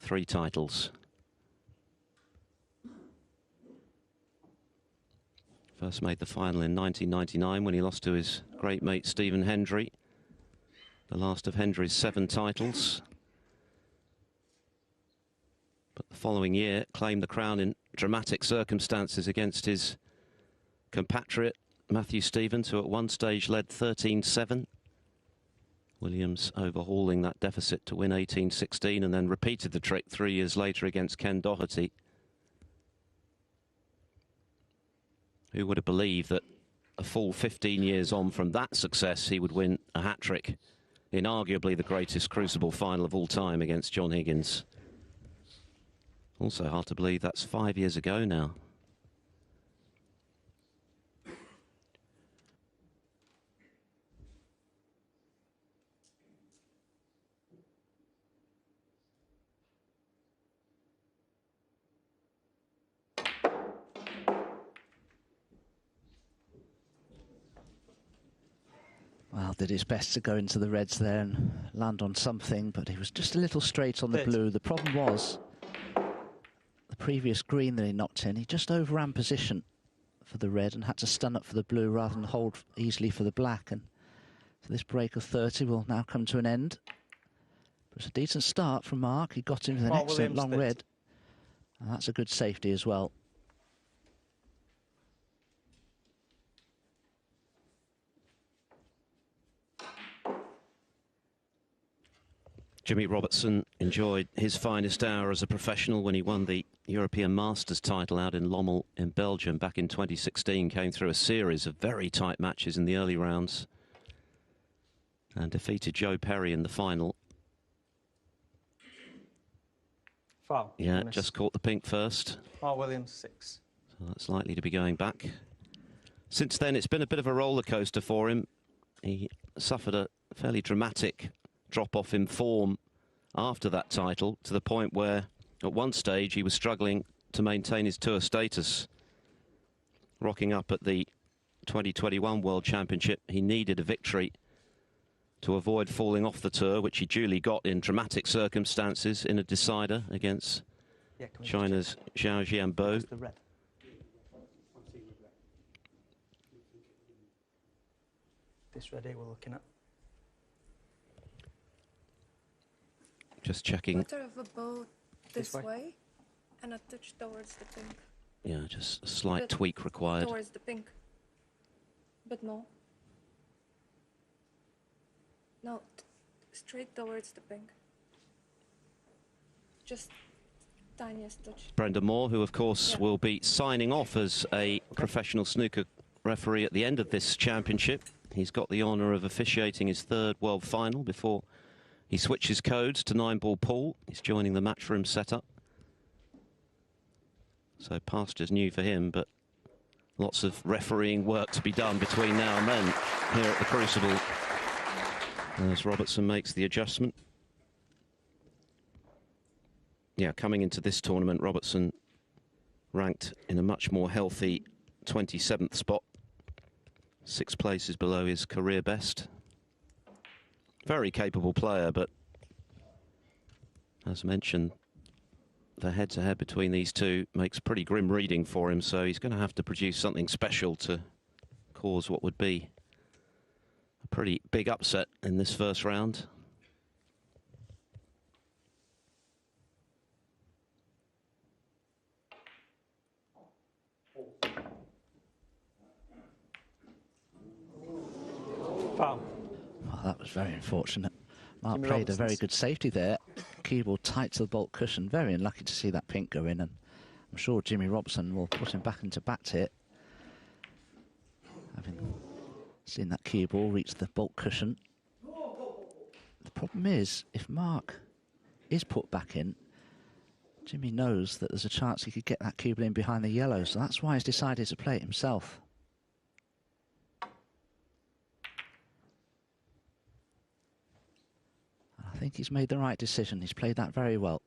3 titles. First made the final in 1999 when he lost to his great mate Stephen Hendry. The last of Hendry's 7 titles. But the following year claimed the crown in dramatic circumstances against his compatriot Matthew Stevens, who at one stage led 13-7. Williams overhauling that deficit to win 18-16 and then repeated the trick 3 years later against Ken Doherty. Who would have believed that a full 15 years on from that success, he would win a hat-trick in arguably the greatest Crucible final of all time against John Higgins. Also hard to believe that's 5 years ago now. Well, did his best to go into the reds there and land on something, but he was just a little straight on the blue. The problem was the previous green that he knocked in, he just overran position for the red and had to stun up for the blue rather than hold easily for the black. And so this break of 30 will now come to an end. But it's a decent start from Mark. He got in with an excellent long red. And that's a good safety as well. Jimmy Robertson enjoyed his finest hour as a professional when he won the European Masters title out in Lommel in Belgium back in 2016. Came through a series of very tight matches in the early rounds and defeated Joe Perry in the final. Foul. Yeah, just caught the pink first. Oh, Williams 6. So that's likely to be going back. Since then, it's been a bit of a roller coaster for him. He suffered a fairly dramatic drop-off in form after that title, to the point where at one stage he was struggling to maintain his tour status. Rocking up at the 2021 World Championship, he needed a victory to avoid falling off the tour, which he duly got in dramatic circumstances in a decider against China's Zhao Jianbo. This red here we're looking at. Just checking. Quarter of a boat this way and a touch towards the pink. Yeah, just a slight tweak required. Towards the pink. But no. No, straight towards the pink. Just tiniest touch. Brenda Moore, who of course will be signing off as a professional snooker referee at the end of this championship. He's got the honour of officiating his 3rd world final before he switches codes to 9-ball pool. He's joining the Matchroom setup. So pasture's new for him, but lots of refereeing work to be done between now and then here at the Crucible as Robertson makes the adjustment. Yeah, coming into this tournament, Robertson ranked in a much more healthy 27th spot, 6 places below his career best. Very capable player, but as mentioned, the head-to-head between these two makes pretty grim reading for him, so he's going to have to produce something special to cause what would be a pretty big upset in this first round. Foul. Oh, that was very unfortunate. Mark played a very good safety there. Cue ball tight to the baulk cushion. Very unlucky to see that pink go in, and I'm sure Jimmy Robertson will put him back into bat hit. Having seen that cue ball reach the baulk cushion. The problem is, if Mark is put back in, Jimmy knows that there's a chance he could get that cue ball in behind the yellow, so that's why he's decided to play it himself. I think he's made the right decision. He's played that very well.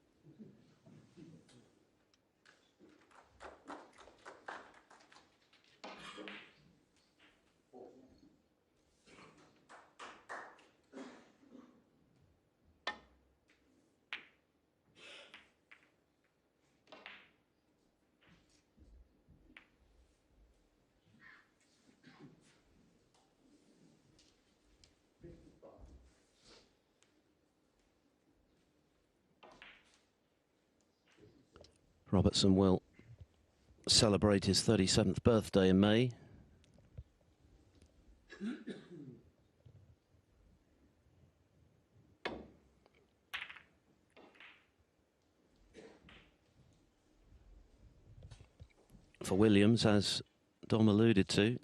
Robertson will celebrate his 37th birthday in May. For Williams, as Dom alluded to,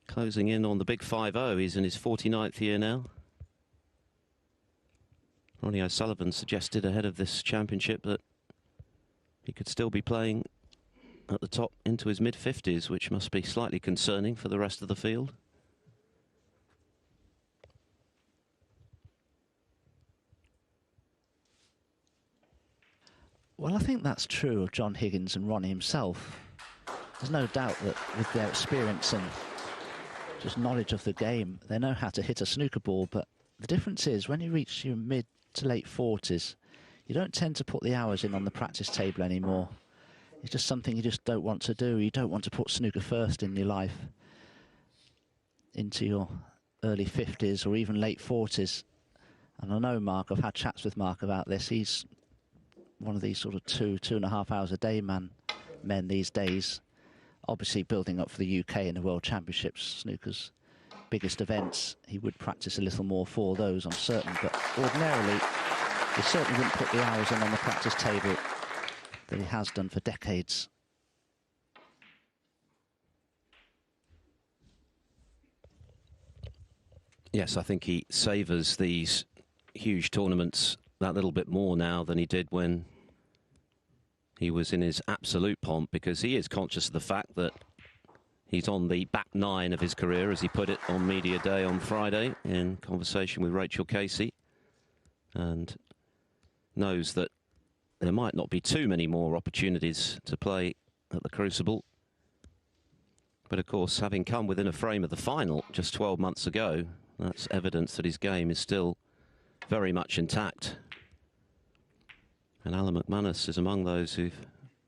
closing in on the big 5-0. He's in his 49th year now. Ronnie O'Sullivan suggested ahead of this championship that he could still be playing at the top into his mid-50s, which must be slightly concerning for the rest of the field. Well, I think that's true of John Higgins and Ronnie himself. There's no doubt that with their experience and just knowledge of the game, they know how to hit a snooker ball, but the difference is when you reach your mid to late 40s, you don't tend to put the hours in on the practice table anymore. It's just something you just don't want to do. You don't want to put snooker first in your life into your early 50s or even late 40s. And I know Mark, I've had chats with Mark about this. He's one of these sort of 2.5 hours a day men these days. Obviously building up for the UK in the World Championships, snooker's biggest events. He would practice a little more for those, I'm certain, but ordinarily he certainly wouldn't put the hours in on the practice table that he has done for decades. Yes, I think he savours these huge tournaments that little bit more now than he did when he was in his absolute pomp, because he is conscious of the fact that he's on the back nine of his career, as he put it on Media Day on Friday in conversation with Rachel Casey, and knows that there might not be too many more opportunities to play at the Crucible. But of course, having come within a frame of the final just 12 months ago, that's evidence that his game is still very much intact. And Alan McManus is among those who've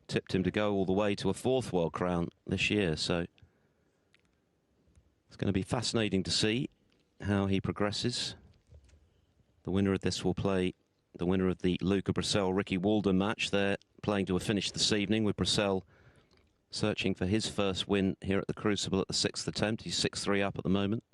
tipped him to go all the way to a 4th World Crown this year. So it's going to be fascinating to see how he progresses. The winner of this will play the winner of the Luca Brissell-Ricky Walden match. They're playing to a finish this evening, with Brissell searching for his first win here at the Crucible at the 6th attempt. He's 6-3 up at the moment.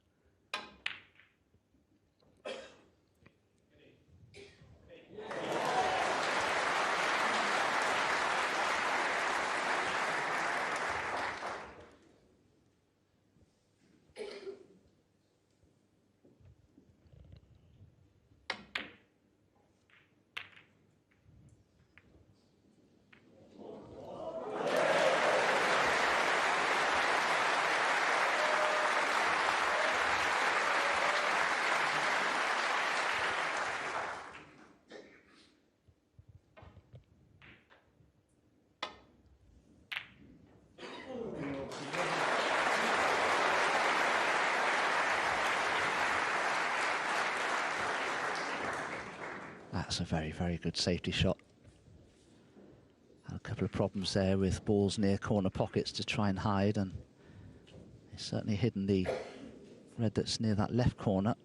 That's a very, very good safety shot. Had a couple of problems there with balls near corner pockets to try and hide, and he's certainly hidden the red that's near that left corner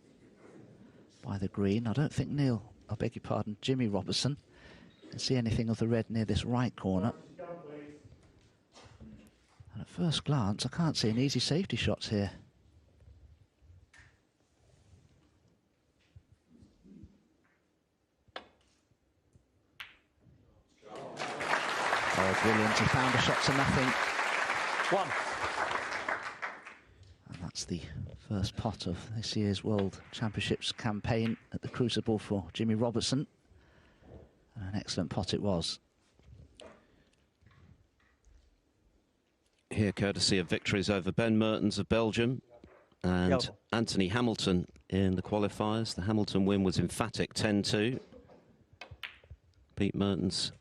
by the green. I don't think I beg your pardon, Jimmy Robertson can see anything of the red near this right corner. And at first glance, I can't see any easy safety shots here. Oh, brilliant. He found a shot to nothing. 1. And that's the first pot of this year's World Championships campaign at the Crucible for Jimmy Robertson. And an excellent pot it was. Here, courtesy of victories over Ben Mertens of Belgium and Anthony Hamilton in the qualifiers. The Hamilton win was emphatic, 10-2. Beat Mertens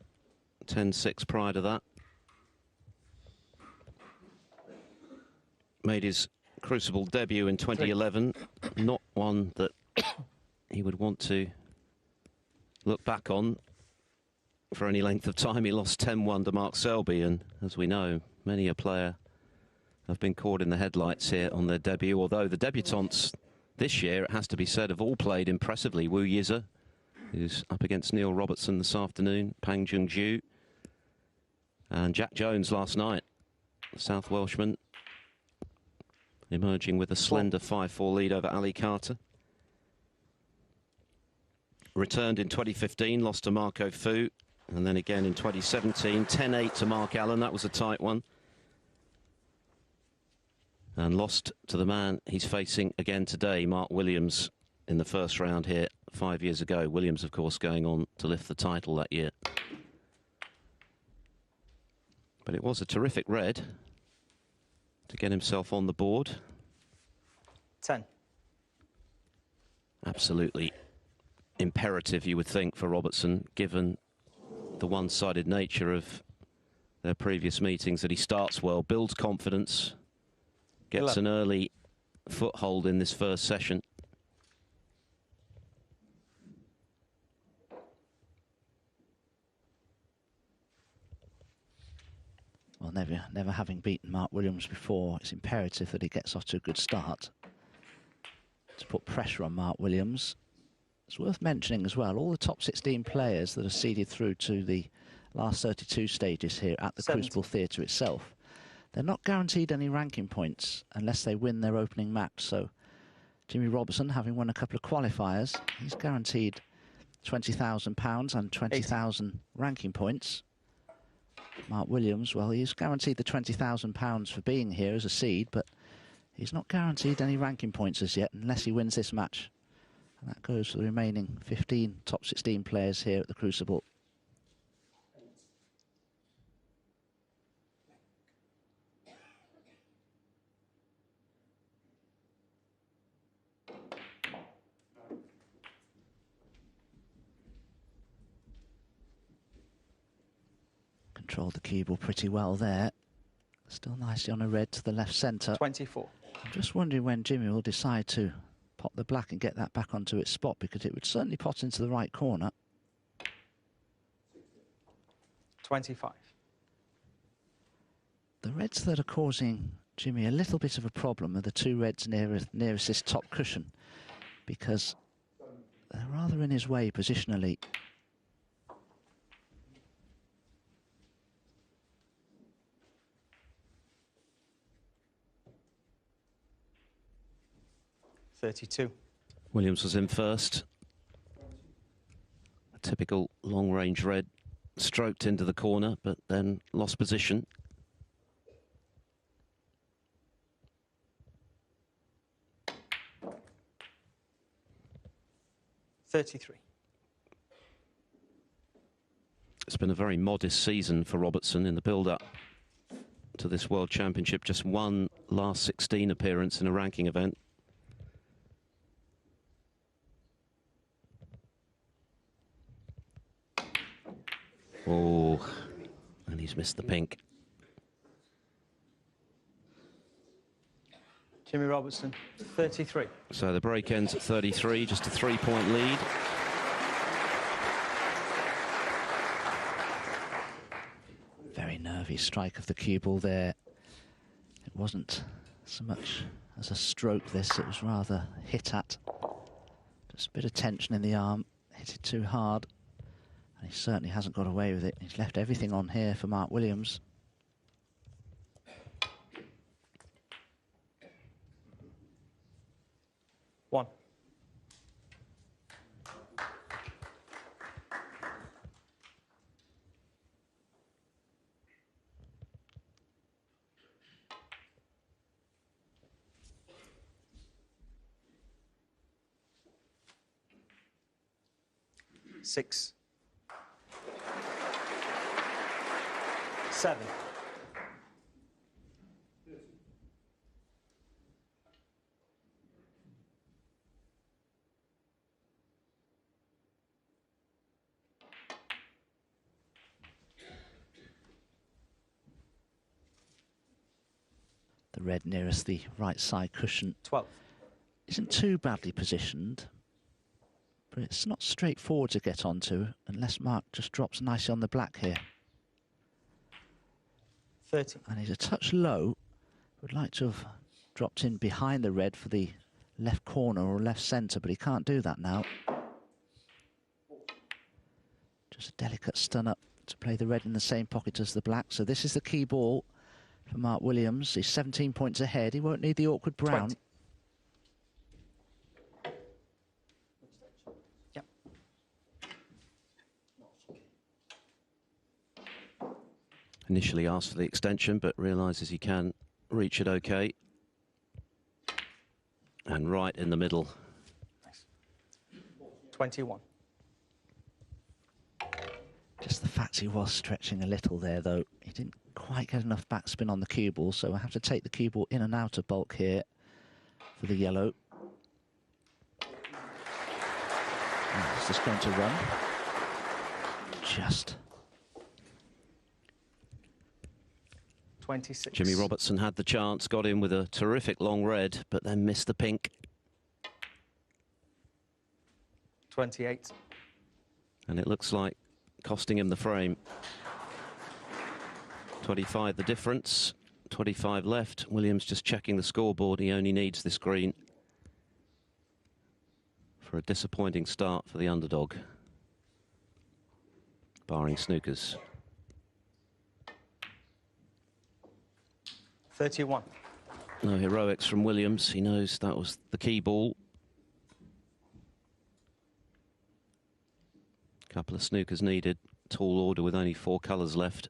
10-6 prior to that. Made his Crucible debut in 2011. Not one that he would want to look back on for any length of time. He lost 10-1 to Mark Selby, and as we know, many a player have been caught in the headlights here on their debut, although the debutantes this year, it has to be said, have all played impressively. Wu Yize, who's up against Neil Robertson this afternoon, Pang Jung-ju, And Jack Jones last night, South Welshman, emerging with a slender 5-4 lead over Ali Carter. Returned in 2015, lost to Marco Fu, and then again in 2017, 10-8 to Mark Allen. That was a tight one. And lost to the man he's facing again today, Mark Williams, in the first round here 5 years ago. Williams, of course, going on to lift the title that year. But it was a terrific red to get himself on the board. 10. Absolutely imperative, you would think, for Robertson, given the one-sided nature of their previous meetings, that he starts well, builds confidence, gets 11. an early foothold in this first session. Well, never having beaten Mark Williams before, it's imperative that he gets off to a good start to put pressure on Mark Williams. It's worth mentioning as well, all the top 16 players that are seeded through to the last 32 stages here at the 70. Crucible Theatre itself, they're not guaranteed any ranking points unless they win their opening match. So Jimmy Robertson, having won a couple of qualifiers, he's guaranteed £20,000 and 20,000 ranking points. Mark Williams, well, he's guaranteed the £20,000 for being here as a seed, but he's not guaranteed any ranking points as yet unless he wins this match. And that goes for the remaining 15 top 16 players here at the Crucible. Controlled the cue ball pretty well there. Still nicely on a red to the left centre. 24. I'm just wondering when Jimmy will decide to pop the black and get that back onto its spot, because it would certainly pot into the right corner. 25. The reds that are causing Jimmy a little bit of a problem are the two reds nearest this top cushion, because they're rather in his way positionally. $32. Williams was in first. A typical long-range red, stroked into the corner, but then lost position. $33. It's been a very modest season for Robertson in the build-up to this World Championship. Just one last 16 appearance in a ranking event. Oh, and he's missed the pink. Jimmy Robertson, 33. So the break ends at 33, just a 3-point lead. Very nervy strike of the cue ball there. It wasn't so much as a stroke this, it was rather hit at. Just a bit of tension in the arm, hit it too hard. And he certainly hasn't got away with it. He's left everything on here for Mark Williams. One. Six. 7. The red nearest the right side cushion 12. isn't too badly positioned, but it's not straightforward to get onto unless Mark just drops nicely on the black here. 30. And he's a touch low. Would like to have dropped in behind the red for the left corner or left centre, but he can't do that now. Just a delicate stun up to play the red in the same pocket as the black. So this is the key ball for Mark Williams. He's 17 points ahead. He won't need the awkward brown. 20. Yep. Initially asked for the extension, but realises he can reach it okay. And right in the middle. Nice. 21. Just the fact he was stretching a little there, though. He didn't quite get enough backspin on the cue ball, so I have to take the cue ball in and out of bulk here for the yellow. Oh, is this going to run? Just. 26. Jimmy Robertson had the chance, got in with a terrific long red, but then missed the pink. 28. And it looks like costing him the frame. 25 the difference, 25 left. Williams just checking the scoreboard. He only needs this green for a disappointing start for the underdog, barring snookers. 31. No heroics from Williams. He knows that was the key ball. Couple of snookers needed. Tall order with only 4 colours left.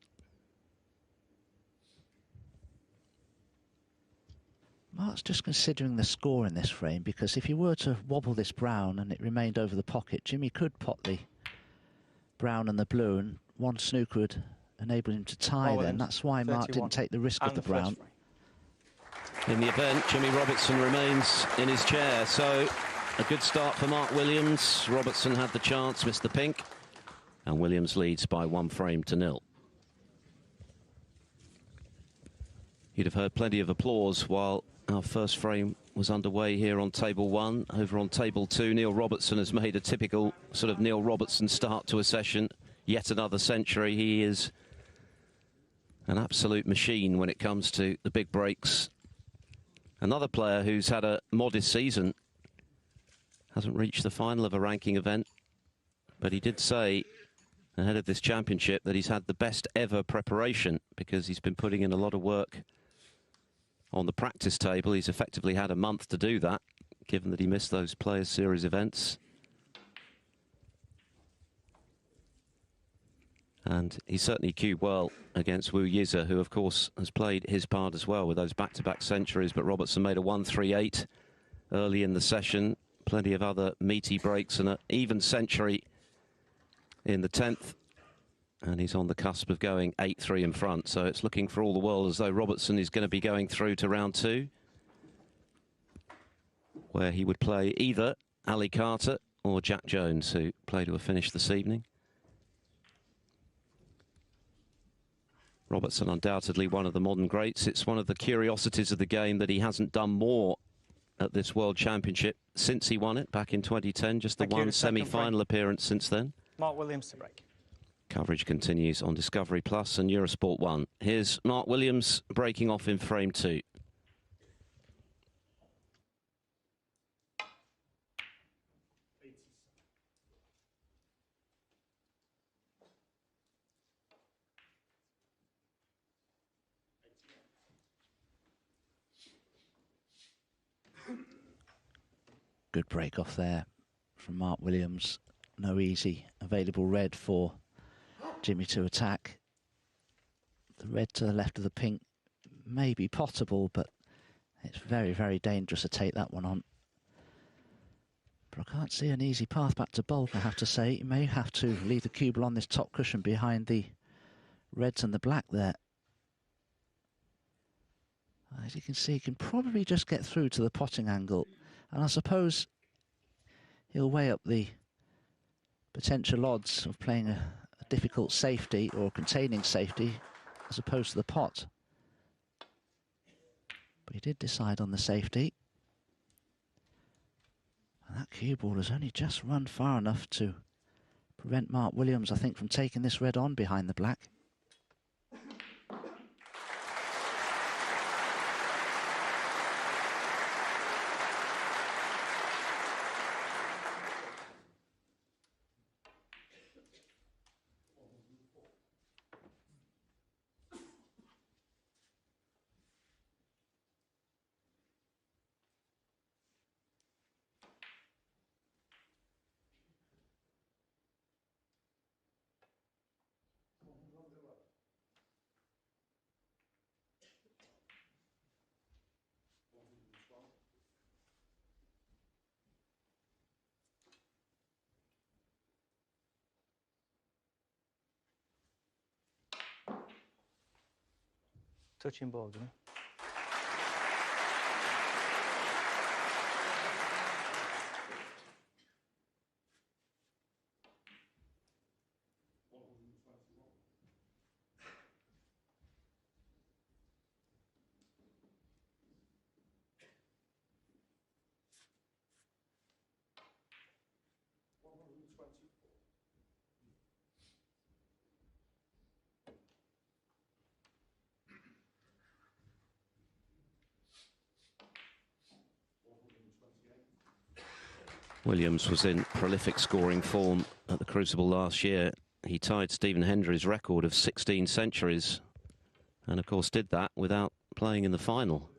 Mark's just considering the score in this frame, because if he were to wobble this brown and it remained over the pocket, Jimmy could pot the brown and the blue, and one snooker would enable him to tie then. That's why Mark didn't take the risk with the brown. In the event, Jimmy Robertson remains in his chair, so a good start for Mark Williams. Robertson had the chance, missed the pink, and Williams leads by 1 frame to 0. You'd have heard plenty of applause while our first frame was underway here on table 1. Over on table 2, Neil Robertson has made a typical sort of Neil Robertson start to a session. Yet another century. He is an absolute machine when it comes to the big breaks. Another player who's had a modest season. Hasn't reached the final of a ranking event, but he did say ahead of this championship that he's had the best ever preparation, because he's been putting in a lot of work on the practice table. He's effectively had a month to do that, given that he missed those Players Series events. And he certainly cued well against Wu Yize, who of course has played his part as well with those back-to-back centuries. But Robertson made a 138 early in the session. Plenty of other meaty breaks and an even century in the 10th. And he's on the cusp of going 8-3 in front. So it's looking for all the world as though Robertson is going to be going through to round 2, where he would play either Ali Carter or Jack Jones, who played to a finish this evening. Robertson undoubtedly one of the modern greats. It's one of the curiosities of the game that he hasn't done more at this World Championship since he won it back in 2010. Just the one semi-final appearance since then. Mark Williams to break. Coverage continues on Discovery Plus and Eurosport 1. Here's Mark Williams breaking off in frame 2. Good break off there from Mark Williams. No easy available red for Jimmy to attack. The red to the left of the pink may be potable, but it's very, very dangerous to take that one on. But I can't see an easy path back to bulk, I have to say. You may have to leave the cue ball on this top cushion behind the reds and the black there. As you can see, he can probably just get through to the potting angle. And I suppose he'll weigh up the potential odds of playing a difficult safety or containing safety as opposed to the pot. But he did decide on the safety. And that cue ball has only just run far enough to prevent Mark Williams, I think, from taking this red on behind the black. Touching ball, Jimmy. Williams was in prolific scoring form at the Crucible last year. He tied Stephen Hendry's record of 16 centuries, and of course did that without playing in the final.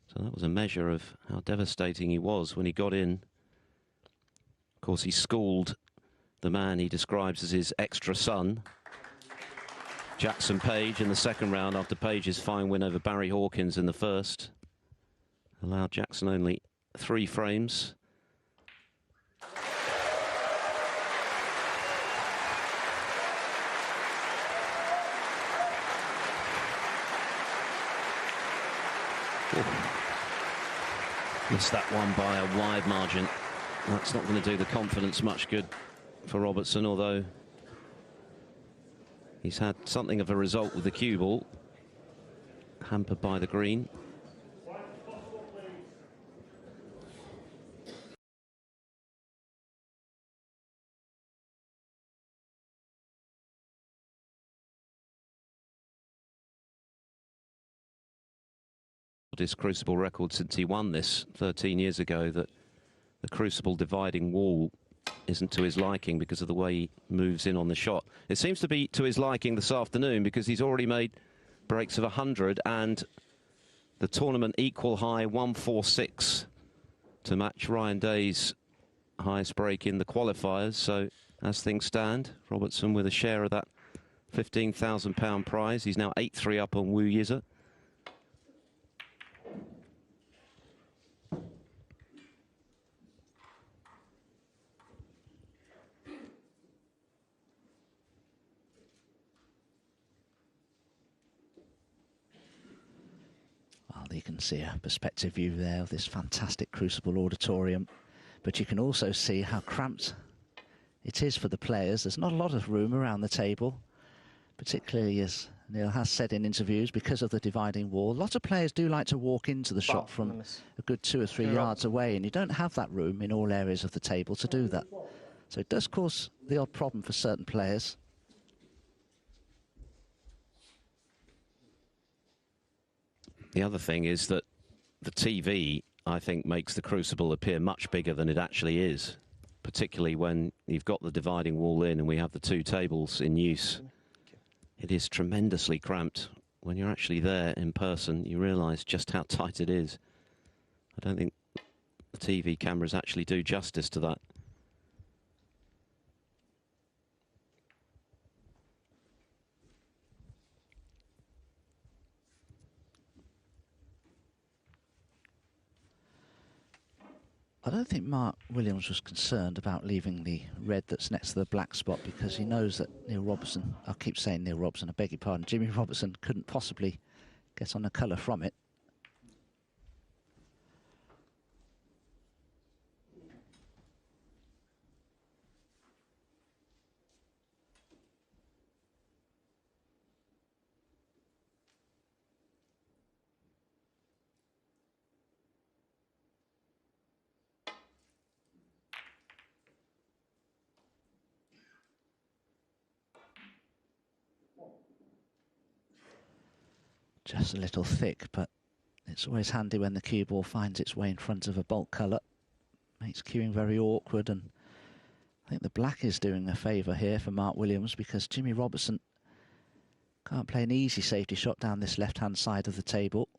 So that was a measure of how devastating he was when he got in. Of course, he schooled the man he describes as his extra son, Jackson Page, in the second round after Page's fine win over Barry Hawkins in the first. Allowed Jackson only 3 frames. Missed that one by a wide margin. That's not going to do the confidence much good for Robertson, although he's had something of a result with the cue ball, hampered by the green. His Crucible record since he won this 13 years ago, that the Crucible dividing wall isn't to his liking because of the way he moves in on the shot. It seems to be to his liking this afternoon because he's already made breaks of 100 and the tournament equal high 146 to match Ryan Day's highest break in the qualifiers. So as things stand, Robertson with a share of that £15,000 prize. He's now 8-3 up on Wu Yiza. Well, you can see a perspective view there of this fantastic Crucible auditorium, but you can also see how cramped it is for the players. There's not a lot of room around the table, particularly, as Neil has said in interviews, because of the dividing wall. A lot of players do like to walk into the shot from a good 2 or 3 yards away, and you don't have that room in all areas of the table to do that. So it does cause the odd problem for certain players. The other thing is that the TV, I think, makes the Crucible appear much bigger than it actually is, particularly when you've got the dividing wall in and we have the 2 tables in use. It is tremendously cramped. When you're actually there in person, you realise just how tight it is. I don't think the TV cameras actually do justice to that. I don't think Mark Williams was concerned about leaving the red that's next to the black spot because he knows that Neil Robertson, I keep saying Neil Robertson, I beg your pardon, Jimmy Robertson couldn't possibly get on a colour from it. Just a little thick, but it's always handy when the cue ball finds its way in front of a bulk colour. Makes cueing very awkward, and I think the black is doing a favour here for Mark Williams because Jimmy Robertson can't play an easy safety shot down this left-hand side of the table.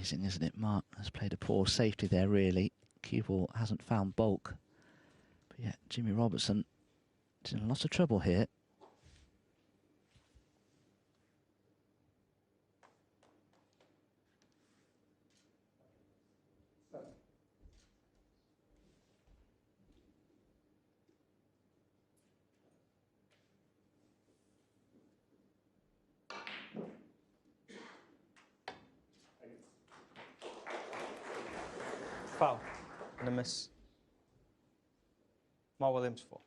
Amazing, isn't it? Mark has played a poor safety there, really. Cue ball hasn't found bulk. But yeah, Jimmy Robertson is in a lot of trouble here. Foul and a miss. Mark Williams 4.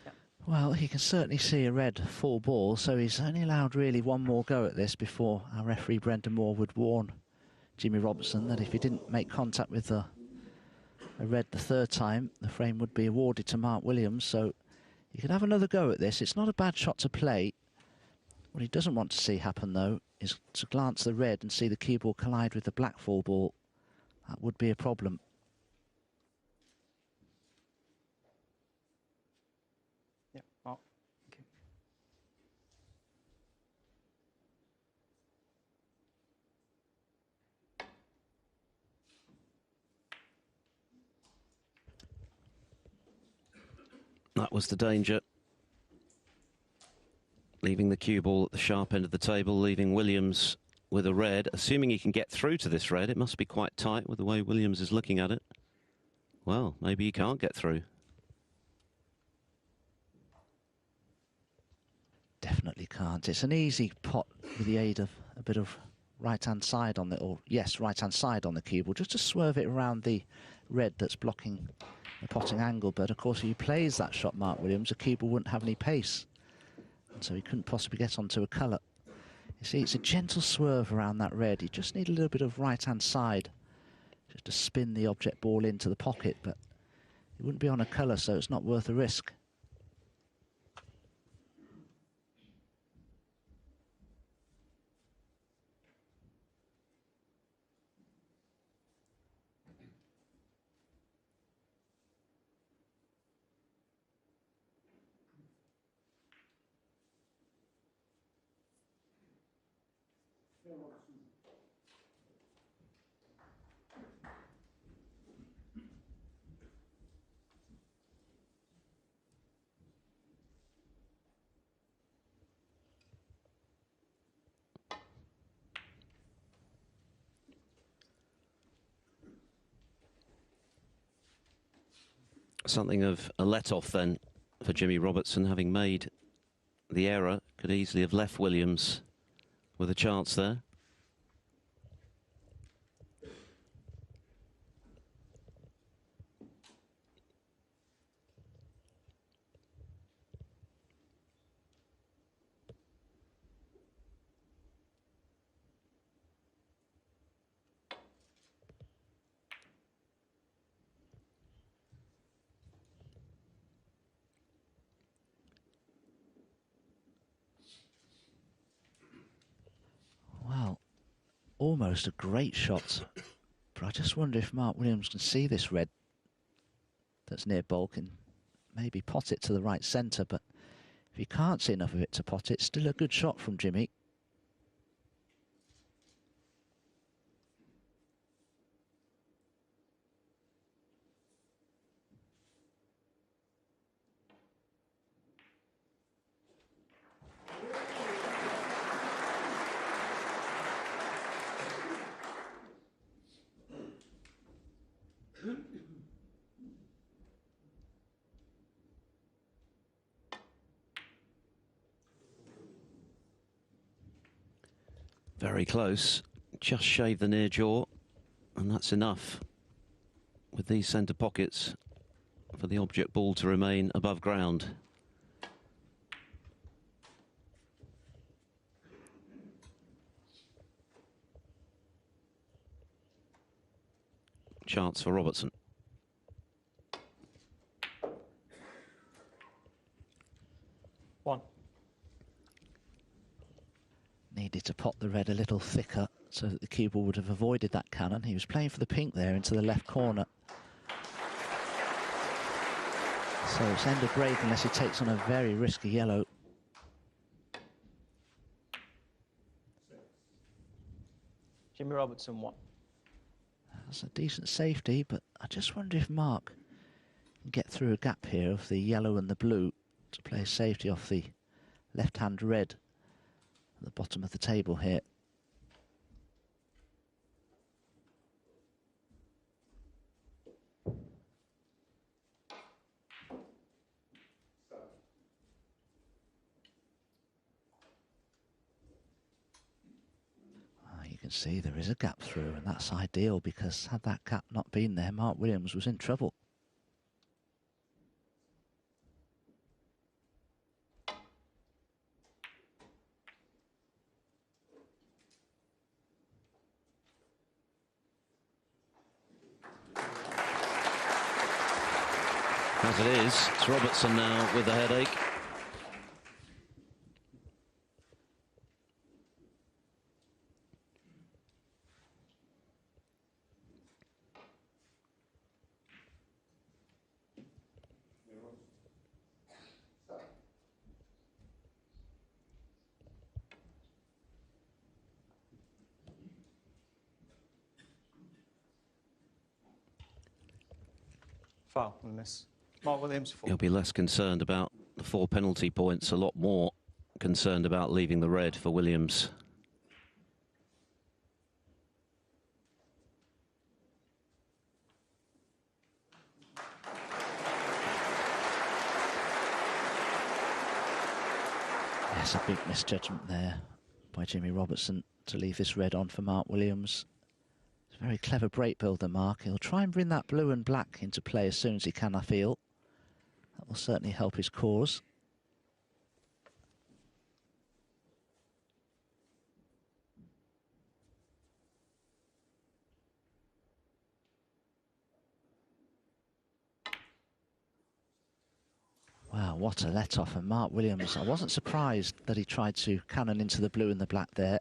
Yeah. Well, he can certainly see a red full ball, so he's only allowed really one more go at this before our referee Brendan Moore would warn Jimmy Robertson that if he didn't make contact with a red the third time, the frame would be awarded to Mark Williams. So he could have another go at this. It's not a bad shot to play. What he doesn't want to see happen, though, is to glance the red and see the cue ball collide with the black full ball. That would be a problem. Yeah, Mark. Thank you. That was the danger. Leaving the cue ball at the sharp end of the table, leaving Williams with a red. Assuming he can get through to this red, it must be quite tight with the way Williams is looking at it. Well, maybe he can't get through. Definitely can't. It's an easy pot with the aid of a bit of right-hand side on the, or yes, right-hand side on the cue ball, just to swerve it around the red that's blocking the potting angle. But of course, if he plays that shot, Mark Williams, the cue ball wouldn't have any pace, and so he couldn't possibly get onto a colour. You see, it's a gentle swerve around that red. You just need a little bit of right-hand side just to spin the object ball into the pocket, but it wouldn't be on a colour, so it's not worth the risk. Something of a let-off then for Jimmy Robertson, having made the error. Could easily have left Williams with a chance there. Well, almost a great shot, but I just wonder if Mark Williams can see this red that's near bulk and maybe pot it to the right centre. But if he can't see enough of it to pot it, still a good shot from Jimmy. Very close, just shaved the near jaw, and that's enough with these centre pockets for the object ball to remain above ground. Chance for Robertson. One. Needed to pot the red a little thicker so that the cue ball would have avoided that cannon. He was playing for the pink there into the left corner. So it's end of break unless he takes on a very risky yellow. Jimmy Robertson 1. That's a decent safety, but I just wonder if Mark can get through a gap here of the yellow and the blue to play a safety off the left-hand red at the bottom of the table here. You can see there is a gap through, and that's ideal, because had that gap not been there, Mark Williams was in trouble. As it is, it's Robertson now with the headache. Foul and miss. Mark Williams, 4. He'll be less concerned about the 4 penalty points, a lot more concerned about leaving the red for Williams. Yes, a big misjudgment there by Jimmy Robertson to leave this red on for Mark Williams. It's a very clever break builder, Mark. He'll try and bring that blue and black into play as soon as he can, I feel. That will certainly help his cause. Wow, what a let-off, and Mark Williams, I wasn't surprised that he tried to cannon into the blue and the black there.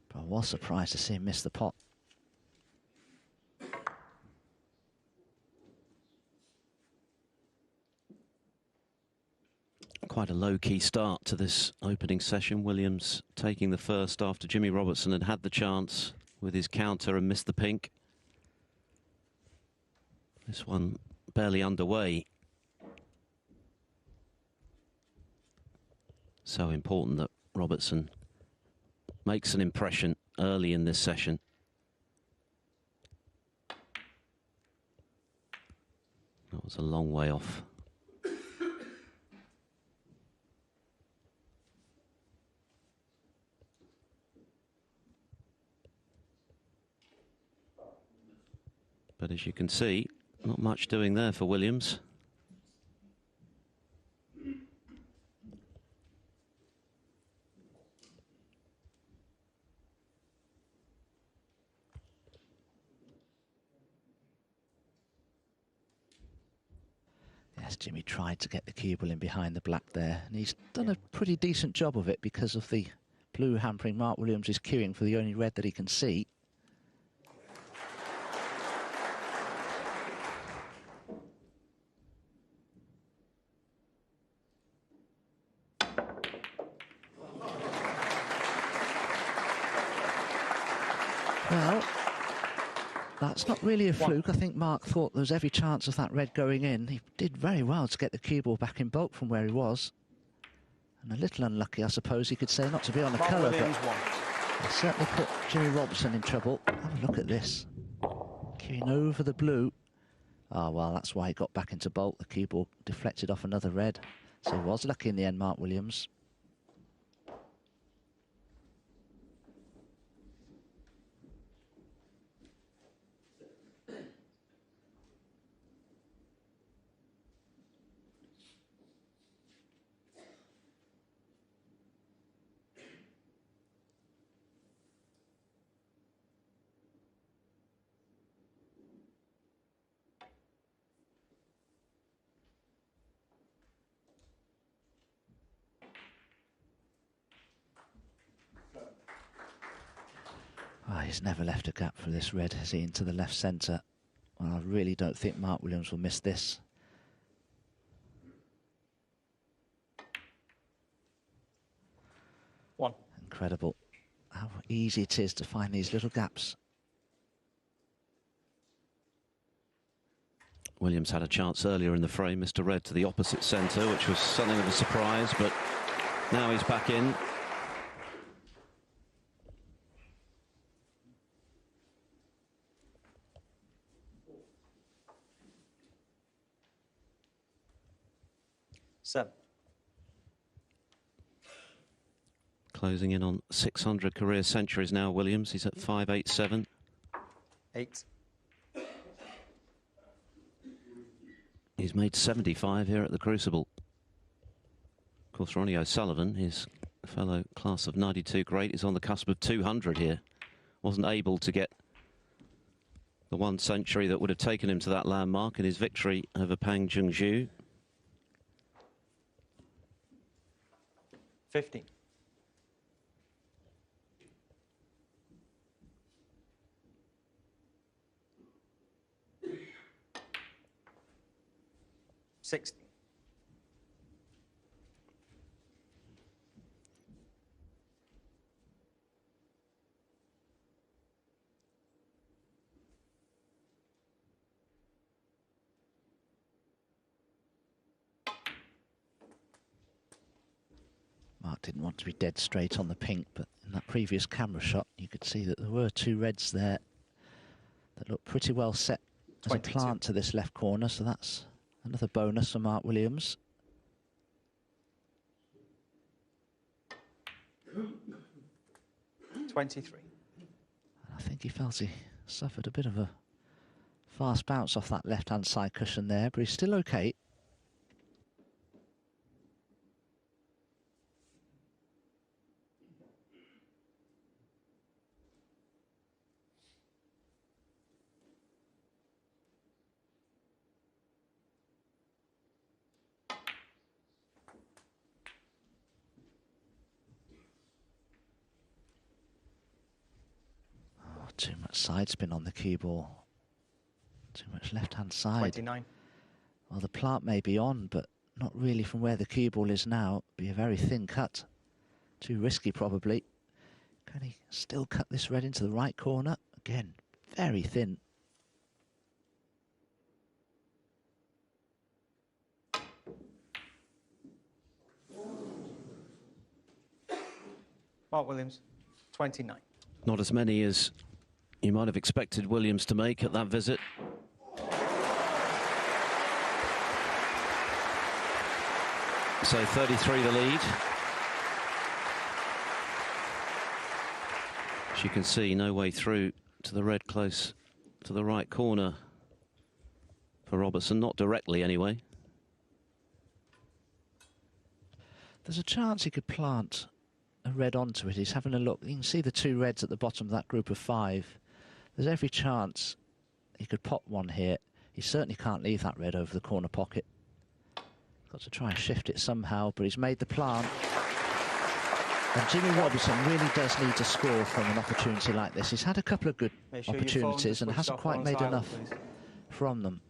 But I was surprised to see him miss the pot. Quite a low-key start to this opening session. Williams taking the first after Jimmy Robertson had the chance with his counter and missed the pink. This one barely underway. So important that Robertson makes an impression early in this session. That was a long way off. But as you can see, not much doing there for Williams. Yes, Jimmy tried to get the cue ball in behind the black there, and he's done a pretty decent job of it because of the blue hampering Mark Williams is queuing for the only red that he can see. Well, that's not really a fluke. I think Mark thought there was every chance of that red going in. He did very well to get the cue ball back in bulk from where he was. And a little unlucky, I suppose you could say, not to be on the colour, but it certainly put Jimmy Robertson in trouble. Have a look at this. Queuing over the blue. Oh, well, that's why he got back into bulk. The cue ball deflected off another red. So he was lucky in the end, Mark Williams. Oh, he's never left a gap for this red, has he, into the left centre. Well, I really don't think Mark Williams will miss this. One. Incredible how easy it is to find these little gaps. Williams had a chance earlier in the frame, Mr. Red to the opposite centre, which was something of a surprise, but now he's back in. Seven. Closing in on 600 career centuries now, Williams. He's at 587. 8. He's made 75 here at the Crucible. Of course, Ronnie O'Sullivan, his fellow class of 92 great, is on the cusp of 200 here. Wasn't able to get the 1 century that would have taken him to that landmark in his victory over Pang Junxu. 15. $60. Mark didn't want to be dead straight on the pink, but in that previous camera shot, you could see that there were 2 reds there that looked pretty well set as 22. a plant to this left corner, so that's another bonus for Mark Williams. $23. I think he felt he suffered a bit of a fast bounce off that left-hand side cushion there, but he's still okay. Too much side spin on the cue ball. Too much left-hand side. 29. Well, the plant may be on, but not really from where the cue ball is now. Be a very thin cut. Too risky, probably. Can he still cut this red into the right corner? Again, very thin. Mark Williams, 29. Not as many as you might have expected Williams to make at that visit. So 33 the lead. As you can see, no way through to the red close to the right corner for Robertson, not directly anyway. There's a chance he could plant a red onto it. He's having a look. You can see the 2 reds at the bottom of that group of 5. There's every chance he could pop one here. He certainly can't leave that red over the corner pocket. Got to try and shift it somehow, but he's made the plant. And Jimmy Robertson really does need to score from an opportunity like this. He's had a couple of good opportunities and hasn't quite made enough from them.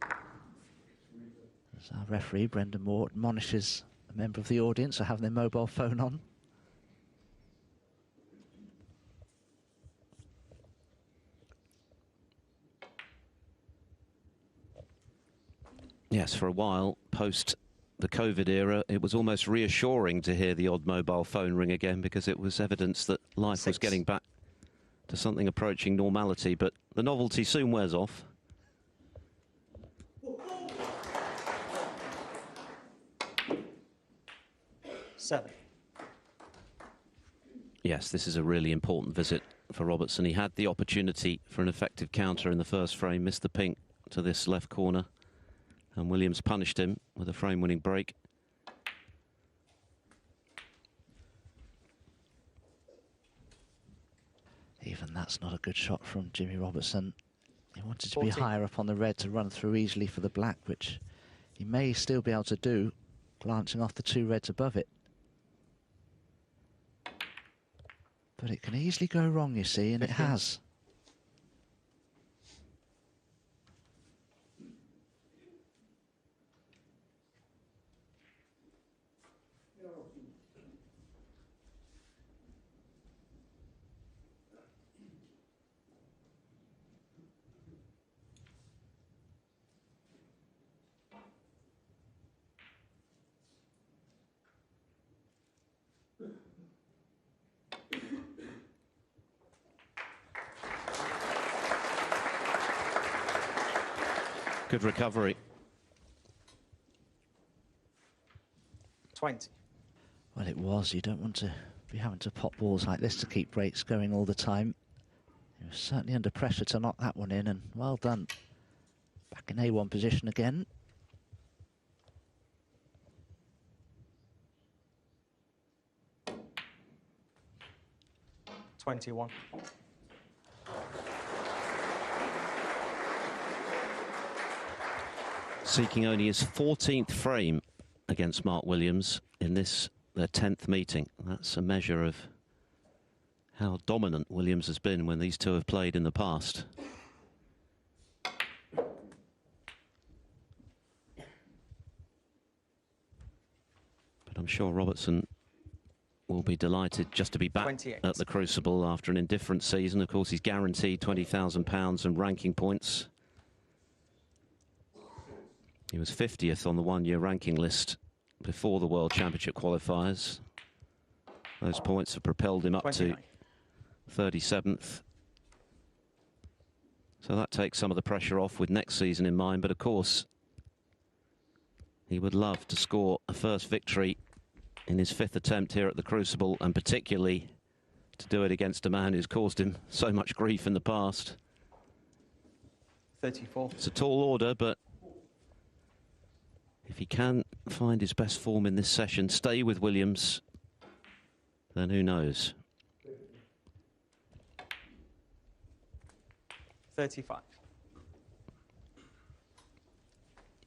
As our referee, Brendan Moore, admonishes a member of the audience for having their mobile phone on. Yes, for a while, post the COVID era, it was almost reassuring to hear the odd mobile phone ring again, because it was evidence that life was getting back to something approaching normality, but the novelty soon wears off. $7. Yes, this is a really important visit for Robertson. He had the opportunity for an effective counter in the first frame, missed the pink to this left corner, and Williams punished him with a frame-winning break. Even that's not a good shot from Jimmy Robertson. He wanted to be 14. higher up on the red to run through easily for the black, which he may still be able to do, glancing off the 2 reds above it. But it can easily go wrong, you see, and it has. Good recovery. 20. Well, it was. You don't want to be having to pop balls like this to keep breaks going all the time. He was certainly under pressure to knock that one in, and well done. Back in A1 position again. 21. Seeking only his 14th frame against Mark Williams in this, their 10th meeting. That's a measure of how dominant Williams has been when these two have played in the past. But I'm sure Robertson will be delighted just to be back 28. at the Crucible after an indifferent season. Of course, he's guaranteed £20,000 and ranking points. He was 50th on the one-year ranking list before the World Championship qualifiers. Those points have propelled him up 29. to 37th. So that takes some of the pressure off with next season in mind. But of course, he would love to score a first victory in his 5th attempt here at the Crucible, and particularly to do it against a man who's caused him so much grief in the past. 34. It's a tall order, but if he can find his best form in this session, stay with Williams, then who knows? 35.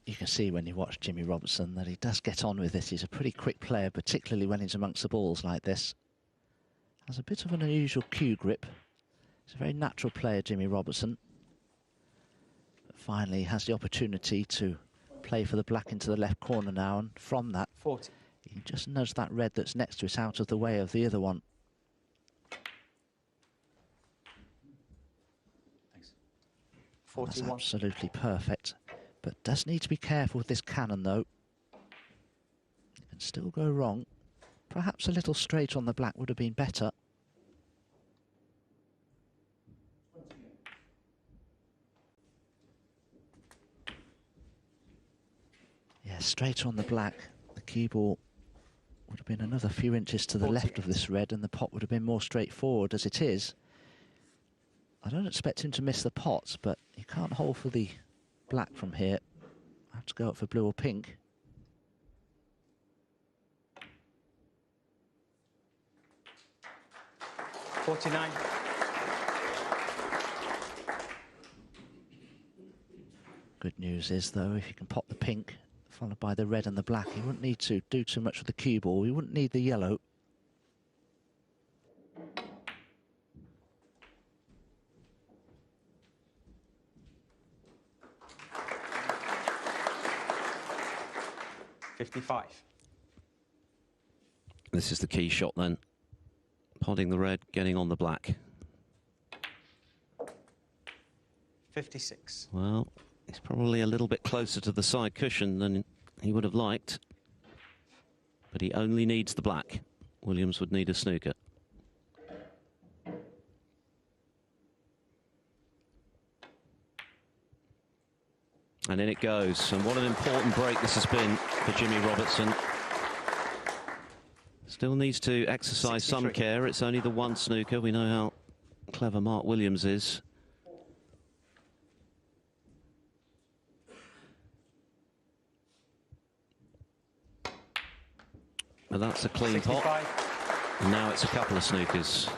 You can see when you watch Jimmy Robertson that he does get on with this. He's a pretty quick player, particularly when he's amongst the balls like this. Has a bit of an unusual cue grip. He's a very natural player, Jimmy Robertson. But finally, he has the opportunity to play for the black into the left corner now, and from that, 40. he can just nudge that red that's next to it out of the way of the other one. Thanks. That's 41. absolutely perfect. But does need to be careful with this cannon, though. It can still go wrong. Perhaps a little straight on the black would have been better. Yeah, straight on the black. The cue ball would have been another few inches to the 40. left of this red, and the pot would have been more straightforward. As it is, I don't expect him to miss the pots, but he can't hold for the black from here. I have to go up for blue or pink. $49. Good news is, though, if you can pop the pink, followed by the red and the black, he wouldn't need to do too much with the cue ball. He wouldn't need the yellow. $55. This is the key shot then. Podding the red, getting on the black. 56. Well, he's probably a little bit closer to the side cushion than he would have liked. But he only needs the black. Williams would need a snooker. And in it goes. And what an important break this has been for Jimmy Robertson. Still needs to exercise 63. some care. It's only the one snooker. We know how clever Mark Williams is. But that's a clean 65. pot. And now it's a couple of snookers.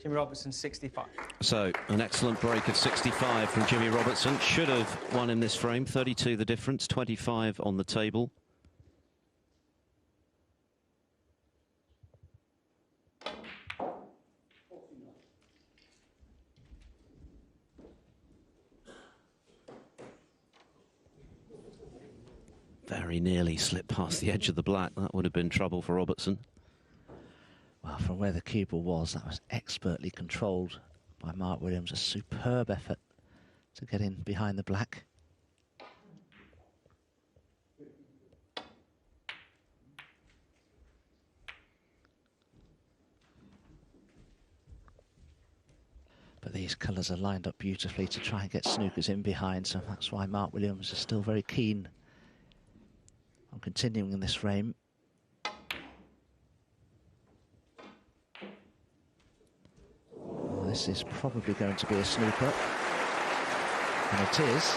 Jimmy Robertson, 65. So, an excellent break of 65 from Jimmy Robertson. Should have won in this frame. 32 the difference, 25 on the table. Very nearly slipped past the edge of the black. That would have been trouble for Robertson. Well, from where the cue ball was, that was expertly controlled by Mark Williams. A superb effort to get in behind the black. But these colours are lined up beautifully to try and get snookers in behind, so that's why Mark Williams is still very keen on continuing in this frame. Well, this is probably going to be a snooker, and it is.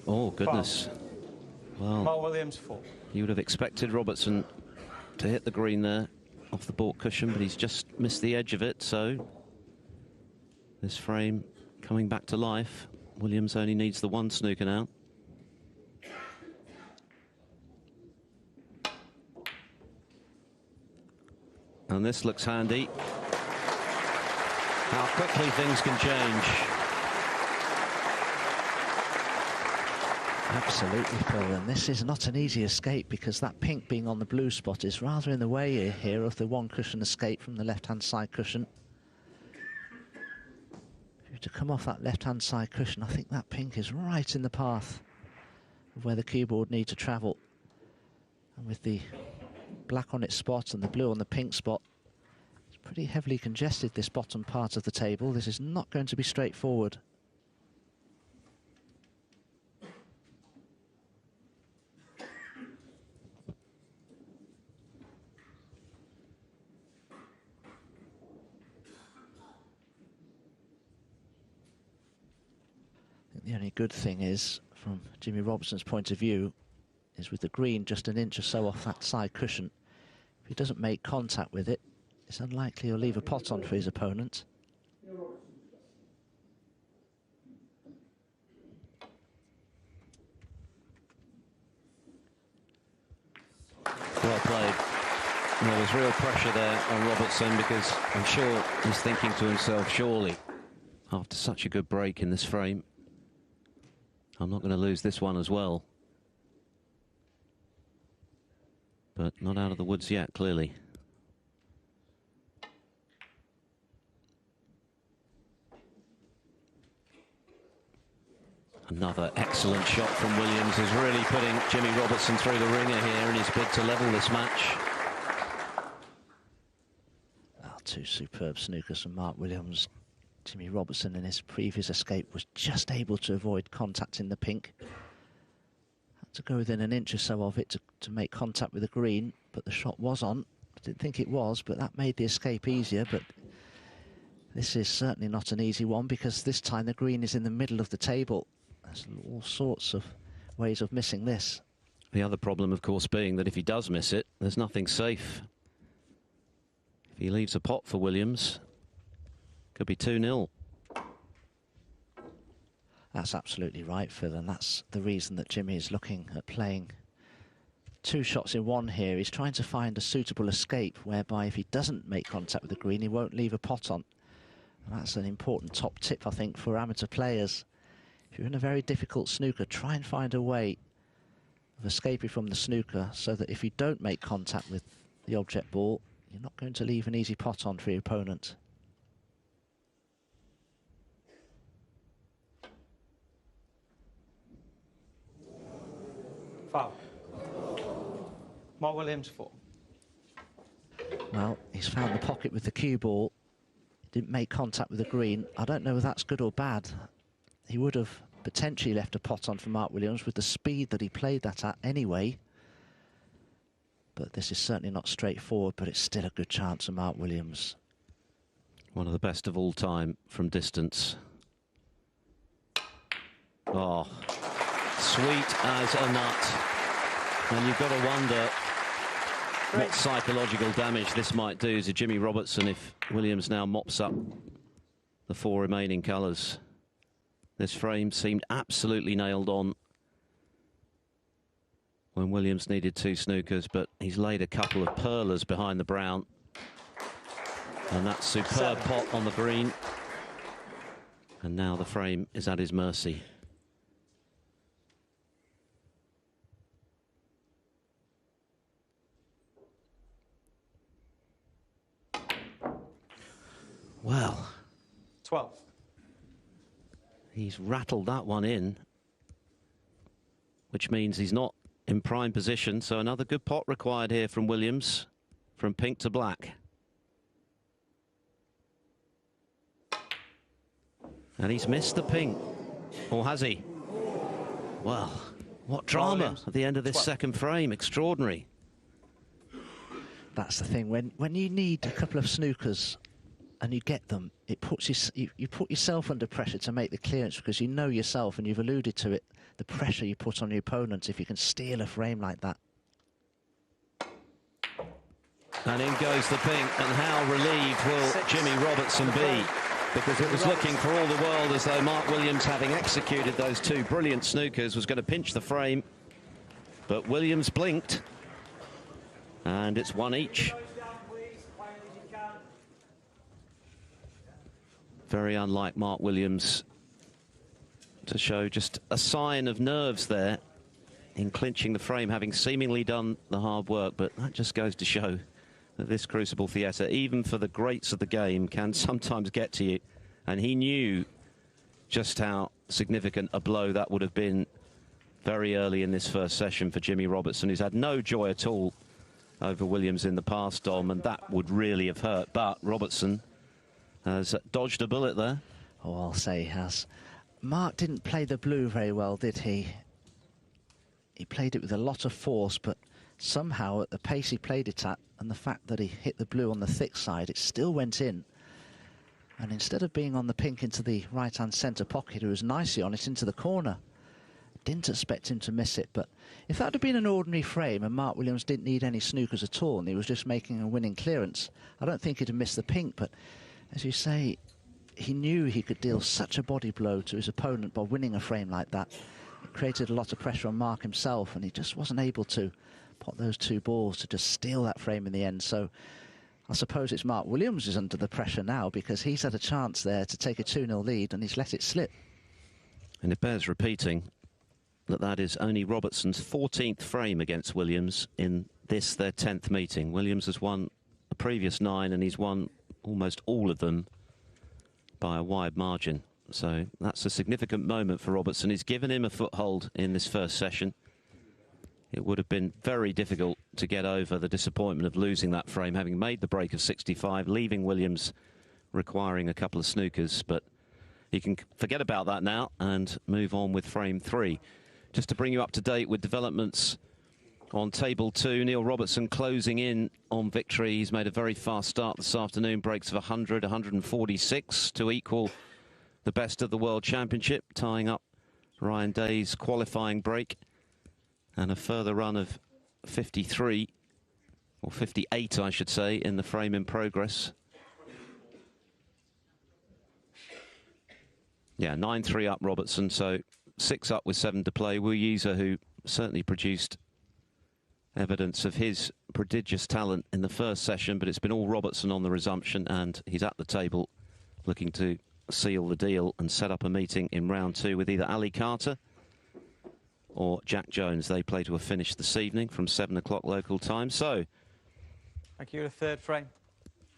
Oh, goodness. Well, Mark Williams 4. you would have expected Robertson to hit the green there off the baulk cushion, but he's just missed the edge of it, so this frame coming back to life. Williams only needs the one snooker now. And this looks handy. How quickly things can change. Absolutely, Phil, and this is not an easy escape because that pink being on the blue spot is rather in the way here of the one cushion escape from the left-hand side cushion. If you're to come off that left-hand side cushion, I think that pink is right in the path of where the cue board need to travel. And with the black on its spot and the blue on the pink spot, it's pretty heavily congested, this bottom part of the table. This is not going to be straightforward. The only good thing is, from Jimmy Robertson's point of view, is with the green just an inch or so off that side cushion. If he doesn't make contact with it, it's unlikely he'll leave a pot on for his opponent. Well played. There was real pressure there on Robertson because I'm sure he's thinking to himself, surely, after such a good break in this frame, I'm not going to lose this one as well. But not out of the woods yet, clearly. Another excellent shot from Williams is really putting Jimmy Robertson through the ringer here in his bid to level this match. Oh, two superb snookers from Mark Williams. Jimmy Robertson in his previous escape was just able to avoid contact in the pink. Had to go within an inch or so of it to make contact with the green, but the shot was on. I didn't think it was, but that made the escape easier. But this is certainly not an easy one because this time the green is in the middle of the table. There's all sorts of ways of missing this. The other problem, of course, being that if he does miss it, there's nothing safe. If he leaves a pot for Williams, could be 2-0. That's absolutely right, Phil, and that's the reason that Jimmy is looking at playing two shots in one here. He's trying to find a suitable escape whereby if he doesn't make contact with the green, he won't leave a pot on. And that's an important top tip, I think, for amateur players. If you're in a very difficult snooker, try and find a way of escaping from the snooker so that if you don't make contact with the object ball, you're not going to leave an easy pot on for your opponent. Foul. Mark Williams 4. Well, he's found the pocket with the cue ball. He didn't make contact with the green. I don't know whether that's good or bad. He would have potentially left a pot on for Mark Williams with the speed that he played that at anyway. But this is certainly not straightforward, but it's still a good chance for Mark Williams. One of the best of all time from distance. Oh, sweet as a nut. And you've got to wonder what psychological damage this might do to Jimmy Robertson if Williams now mops up the four remaining colours. This frame seemed absolutely nailed on when Williams needed 2 snookers, but he's laid a couple of pearlers behind the brown. And that superb pot on the green. And now the frame is at his mercy. Well, 12. He's rattled that one in, which means he's not in prime position. So another good pot required here from Williams, from pink to black. And he's missed the pink, or has he? Well, what drama at the end of this second frame. Extraordinary. That's the thing. When you need a couple of snookers and you get them, it puts you put yourself under pressure to make the clearance, because you know yourself, and you've alluded to it, the pressure you put on your opponent if you can steal a frame like that. And in goes the pink, and how relieved will Jimmy Robertson be? Because it was looking for all the world as though Mark Williams, having executed those 2 brilliant snookers, was going to pinch the frame. But Williams blinked, and it's 1 each. Very unlike Mark Williams to show just a sign of nerves there in clinching the frame, having seemingly done the hard work. But that just goes to show that this Crucible Theatre, even for the greats of the game, can sometimes get to you. And he knew just how significant a blow that would have been very early in this first session for Jimmy Robertson, who's had no joy at all over Williams in the past, Dom, and that would really have hurt. But Robertson has dodged a bullet there. Oh, I'll say he has. Mark didn't play the blue very well, did he? He played it with a lot of force, but somehow at the pace he played it at, and the fact that he hit the blue on the thick side, it still went in. And instead of being on the pink into the right-hand centre pocket, it was nicely on it into the corner. Didn't expect him to miss it, but if that had been an ordinary frame and Mark Williams didn't need any snookers at all and he was just making a winning clearance, I don't think he'd have missed the pink. But as you say, he knew he could deal such a body blow to his opponent by winning a frame like that. It created a lot of pressure on Mark himself, and he just wasn't able to pot those 2 balls to just steal that frame in the end. So I suppose it's Mark Williams who's under the pressure now, because he's had a chance there to take a 2-0 lead and he's let it slip. And it bears repeating that that is only Robertson's 14th frame against Williams in this, their 10th meeting. Williams has won the previous 9, and he's won almost all of them by a wide margin. So that's a significant moment for Robertson. He's given him a foothold in this first session. It would have been very difficult to get over the disappointment of losing that frame, having made the break of 65, leaving Williams requiring a couple of snookers. But he can forget about that now and move on with frame 3. Just to bring you up to date with developments on table 2, Neil Robertson closing in on victory. He's made a very fast start this afternoon, breaks of 100, 146 to equal the best of the World Championship, tying up Ryan Day's qualifying break, and a further run of 53, or 58 I should say, in the frame in progress. Yeah, 9-3 up Robertson, so 6 up with 7 to play. Wu Yiza, who certainly produced evidence of his prodigious talent in the first session, but it's been all Robertson on the resumption, and he's at the table looking to seal the deal and set up a meeting in round 2 with either Ali Carter or Jack Jones. They play to a finish this evening from 7 o'clock local time. So, thank you. The 3rd frame.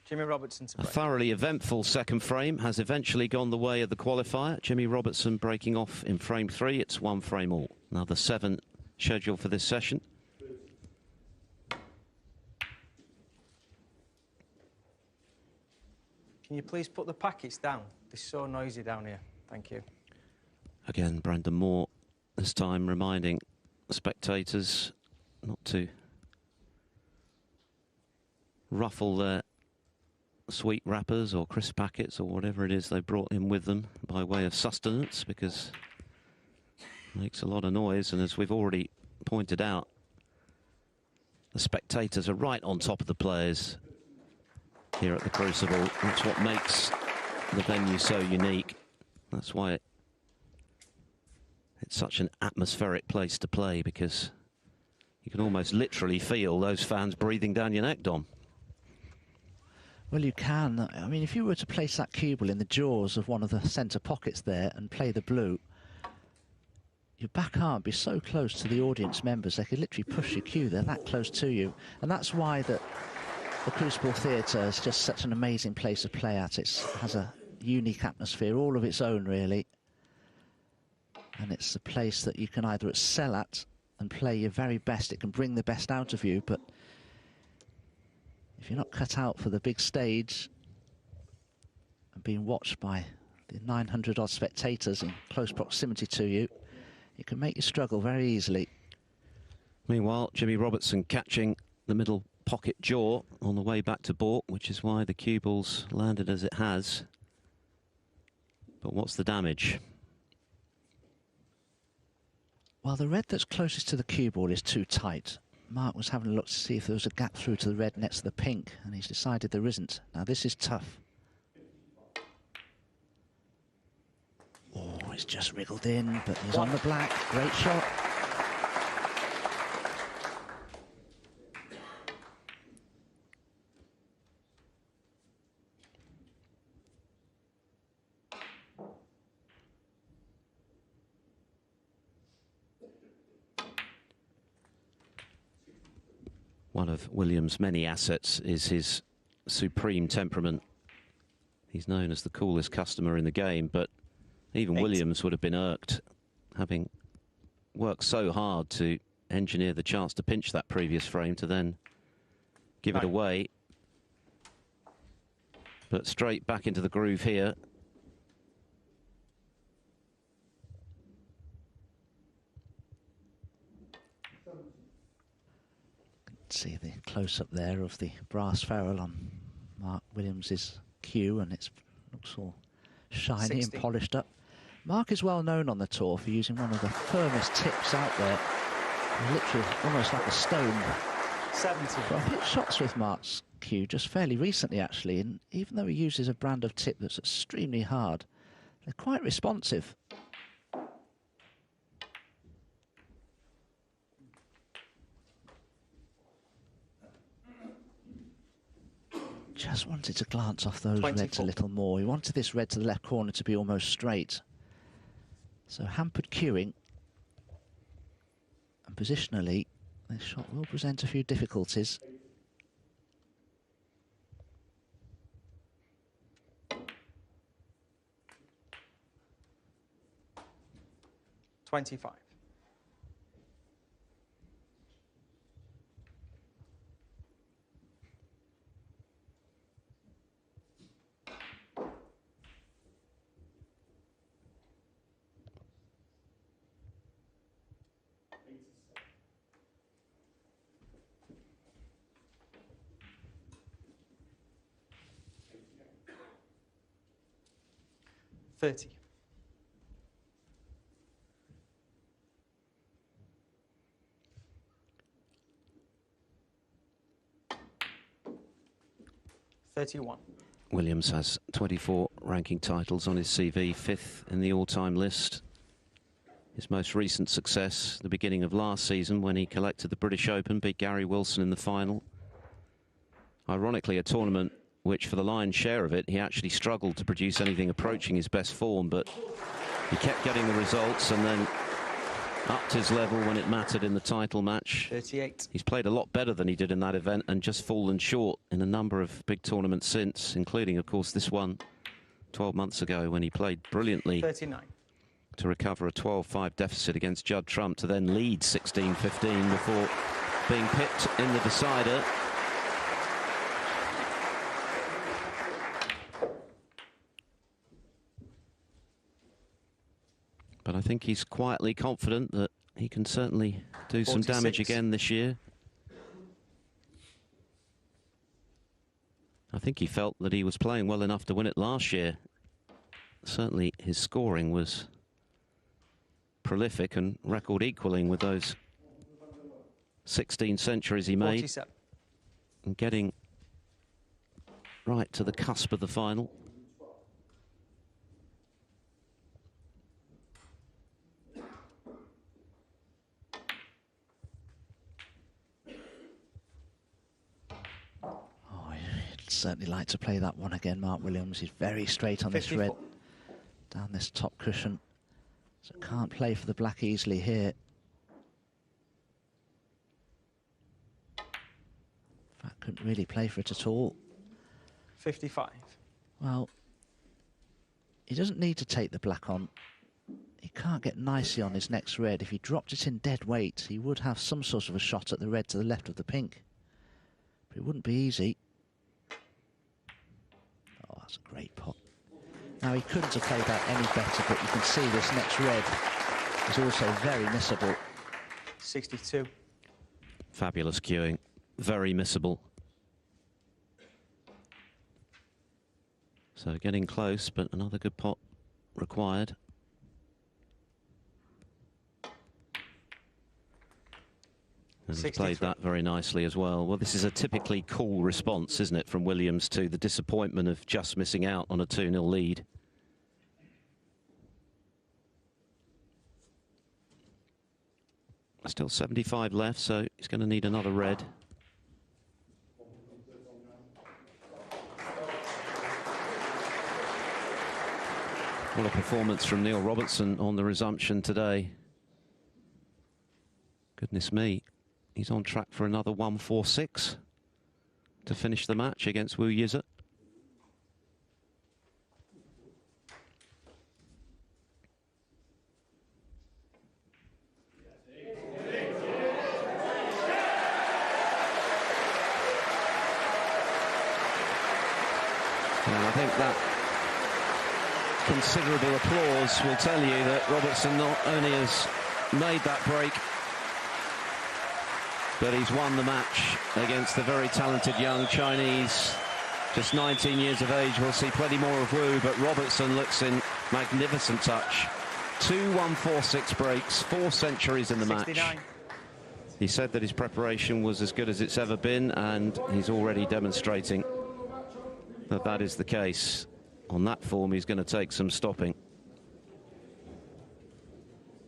Jimmy Robertson to break. A thoroughly eventful second frame has eventually gone the way of the qualifier. Jimmy Robertson breaking off in frame 3. It's 1 frame all. Another 7 scheduled for this session. Can you please put the packets down? It's so noisy down here. Thank you. Again, Brandon Moore this time reminding spectators not to ruffle their sweet wrappers or crisp packets or whatever it is they brought in with them by way of sustenance, because it makes a lot of noise. And as we've already pointed out, the spectators are right on top of the players here at the Crucible. That's what makes the venue so unique. That's why it's such an atmospheric place to play, because You can almost literally feel those fans breathing down your neck, Dom. Well, you can. I mean, if you were to place that cue ball in the jaws of one of the centre pockets there and play the blue, your back arm would be so close to the audience members, they could literally push your cue. They're that close to you. And that's why the Crucible Theatre is just such an amazing place to play at. It has a unique atmosphere, all of its own, really. And it's a place that you can either excel at and play your very best. It can bring the best out of you, but if you're not cut out for the big stage and being watched by the 900-odd spectators in close proximity to you, it can make you struggle very easily. Meanwhile, Jimmy Robertson catching the middle pocket jaw on the way back to baulk, which is why the cue ball's landed as it has. But what's the damage? Well, the red that's closest to the cue ball is too tight. Mark was having a look to see if there was a gap through to the red next to the pink, and he's decided there isn't. Now, this is tough. Oh, it's just wriggled in, but he's on the black. Great shot. One of Williams' many assets is his supreme temperament. He's known as the coolest customer in the game, but even Williams would have been irked, having worked so hard to engineer the chance to pinch that previous frame to then give it away. But straight back into the groove here. See the close-up there of the brass ferrule on Mark Williams's cue, and it looks all shiny 60. and polished up. Mark is well known on the tour for using one of the firmest tips out there, literally almost like a stone. 70. But I've hit shots with Mark's cue just fairly recently, actually, and even though he uses a brand of tip that's extremely hard, they're quite responsive. Just wanted to glance off those 24. reds a little more. He wanted this red to the left corner to be almost straight. So hampered cueing. And positionally, this shot will present a few difficulties. $25. $30. $31. Williams has 24 ranking titles on his CV, 5th in the all-time list. His most recent success, the beginning of last season when he collected the British Open, beat Gary Wilson in the final. Ironically, a tournament which, for the lion's share of it, he actually struggled to produce anything approaching his best form, but he kept getting the results and then upped his level when it mattered in the title match. 38. He's played a lot better than he did in that event and just fallen short in a number of big tournaments since, including, of course, this one 12 months ago when he played brilliantly 39. to recover a 12-5 deficit against Judd Trump to then lead 16-15 before being pipped in the decider. But I think he's quietly confident that he can certainly do 46. some damage again this year. I think he felt that he was playing well enough to win it last year. Certainly his scoring was prolific and record equaling with those 16 centuries he made. 47. And getting right to the cusp of the final. certainly like to play that one again, Mark Williams. He's very straight on this red, down this top cushion. So can't play for the black easily here. In fact, couldn't really play for it at all. 55. Well, he doesn't need to take the black on. He can't get nicely on his next red. If he dropped it in dead weight, he would have some sort of a shot at the red to the left of the pink. But it wouldn't be easy. Oh, that's a great pot. Now, he couldn't have played that any better, but you can see this next red is also very missable. 62. Fabulous cueing. Very missable. So getting close, but another good pot required. And he's played that very nicely as well. Well, this is a typically cool response, isn't it, from Williams to the disappointment of just missing out on a 2-0 lead. Still 75 left, so he's going to need another red. What a performance from Neil Robertson on the resumption today. Goodness me. He's on track for another 1-4-6 to finish the match against Wu Yizhe. And I think that considerable applause will tell you that Robertson not only has made that break, but he's won the match against the very talented young Chinese, just 19 years of age. We'll see plenty more of Wu, but Robertson looks in magnificent touch. 2 1-4-6 breaks, 4 centuries in the 69. Match. He said that his preparation was as good as it's ever been, and he's already demonstrating that that is the case. On that form, he's going to take some stopping.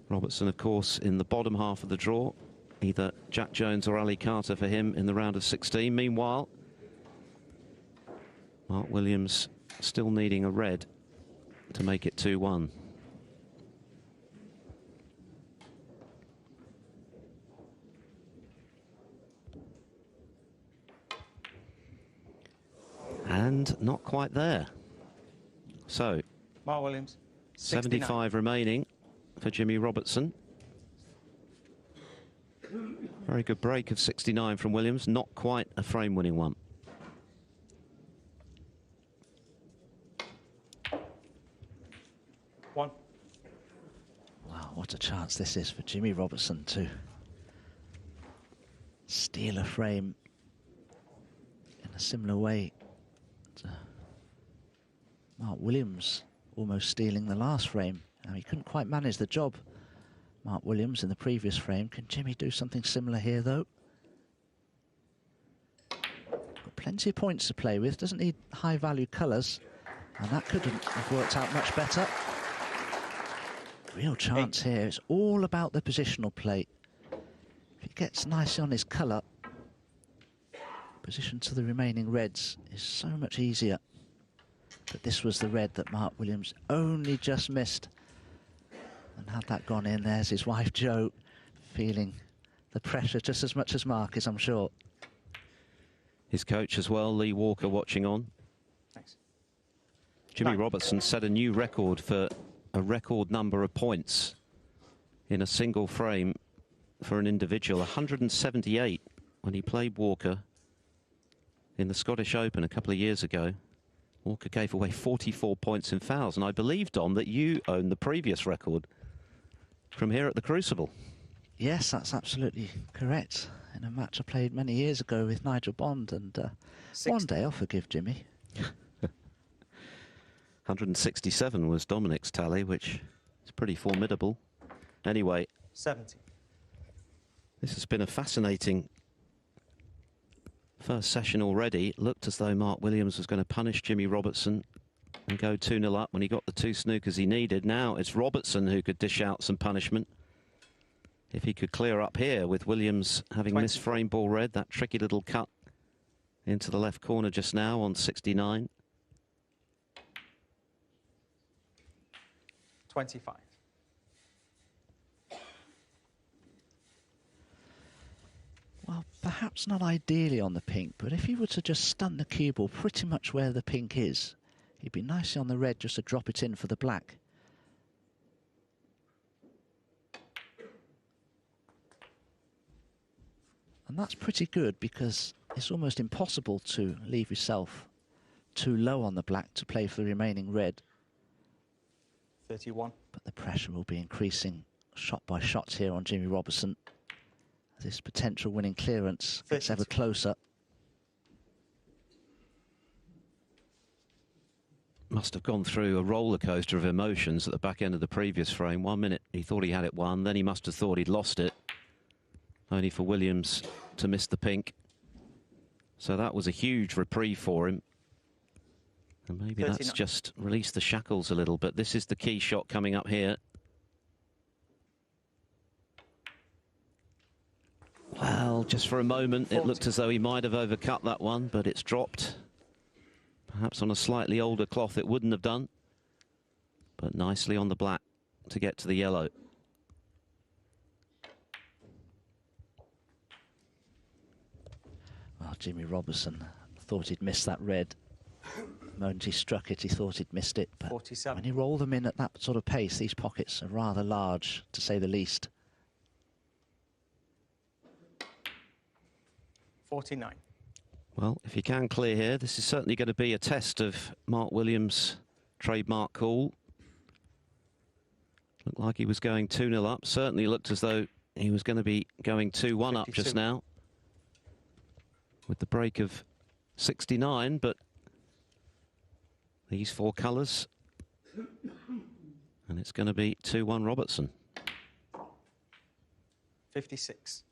Robertson, of course, in the bottom half of the draw. Either Jack Jones or Ali Carter for him in the round of 16. Meanwhile, Mark Williams still needing a red to make it 2-1. And not quite there. So, Mark Williams, 75 remaining for Jimmy Robertson. Very good break of 69 from Williams, not quite a frame-winning one. One. Wow, what a chance this is for Jimmy Robertson to steal a frame in a similar way to Mark Williams almost stealing the last frame. Now, he couldn't quite manage the job, Mark Williams, in the previous frame. Can Jimmy do something similar here, though? Got plenty of points to play with. Doesn't need high-value colours. And that couldn't have worked out much better. Real chance here. It's all about the positional play. If he gets nicely on his colour, position to the remaining reds is so much easier. But this was the red that Mark Williams only just missed. And had that gone in, there's his wife, Jo, feeling the pressure just as much as Mark is, I'm sure. His coach as well, Lee Walker, watching on. Thanks. Jimmy Robertson set a new record for a record number of points in a single frame for an individual. 178 when he played Walker in the Scottish Open a couple of years ago. Walker gave away 44 points in fouls, and I believe, Dom, that you own the previous record from here at the Crucible. Yes, that's absolutely correct. In a match I played many years ago with Nigel Bond, and one day I'll forgive Jimmy. 167 was Dominic's tally, which is pretty formidable. Anyway, 70. This has been a fascinating first session already. It looked as though Mark Williams was going to punish Jimmy Robertson and go 2-0 up when he got the 2 snookers he needed. Now it's Robertson who could dish out some punishment. If he could clear up here with Williams having missed frame ball red, that tricky little cut into the left corner just now on 69. 25. Well, perhaps not ideally on the pink, but if he were to just stun the cue ball pretty much where the pink is, he'd be nicely on the red just to drop it in for the black. And that's pretty good because it's almost impossible to leave yourself too low on the black to play for the remaining red. 31. But the pressure will be increasing shot by shot here on Jimmy Robertson. This potential winning clearance gets ever closer. Must have gone through a roller coaster of emotions at the back end of the previous frame. 1 minute he thought he had it won, then he must have thought he'd lost it. Only for Williams to miss the pink. So that was a huge reprieve for him. And maybe 39. that's just released the shackles a little, but this is the key shot coming up here. Well, just for a moment, it looked as though he might have overcut that one, but it's dropped. Perhaps on a slightly older cloth it wouldn't have done, but nicely on the black to get to the yellow. Well, Jimmy Robertson thought he'd missed that red. The moment he struck it, he thought he'd missed it. But 47. when you roll them in at that sort of pace, these pockets are rather large, to say the least. 49. Well, if you can clear here, this is certainly going to be a test of Mark Williams' trademark call. Looked like he was going 2-0 up. Certainly looked as though he was going to be going 2-1 up just now, with the break of 69, but these four colours, and it's going to be 2-1 Robertson. 56.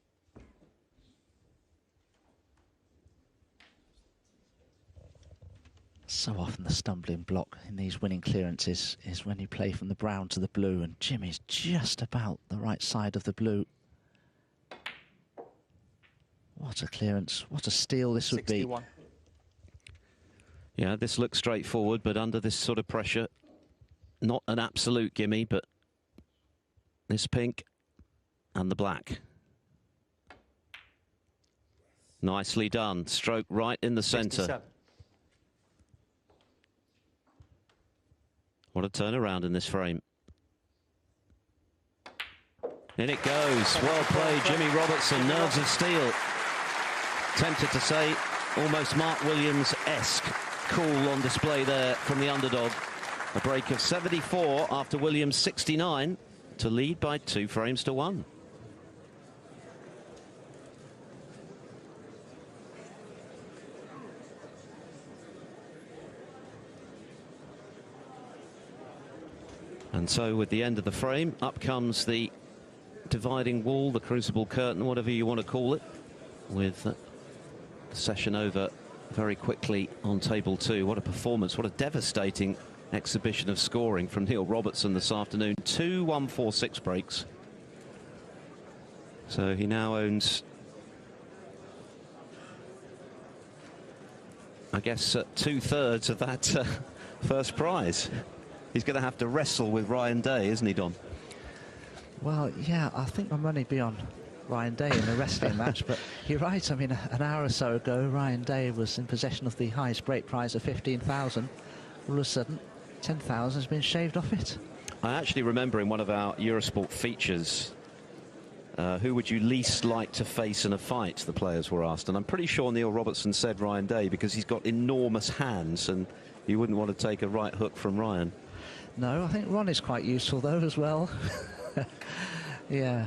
So often the stumbling block in these winning clearances is when you play from the brown to the blue, and Jimmy's just about the right side of the blue. What a clearance, what a steal this would 61. be. Yeah, this looks straightforward, but under this sort of pressure, not an absolute gimme, but this pink and the black. Nicely done. Stroke right in the centre. 67. What a turnaround in this frame. In it goes. Well played, Jimmy Robertson. Nerves of steel. Tempted to say almost Mark Williams-esque cool on display there from the underdog. A break of 74 after Williams 69 to lead by 2 frames to 1. And so with the end of the frame, up comes the dividing wall, the crucible curtain, whatever you want to call it, with the session over very quickly on table 2. What a performance, what a devastating exhibition of scoring from Neil Robertson this afternoon. 2 1-4-6 breaks. So he now owns, I guess, 2/3 of that first prize. He's going to have to wrestle with Ryan Day, isn't he, Don? Well, yeah, I think my money be on Ryan Day in the wrestling match, but you're right. I mean, an hour or so ago, Ryan Day was in possession of the highest break prize of 15,000. All of a sudden, 10,000 has been shaved off it. I actually remember in one of our Eurosport features, who would you least like to face in a fight, the players were asked. And I'm pretty sure Neil Robertson said Ryan Day, because he's got enormous hands and you wouldn't want to take a right hook from Ryan. No, I think Ron is quite useful, though, as well. Yeah.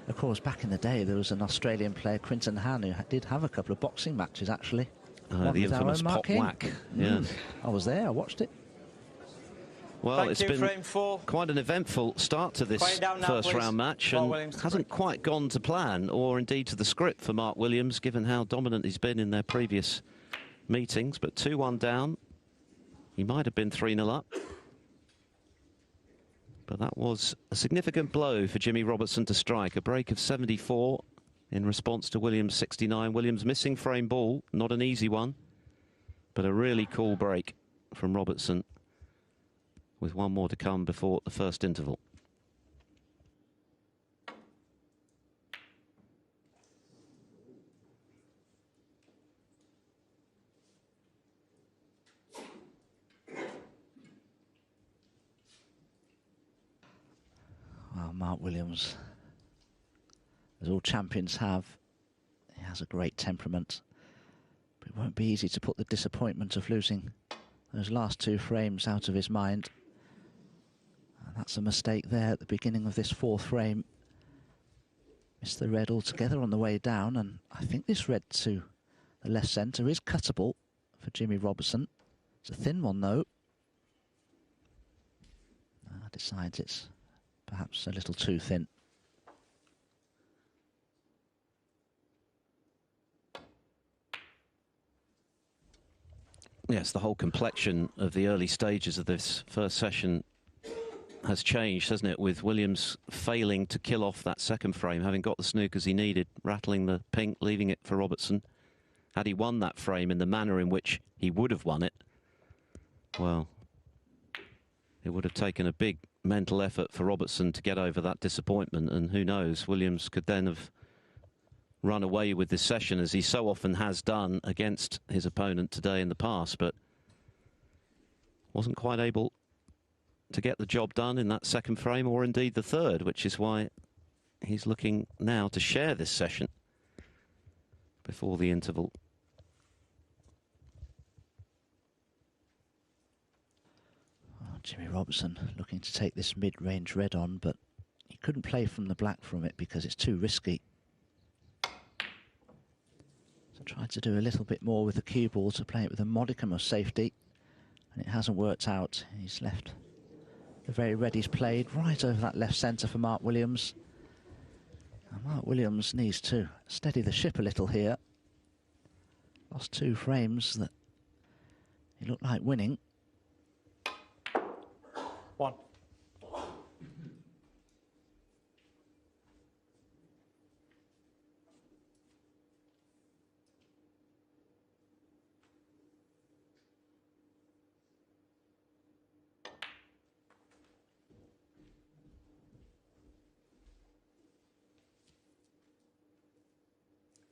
Of course, back in the day, there was an Australian player, Quinton Han, who did have a couple of boxing matches, actually. The infamous Pop Whack. Yeah. I was there, I watched it. Well, it's been quite an eventful start to this first round match, and hasn't quite gone to plan, or indeed to the script for Mark Williams, given how dominant he's been in their previous meetings. But 2-1 down. He might have been 3-0 up. But that was a significant blow for Jimmy Robertson to strike. A break of 74 in response to Williams' 69. Williams missing frame ball, not an easy one, but a really cool break from Robertson, with one more to come before the first interval. Well, Mark Williams, as all champions have, he has a great temperament. But it won't be easy to put the disappointment of losing those last 2 frames out of his mind. And that's a mistake there at the beginning of this 4th frame. Missed the red altogether on the way down, and I think this red to the left centre is cuttable for Jimmy Robertson. It's a thin one though. Decides it's perhaps a little too thin. Yes, the whole complexion of the early stages of this first session has changed, hasn't it? With Williams failing to kill off that second frame, having got the snookers he needed, rattling the pink, leaving it for Robertson. Had he won that frame in the manner in which he would have won it, well, it would have taken a big mental effort for Robertson to get over that disappointment, and who knows, Williams could then have run away with this session, as he so often has done against his opponent today in the past, but wasn't quite able to get the job done in that second frame, or indeed the third, which is why he's looking now to share this session before the interval. Jimmy Robertson looking to take this mid-range red on, but he couldn't play from the black from it because it's too risky. So tried to do a little bit more with the cue ball to play it with a modicum of safety, and it hasn't worked out. He's left the very red he's played right over that left centre for Mark Williams. And Mark Williams needs to steady the ship a little here. Lost 2 frames that he looked like winning. 1.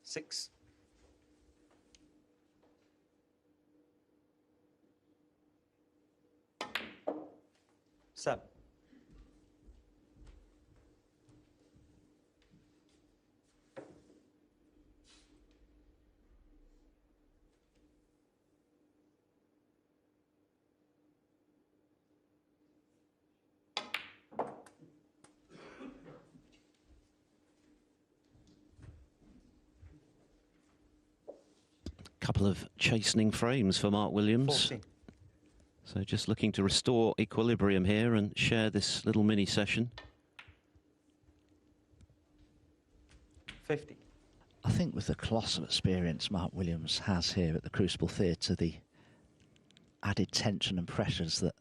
Six. 7. Couple of chastening frames for Mark Williams. 14. So just looking to restore equilibrium here and share this little mini session. 50. I think with the colossal experience Mark Williams has here at the Crucible Theatre, the added tension and pressures that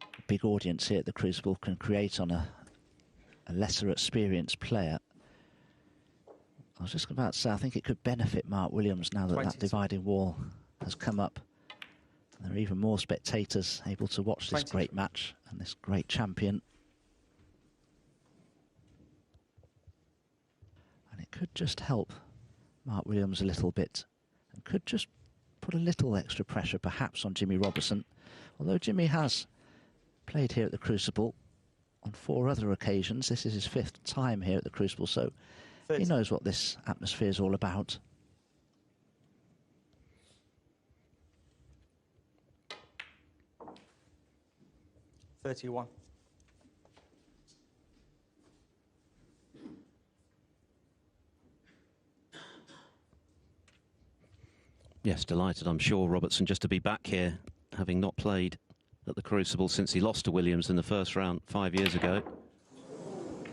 a big audience here at the Crucible can create on a lesser experienced player, I was just about to say, I think it could benefit Mark Williams now that 22. that dividing wall has come up. And there are even more spectators able to watch this 22. great match and this great champion. And it could just help Mark Williams a little bit, and could just put a little extra pressure perhaps on Jimmy Robertson. Although Jimmy has played here at the Crucible on 4 other occasions. This is his 5th time here at the Crucible, so 30. he knows what this atmosphere is all about. $31. Yes, delighted, I'm sure, Robertson, just to be back here, having not played at the Crucible since he lost to Williams in the first round 5 years ago.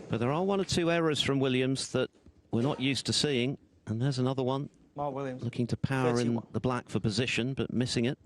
But there are 1 or 2 errors from Williams that we're not used to seeing, and there's another one. Mark Williams. Looking to power 31. in the black for position, but missing it.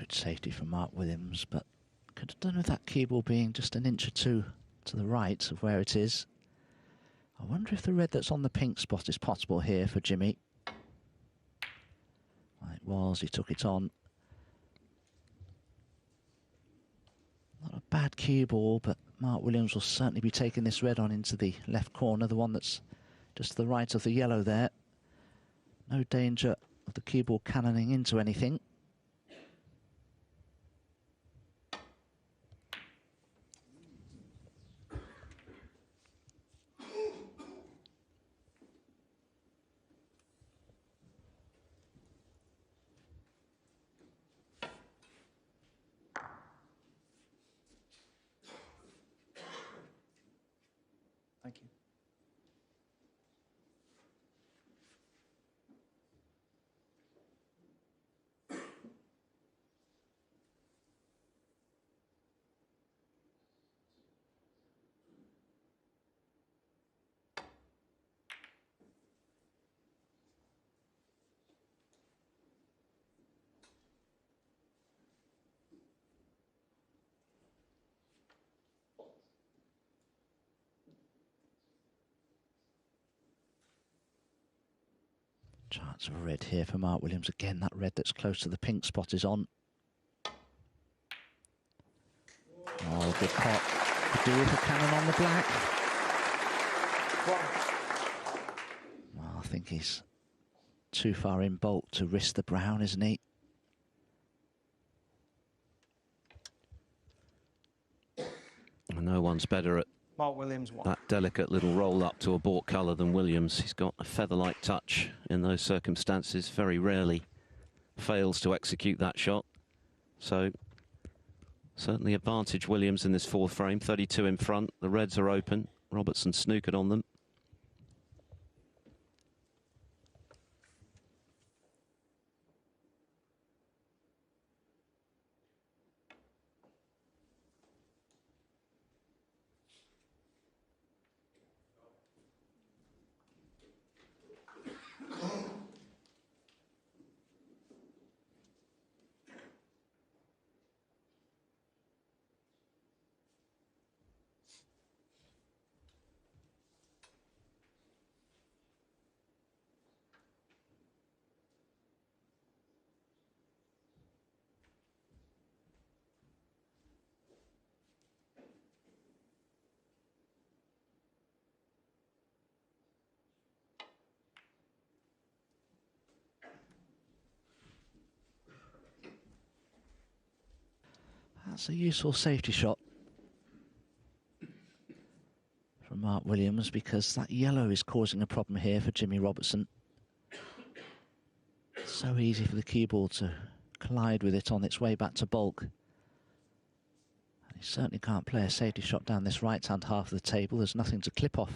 Good safety from Mark Williams, but could have done with that cue ball being just an inch or two to the right of where it is. I wonder if the red that's on the pink spot is possible here for Jimmy. Well, it was, he took it on. Not a bad cue ball, but Mark Williams will certainly be taking this red on into the left corner, the one that's just to the right of the yellow there. No danger of the cue ball cannoning into anything. Thank you. Chance of a red here for Mark Williams. Again, that red that's close to the pink spot is on. Oh, good pot. Could do with a cannon on the black. Well, I think he's too far in bulk to risk the brown, isn't he? No one's better at Mark Williams won. that delicate little roll up to a bought colour than Williams. He's got a feather-like touch in those circumstances. Very rarely fails to execute that shot. So certainly advantage Williams in this fourth frame. 32 in front. The reds are open. Robertson snookered on them. That's a useful safety shot from Mark Williams, because that yellow is causing a problem here for Jimmy Robertson. So easy for the cue ball to collide with it on its way back to bulk. And he certainly can't play a safety shot down this right-hand half of the table. There's nothing to clip off.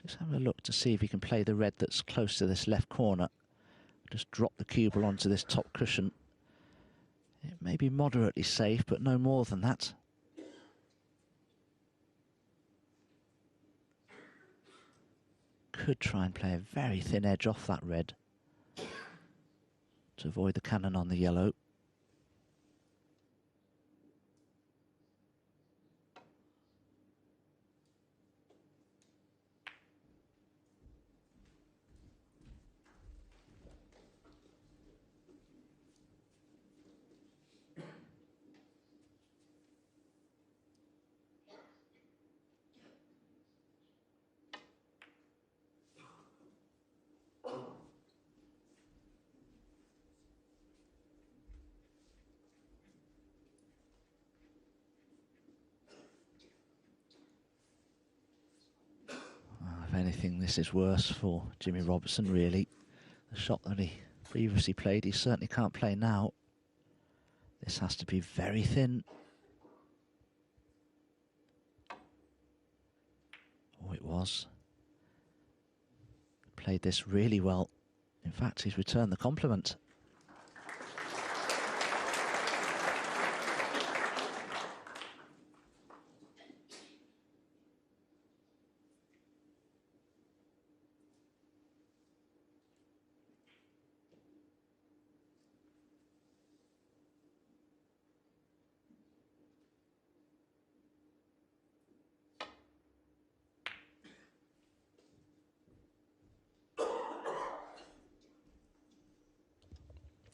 Just have a look to see if he can play the red that's close to this left corner. Just drop the cue ball onto this top cushion. It may be moderately safe, but no more than that. Could try and play a very thin edge off that red to avoid the cannon on the yellow. If anything, this is worse for Jimmy Robertson, really. The shot that he previously played, he certainly can't play now. This has to be very thin. Oh, it was. Played this really well. In fact, he's returned the compliment.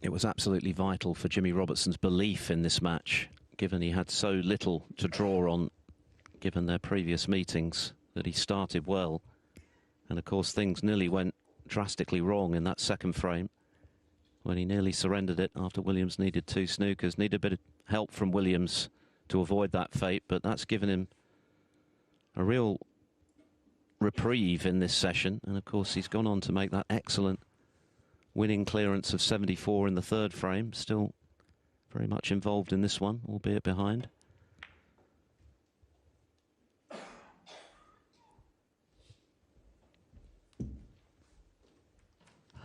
It was absolutely vital for Jimmy Robertson's belief in this match, given he had so little to draw on, given their previous meetings, that he started well. And of course, things nearly went drastically wrong in that second frame, when he nearly surrendered it after Williams needed 2 snookers. Needed a bit of help from Williams to avoid that fate, but that's given him a real reprieve in this session. And of course, he's gone on to make that excellent winning clearance of 74 in the third frame. Still very much involved in this one, albeit behind.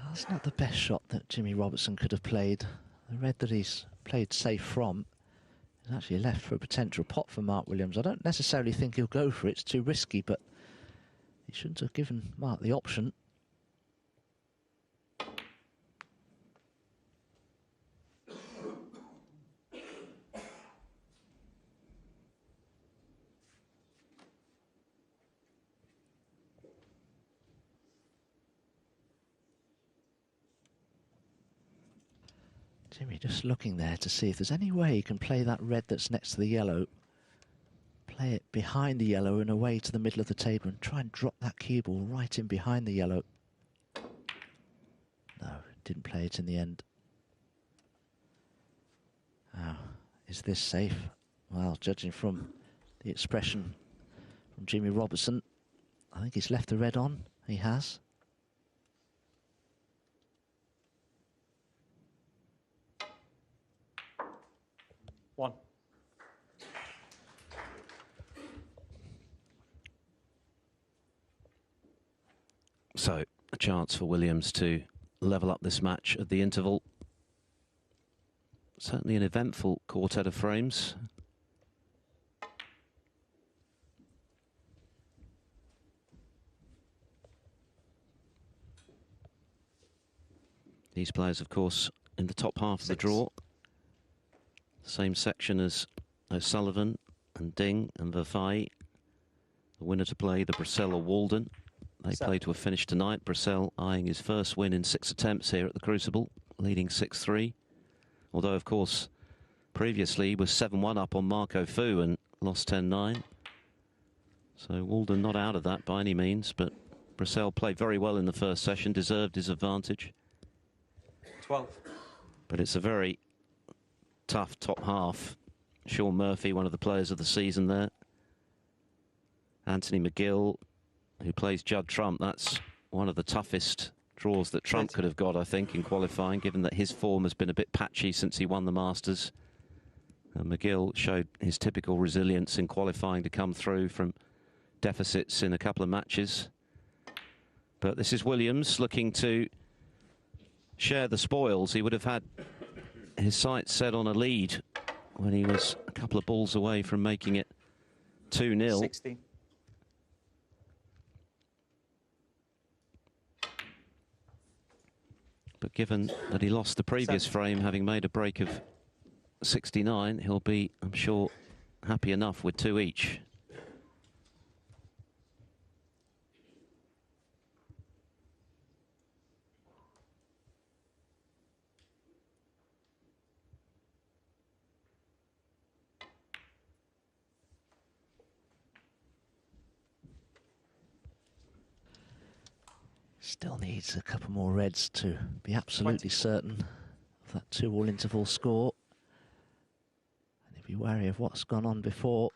That's not the best shot that Jimmy Robertson could have played. The red that he's played safe from is actually left for a potential pot for Mark Williams. I don't necessarily think he'll go for it. It's too risky, but he shouldn't have given Mark the option. Jimmy just looking there to see if there's any way he can play that red that's next to the yellow, play it behind the yellow and away to the middle of the table and try and drop that cue ball right in behind the yellow. No, didn't play it in the end. Now, is this safe? Well, judging from the expression from Jimmy Robertson, I think he's left the red on. He has. One. So, a chance for Williams to level up this match at the interval. Certainly an eventful quartet of frames. These players, of course, in the top half of the draw. Same section as O'Sullivan and Ding and Verfai. The winner to play, the Brissell or Walden. They play to a finish tonight. Brissell eyeing his first win in 6 attempts here at the Crucible, leading 6-3. Although, of course, previously he was 7-1 up on Marco Fu and lost 10-9. So Walden not out of that by any means, but Brissell played very well in the first session, deserved his advantage. 12. But it's a very tough top half. Sean Murphy, one of the players of the season there. Anthony McGill, who plays Judd Trump. That's one of the toughest draws that Trump could have got, I think, in qualifying, given that his form has been a bit patchy since he won the Masters. And McGill showed his typical resilience in qualifying to come through from deficits in a couple of matches. But this is Williams looking to share the spoils. He would have had his sights set on a lead when he was a couple of balls away from making it 2-0. 16. But given that he lost the previous 7. frame, having made a break of 69, he'll be, I'm sure, happy enough with 2 each. Still needs a couple more reds to be absolutely certain of that 2-all interval score. And he'd be wary of what's gone on before.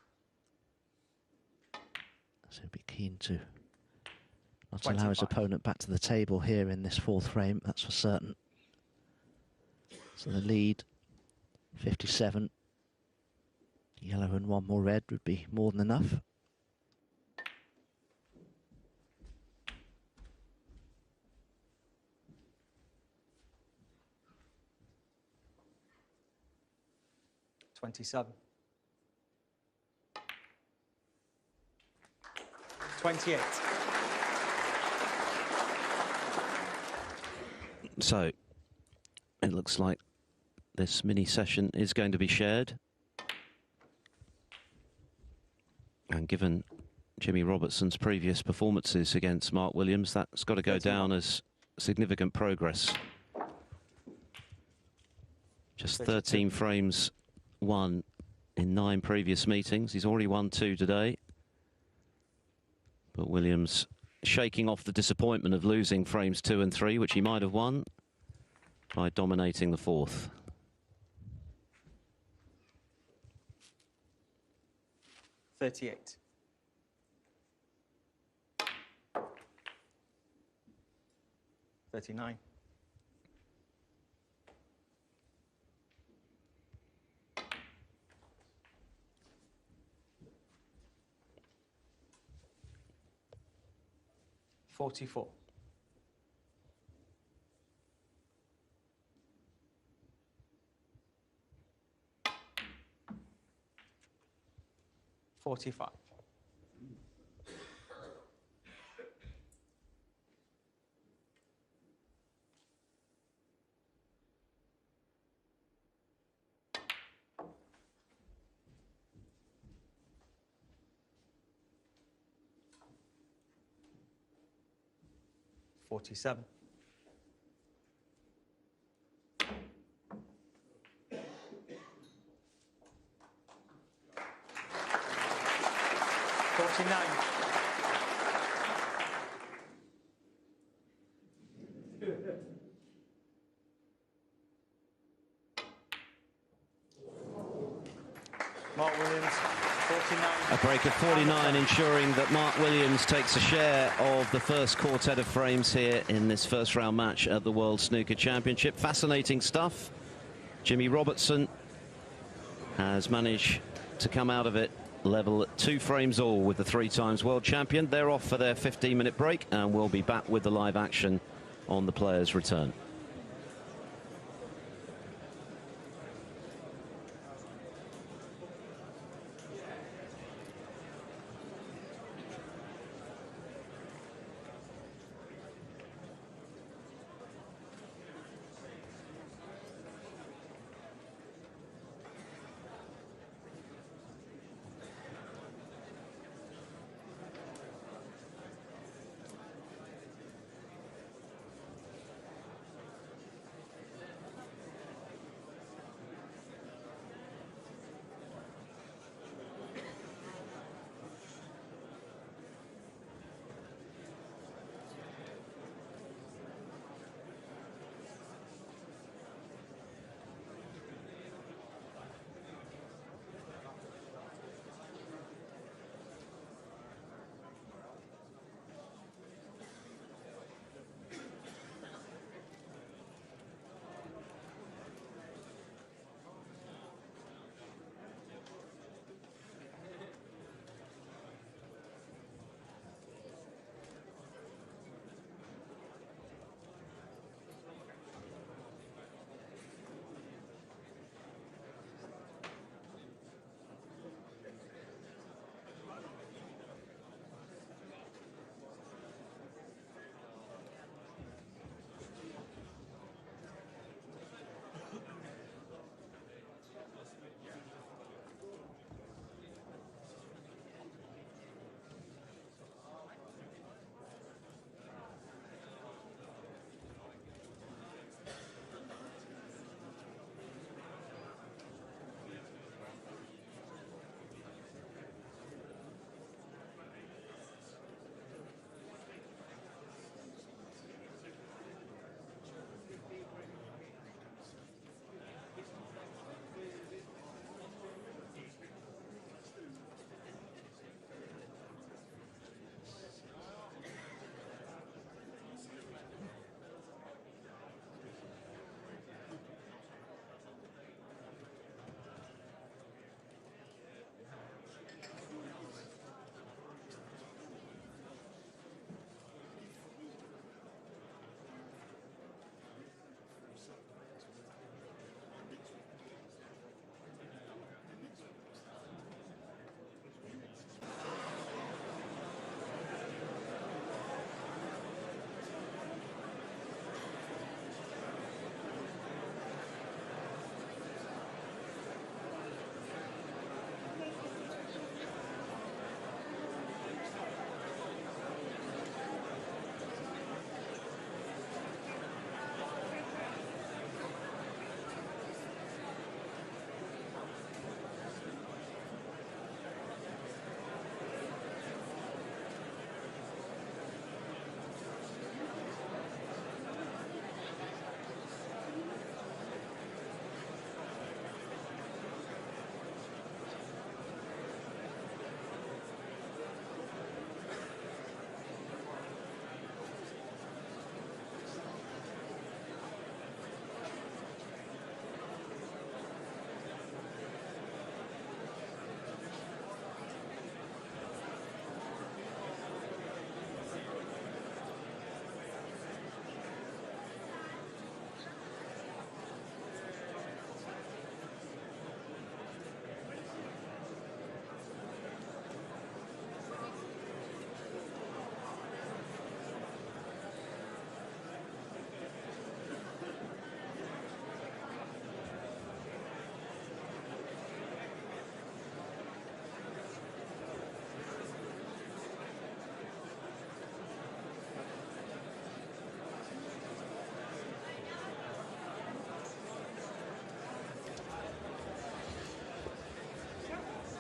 So he'd be keen to not allow his opponent back to the table here in this 4th frame, that's for certain. So the lead, 57. Yellow and 1 more red would be more than enough. $27. 28. So it looks like this mini session is going to be shared. And given Jimmy Robertson's previous performances against Mark Williams, that's got to go down as significant progress. Just 13 frames won in 9 previous meetings. He's already won 2 today. But Williams shaking off the disappointment of losing frames 2 and 3, which he might have won, by dominating the 4th. $38. $39. $44. $45. $47. $49. Mark Williams, 49. A break of 49, ensuring that Mark Williams takes a share of the first quartet of frames here in this first round match at the World Snooker Championship. Fascinating stuff. Jimmy Robertson has managed to come out of it level at 2 frames all with the 3-times world champion. They're off for their 15-minute break, and we'll be back with the live action on the players' return.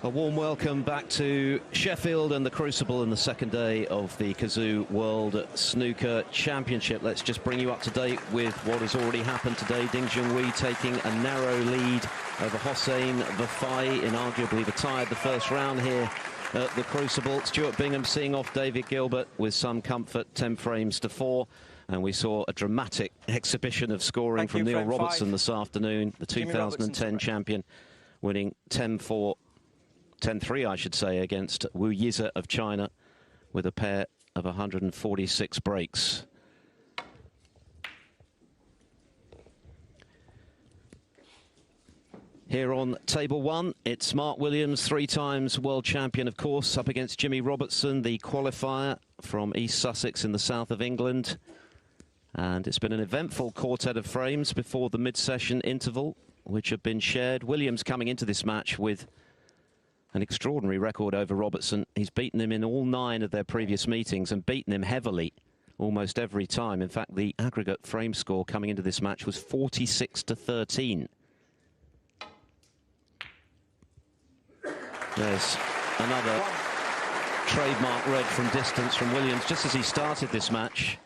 A warm welcome back to Sheffield and the Crucible in the second day of the Kazoo World Snooker Championship. Let's just bring you up to date with what has already happened today. Ding Junhui taking a narrow lead over Hossein Vafai in arguably the tie of the first round here at the Crucible. Stuart Bingham seeing off David Gilbert with some comfort, 10 frames to 4. And we saw a dramatic exhibition of scoring from Neil Robertson this afternoon, the 2010 champion, winning 10-4. 10-3, I should say, against Wu Yize of China with a pair of 146 breaks. Here on table one, it's Mark Williams, 3 times world champion, of course, up against Jimmy Robertson, the qualifier from East Sussex in the south of England. And it's been an eventful quartet of frames before the mid-session interval, which have been shared. Williams coming into this match with an extraordinary record over Robertson. He's beaten him in all 9 of their previous meetings and beaten him heavily almost every time. In fact, the aggregate frame score coming into this match was 46-13. There's another trademark red from distance from Williams just as he started this match.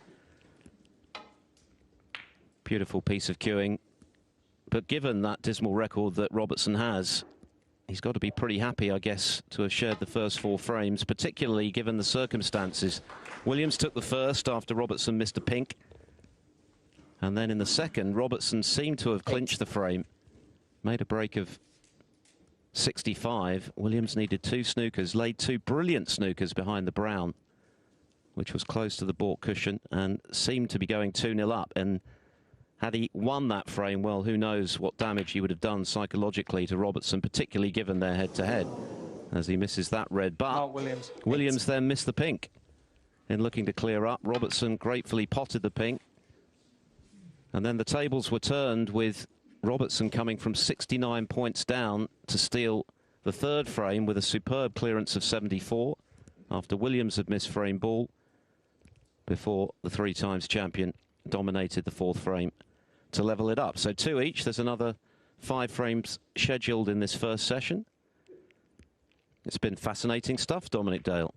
Beautiful piece of cueing. But given that dismal record that Robertson has, he's got to be pretty happy, I guess, to have shared the first 4 frames, particularly given the circumstances. Williams took the first after Robertson missed a pink. And then in the second, Robertson seemed to have clinched the frame. Made a break of 65. Williams needed 2 snookers, laid 2 brilliant snookers behind the brown, which was close to the baulk cushion, and seemed to be going 2-0 up. And had he won that frame, well, who knows what damage he would have done psychologically to Robertson, particularly given their head-to-head, as he misses that red. But Williams then missed the pink in looking to clear up. Robertson gratefully potted the pink. And then the tables were turned with Robertson coming from 69 points down to steal the 3rd frame with a superb clearance of 74 after Williams had missed frame ball before the 3 times champion dominated the 4th frame to level it up. So 2 each. There's another 5 frames scheduled in this first session. It's been fascinating stuff, Dominic Dale.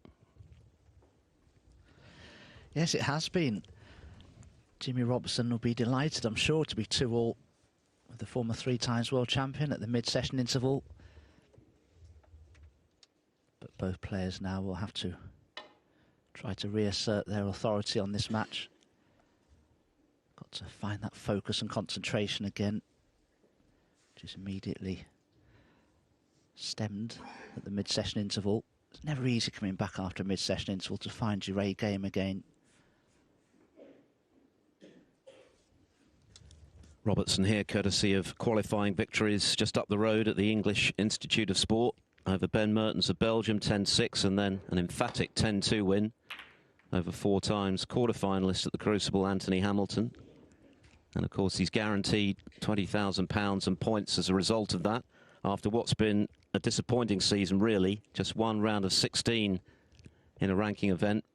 Yes, it has been. Jimmy Robertson will be delighted, I'm sure, to be 2-all with the former 3 times world champion at the mid-session interval. But both players now will have to try to reassert their authority on this match. Got to find that focus and concentration again, which is immediately stemmed at the mid-session interval. It's never easy coming back after a mid-session interval to find your A game again. Robertson here, courtesy of qualifying victories just up the road at the English Institute of Sport over Ben Mertens of Belgium, 10-6, and then an emphatic 10-2 win over 4 times quarter-finalist at the Crucible, Anthony Hamilton. And of course, he's guaranteed £20,000 and points as a result of that, after what's been a disappointing season, really. Just 1 round of 16 in a ranking event.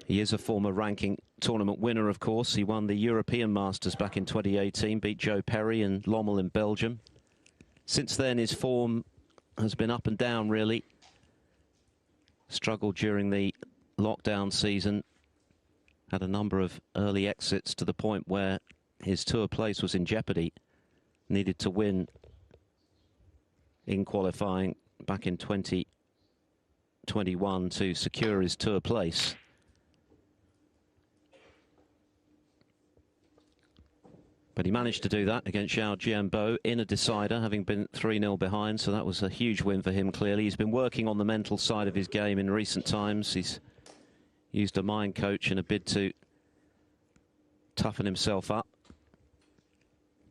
He is a former ranking tournament winner, of course. He won the European Masters back in 2018, beat Joe Perry and Lommel in Belgium. Since then, his form has been up and down, really. Struggled during the lockdown season. Had a number of early exits to the point where his tour place was in jeopardy. Needed to win in qualifying back in 2021 to secure his tour place. But he managed to do that against Zhao Jianbo in a decider, having been 3-0 behind, so that was a huge win for him, clearly. He's been working on the mental side of his game in recent times. He's used a mind coach in a bid to toughen himself up.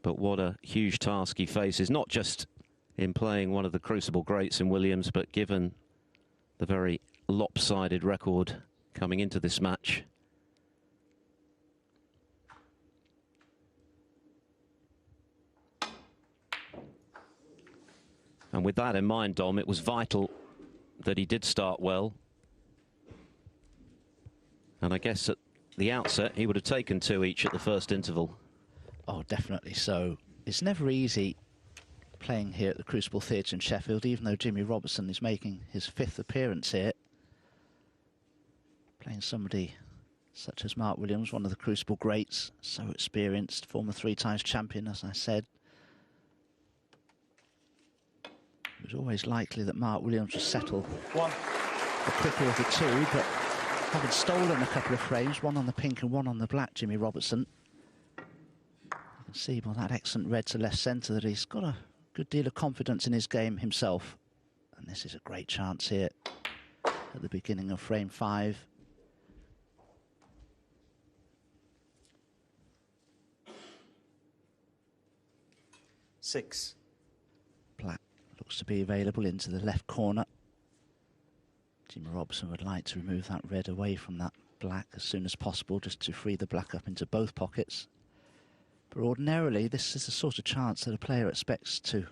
But what a huge task he faces, not just in playing one of the Crucible greats in Williams, but given the very lopsided record coming into this match. And with that in mind, Dom, it was vital that he did start well. And I guess at the outset, he would have taken 2 each at the first interval. Oh, definitely so. It's never easy playing here at the Crucible Theatre in Sheffield, even though Jimmy Robertson is making his 5th appearance here. Playing somebody such as Mark Williams, one of the Crucible greats, so experienced, former 3-times champion, as I said. It was always likely that Mark Williams would settle the quicker of the two, but having stolen a couple of frames, one on the pink and one on the black, Jimmy Robertson, you can see by that excellent red to left centre that he's got a good deal of confidence in his game himself. And this is a great chance here at the beginning of frame 5. Six. Black looks to be available into the left corner. Jimmy Robertson would like to remove that red away from that black as soon as possible, just to free the black up into both pockets. But ordinarily, this is the sort of chance that a player expects to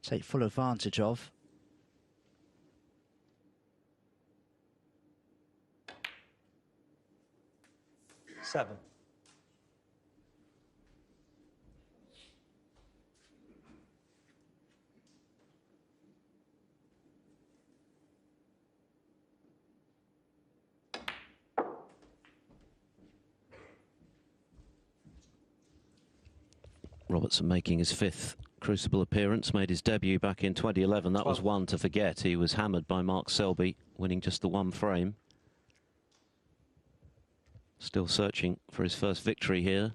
take full advantage of. Seven. Robertson making his 5th Crucible appearance, made his debut back in 2011. That was one to forget. He was hammered by Mark Selby, winning just the 1 frame. Still searching for his first victory here.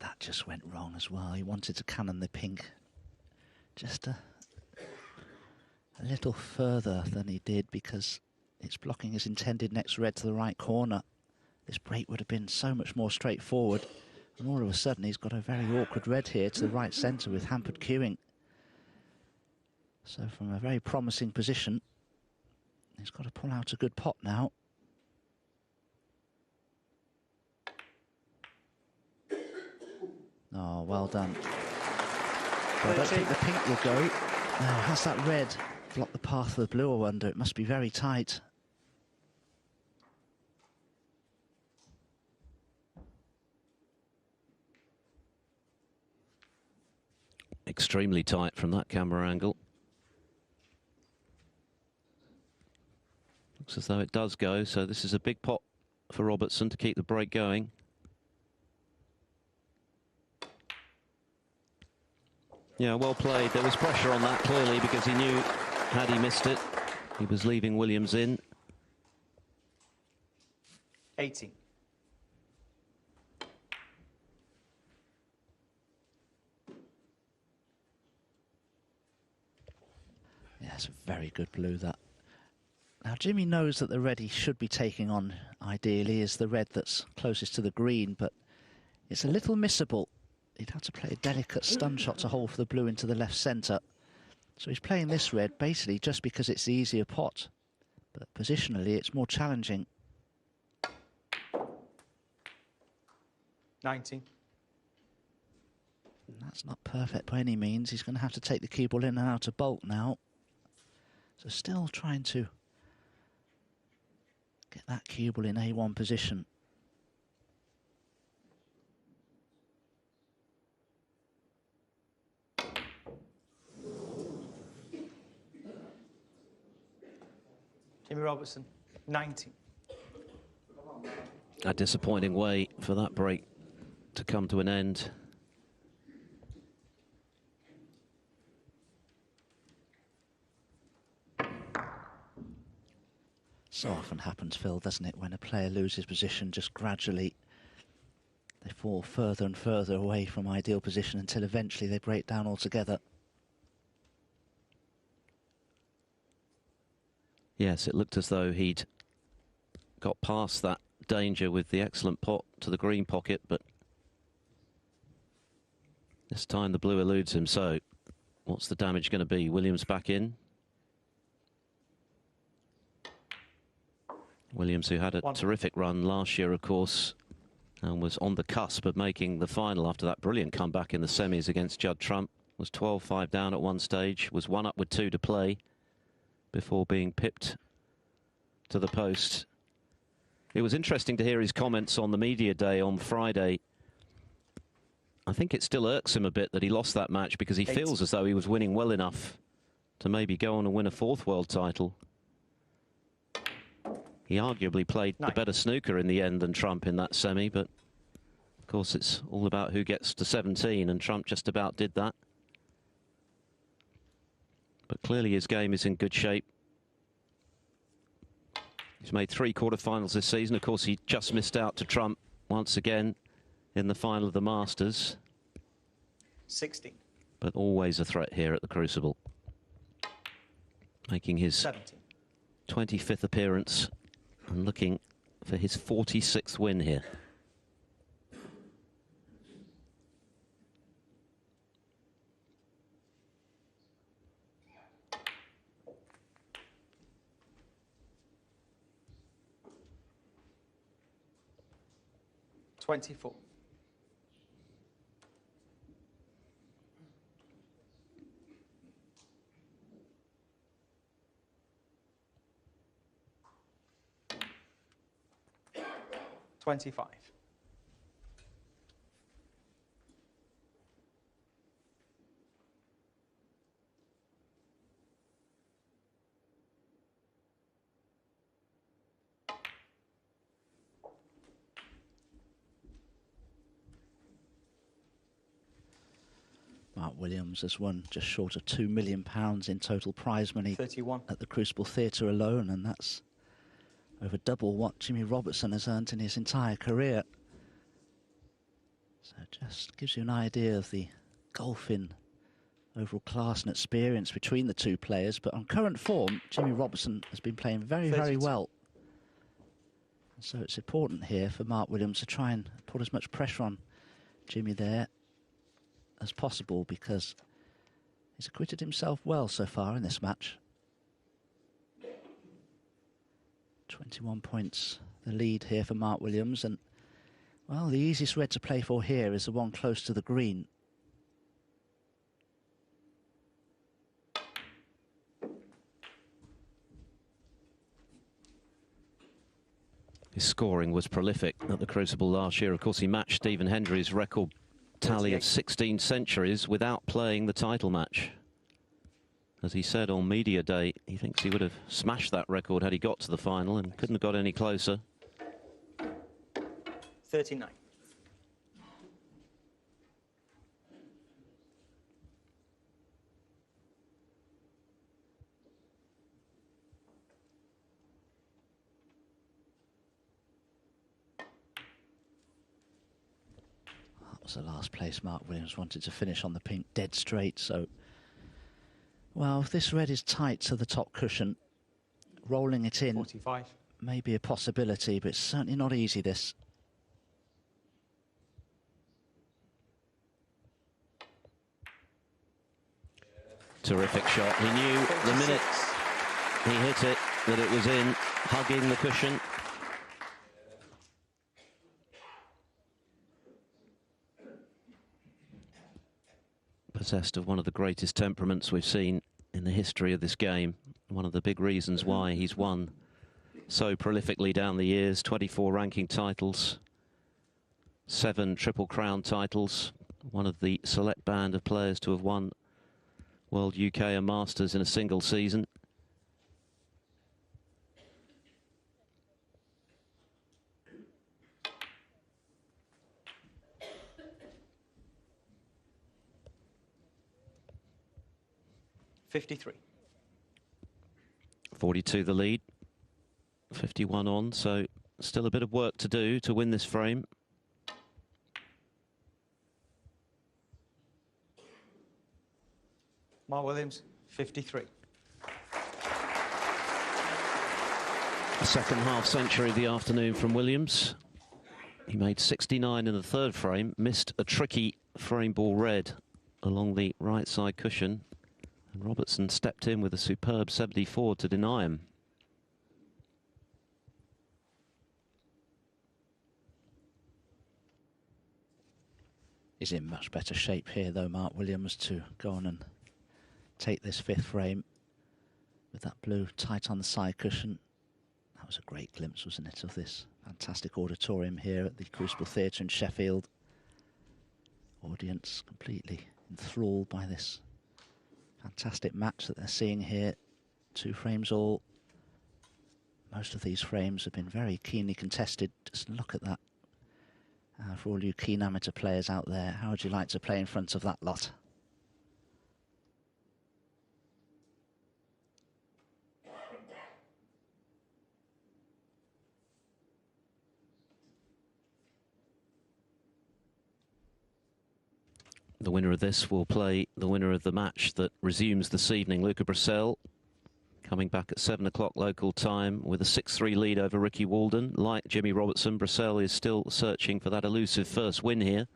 That just went wrong as well. He wanted to cannon the pink just a little further than he did, because it's blocking his intended next red to the right corner. This break would have been so much more straightforward, and all of a sudden he's got a very awkward red here to the right centre with hampered queuing. So from a very promising position, he's got to pull out a good pot now. Oh, well done. But I don't think the pink will go. Now, has that red blocked the path of the blue, I wonder? It must be very tight. Extremely tight from that camera angle. Looks as though it does go, so this is a big pot for Robertson to keep the break going. Yeah, well played. There was pressure on that, clearly, because he knew had he missed it, he was leaving Williams in. 18. Yeah, it's a very good blue, that. Now, Jimmy knows that the red he should be taking on, ideally, is the red that's closest to the green, but it's a little missable. He'd have to play a delicate stun shot to hold for the blue into the left centre. So he's playing this red basically just because it's the easier pot. But positionally, it's more challenging. 19. And that's not perfect by any means. He's going to have to take the cue ball in and out of bulk now. So still trying to get that cue ball in A1 position. Jimmy Robertson, 19. A disappointing way for that break to come to an end. So often happens, Phil, doesn't it, when a player loses position, just gradually they fall further and further away from ideal position until eventually they break down altogether. Yes, it looked as though he'd got past that danger with the excellent pot to the green pocket, but this time the blue eludes him. So what's the damage going to be? Williams back in. Williams, who had a terrific run last year, of course, and was on the cusp of making the final after that brilliant comeback in the semis against Judd Trump. Was 12-5 down at one stage, was 1 up with 2 to play before being pipped to the post. It was interesting to hear his comments on the media day on Friday I think it still irks him a bit that he lost that match, because he feels as though he was winning well enough to maybe go on and win a 4th world title. He arguably played the better snooker in the end than Trump in that semi, but of course it's all about who gets to 17, and Trump just about did that. But clearly his game is in good shape. He's made 3 quarterfinals this season. Of course, he just missed out to Trump once again in the final of the Masters. 16. But always a threat here at the Crucible. Making his 17. 25th appearance and looking for his 46th win here. $24. $25. Mark Williams has won just short of £2 million in total prize money 31. at the Crucible Theatre alone, and that's over double what Jimmy Robertson has earned in his entire career. So it just gives you an idea of the golfing overall class and experience between the two players. But on current form, Jimmy Robertson has been playing very, 32. very well. And so it's important here for Mark Williams to try and put as much pressure on Jimmy there as possible, because he's acquitted himself well so far in this match. 21 points the lead here for Mark Williams, and well, the easiest red to play for here is the one close to the green. His scoring was prolific at the Crucible last year. Of course, he matched Stephen Hendry's record tally of 16 centuries without playing the title match. As he said on media day, he thinks he would have smashed that record had he got to the final, and couldn't have got any closer. 39. That was the last place Mark Williams wanted to finish, on the pink, dead straight. So, well, if this red is tight to the top cushion, rolling it in 45. may be a possibility, but it's certainly not easy, this. Terrific shot. He knew 46. the minute he hit it that it was in, hugging the cushion. Possessed of one of the greatest temperaments we've seen in the history of this game. One of the big reasons why he's won so prolifically down the years. 24 ranking titles, 7 Triple Crown titles. One of the select band of players to have won World, UK and Masters in a single season. $53. 42 the lead, 51 on, so still a bit of work to do to win this frame. Mark Williams, 53. A second half century of the afternoon from Williams. He made 69 in the third frame, missed a tricky frame ball red along the right side cushion, and Robertson stepped in with a superb 74 to deny him. He's in much better shape here, though, Mark Williams, to go on and take this fifth frame with that blue tight on the side cushion. That was a great glimpse, wasn't it, of this fantastic auditorium here at the Crucible Theatre in Sheffield. Audience completely enthralled by this fantastic match that they're seeing here. 2 frames all. Most of these frames have been very keenly contested. Just look at that. For all you keen amateur players out there, how would you like to play in front of that lot? The winner of this will play the winner of the match that resumes this evening. Luca Brissell coming back at 7 o'clock local time with a 6-3 lead over Ricky Walden. Like Jimmy Robertson, Brissell is still searching for that elusive first win here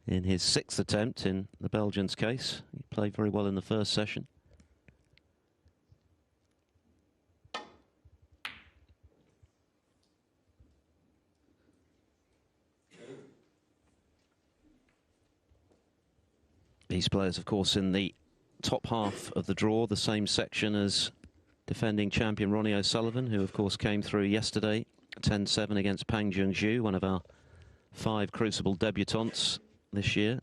in his 6th attempt in the Belgian's case. He played very well in the first session. These players, of course, in the top half of the draw, the same section as defending champion Ronnie O'Sullivan, who, of course, came through yesterday, 10-7 against Pang Jung-ju, one of our 5 Crucible debutantes this year.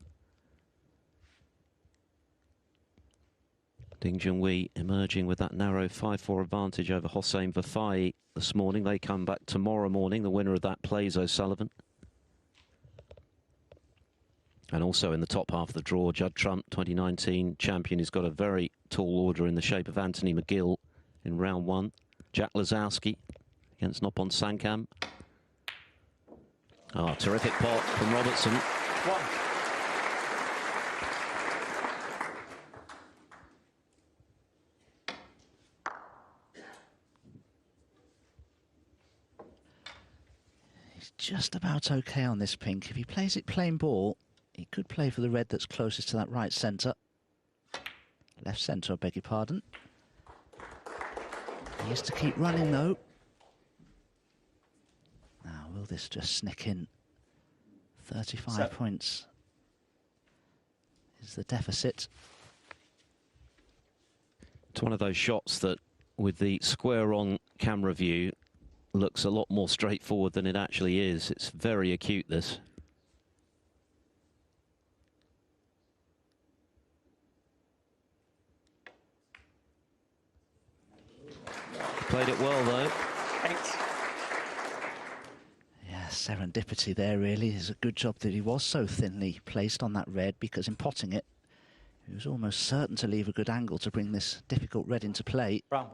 Ding Junhui emerging with that narrow 5-4 advantage over Hossein Vafai this morning. They come back tomorrow morning. The winner of that plays O'Sullivan. And also in the top half of the draw, Judd Trump, 2019 champion, who's got a very tall order in the shape of Anthony McGill in round 1. Jack Lazowski against Noppon Sankam. Oh, terrific pot from Robertson. 1. He's just about okay on this pink. If he plays it plain ball, he could play for the red that's closest to that right centre. Left centre, I beg your pardon. He has to keep running, though. Now, will this just sneak in? 35 points is the deficit. It's one of those shots that, with the square-on camera view, looks a lot more straightforward than it actually is. It's very acute, this. Played it well, though. 8. Yeah, serendipity there, really. It's a good job that he was so thinly placed on that red, because in potting it, he was almost certain to leave a good angle to bring this difficult red into play. Brown.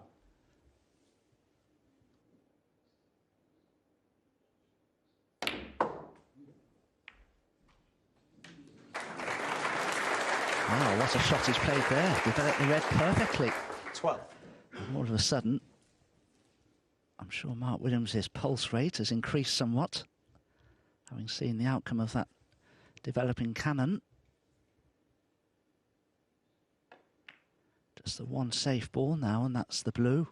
Wow, what a shot he's played there. Developed the red perfectly. 12. And all of a sudden, I'm sure Mark Williams' pulse rate has increased somewhat, having seen the outcome of that developing cannon. Just the one safe ball now, and that's the blue.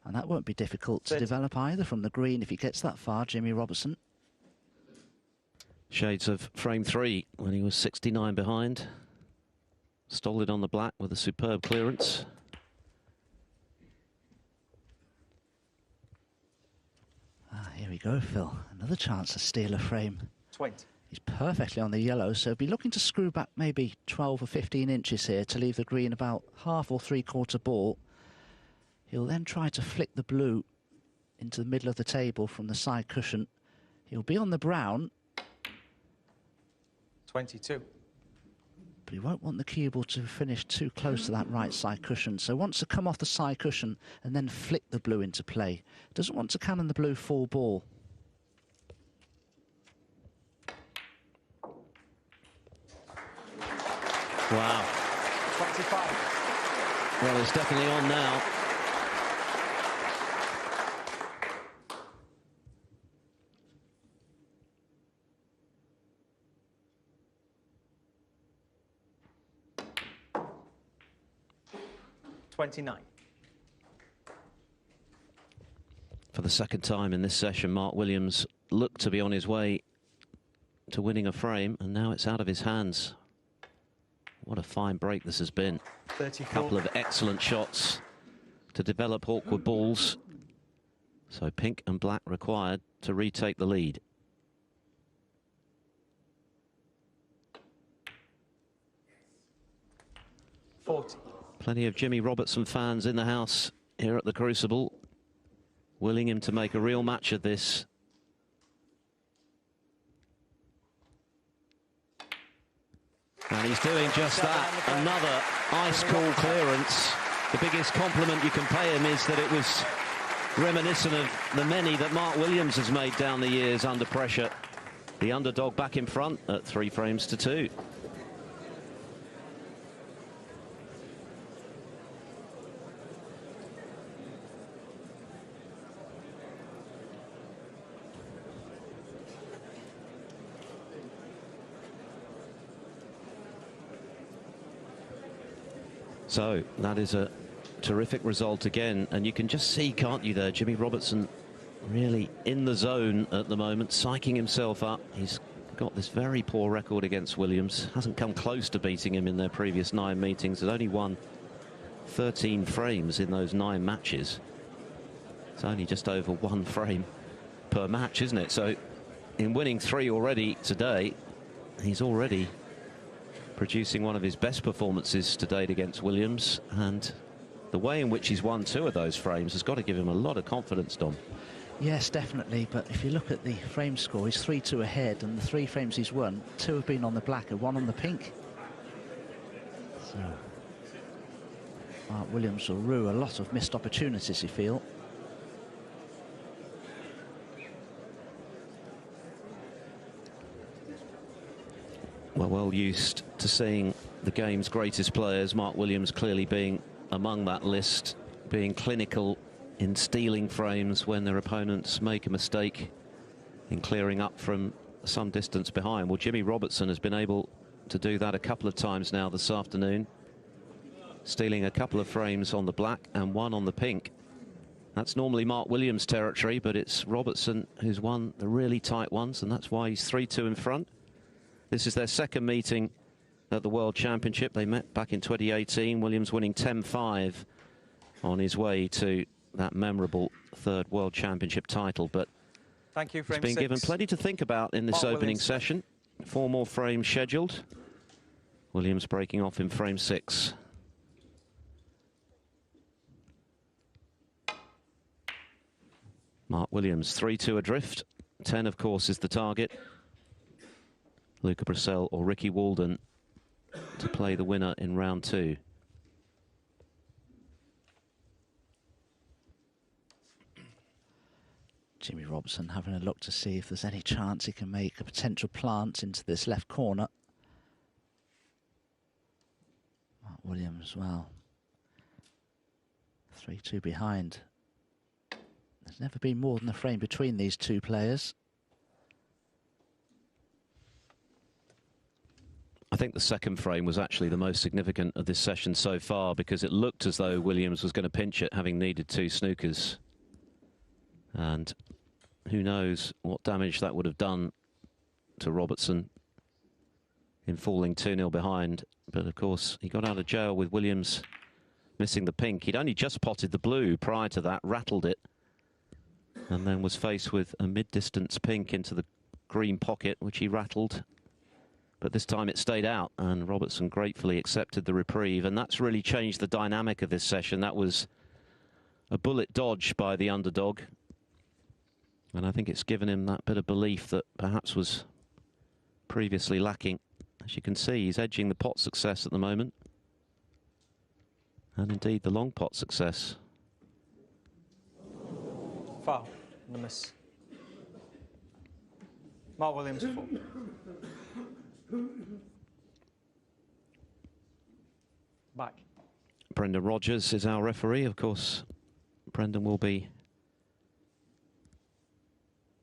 And that won't be difficult to develop either from the green if he gets that far, Jimmy Robertson. Shades of frame 3 when he was 69 behind. Stole it on the black with a superb clearance. Here we go, Phil. Another chance to steal a frame. 20. He's perfectly on the yellow, so be looking to screw back maybe 12 or 15 inches here to leave the green about half or 3/4 ball. He'll then try to flick the blue into the middle of the table from the side cushion. He'll be on the brown. 22. But he won't want the cue ball to finish too close to that right side cushion. So wants to come off the side cushion and then flick the blue into play. Doesn't want to cannon the blue full ball. Wow. 25. Well, it's definitely on now. For the second time in this session, Mark Williams looked to be on his way to winning a frame, and now it's out of his hands. What a fine break this has been. 34. A couple of excellent shots to develop awkward balls. So pink and black required to retake the lead. 40. Plenty of Jimmy Robertson fans in the house here at the Crucible, willing him to make a real match of this. And he's doing just that. Another ice-cool clearance. The biggest compliment you can pay him is that it was reminiscent of the many that Mark Williams has made down the years under pressure. The underdog back in front at 3 frames to 2. So that is a terrific result again, and you can just see, can't you, there, Jimmy Robertson really in the zone at the moment, psyching himself up. He's got this very poor record against Williams, hasn't come close to beating him in their previous 9 meetings, has only won 13 frames in those 9 matches. It's only just over 1 frame per match, isn't it? So in winning 3 already today, he's already producing one of his best performances to date against Williams, and the way in which he's won 2 of those frames has got to give him a lot of confidence, Dom. Yes, definitely, but if you look at the frame score, he's 3-2 ahead, and the 3 frames he's won, 2 have been on the black and 1 on the pink. So Mark Williams will rue a lot of missed opportunities, you feel. Well used to seeing the game's greatest players, Mark Williams clearly being among that list, being clinical in stealing frames when their opponents make a mistake in clearing up from some distance behind. Well, Jimmy Robertson has been able to do that a couple of times now this afternoon, stealing a couple of frames on the black and 1 on the pink. That's normally Mark Williams' territory, but it's Robertson who's won the really tight ones, and that's why he's 3-2 in front. This is their second meeting at the World Championship. They met back in 2018, Williams winning 10-5 on his way to that memorable 3rd World Championship title. But thank you, he's been given plenty to think about in this opening session. 4 more frames scheduled. Williams breaking off in frame 6. Mark Williams, 3-2 adrift. 10, of course, is the target. Luca Brissell or Ricky Walden to play the winner in round 2. Jimmy Robertson having a look to see if there's any chance he can make a potential plant into this left corner. Mark Williams, well, 3-2 behind. There's never been more than a frame between these 2 players. I think the second frame was actually the most significant of this session so far, because it looked as though Williams was going to pinch it, having needed 2 snookers. And who knows what damage that would have done to Robertson in falling 2-0 behind. But of course, he got out of jail with Williams missing the pink. He'd only just potted the blue prior to that, rattled it, and then was faced with a mid-distance pink into the green pocket, which he rattled. But this time it stayed out, and Robertson gratefully accepted the reprieve, and that's really changed the dynamic of this session. That was a bullet dodge by the underdog, and I think it's given him that bit of belief that perhaps was previously lacking. As you can see, he's edging the pot success at the moment, and indeed the long pot success. Foul, the miss. Mark Williams, 4. Back. Brendan Rodgers is our referee. Of course, Brendan will be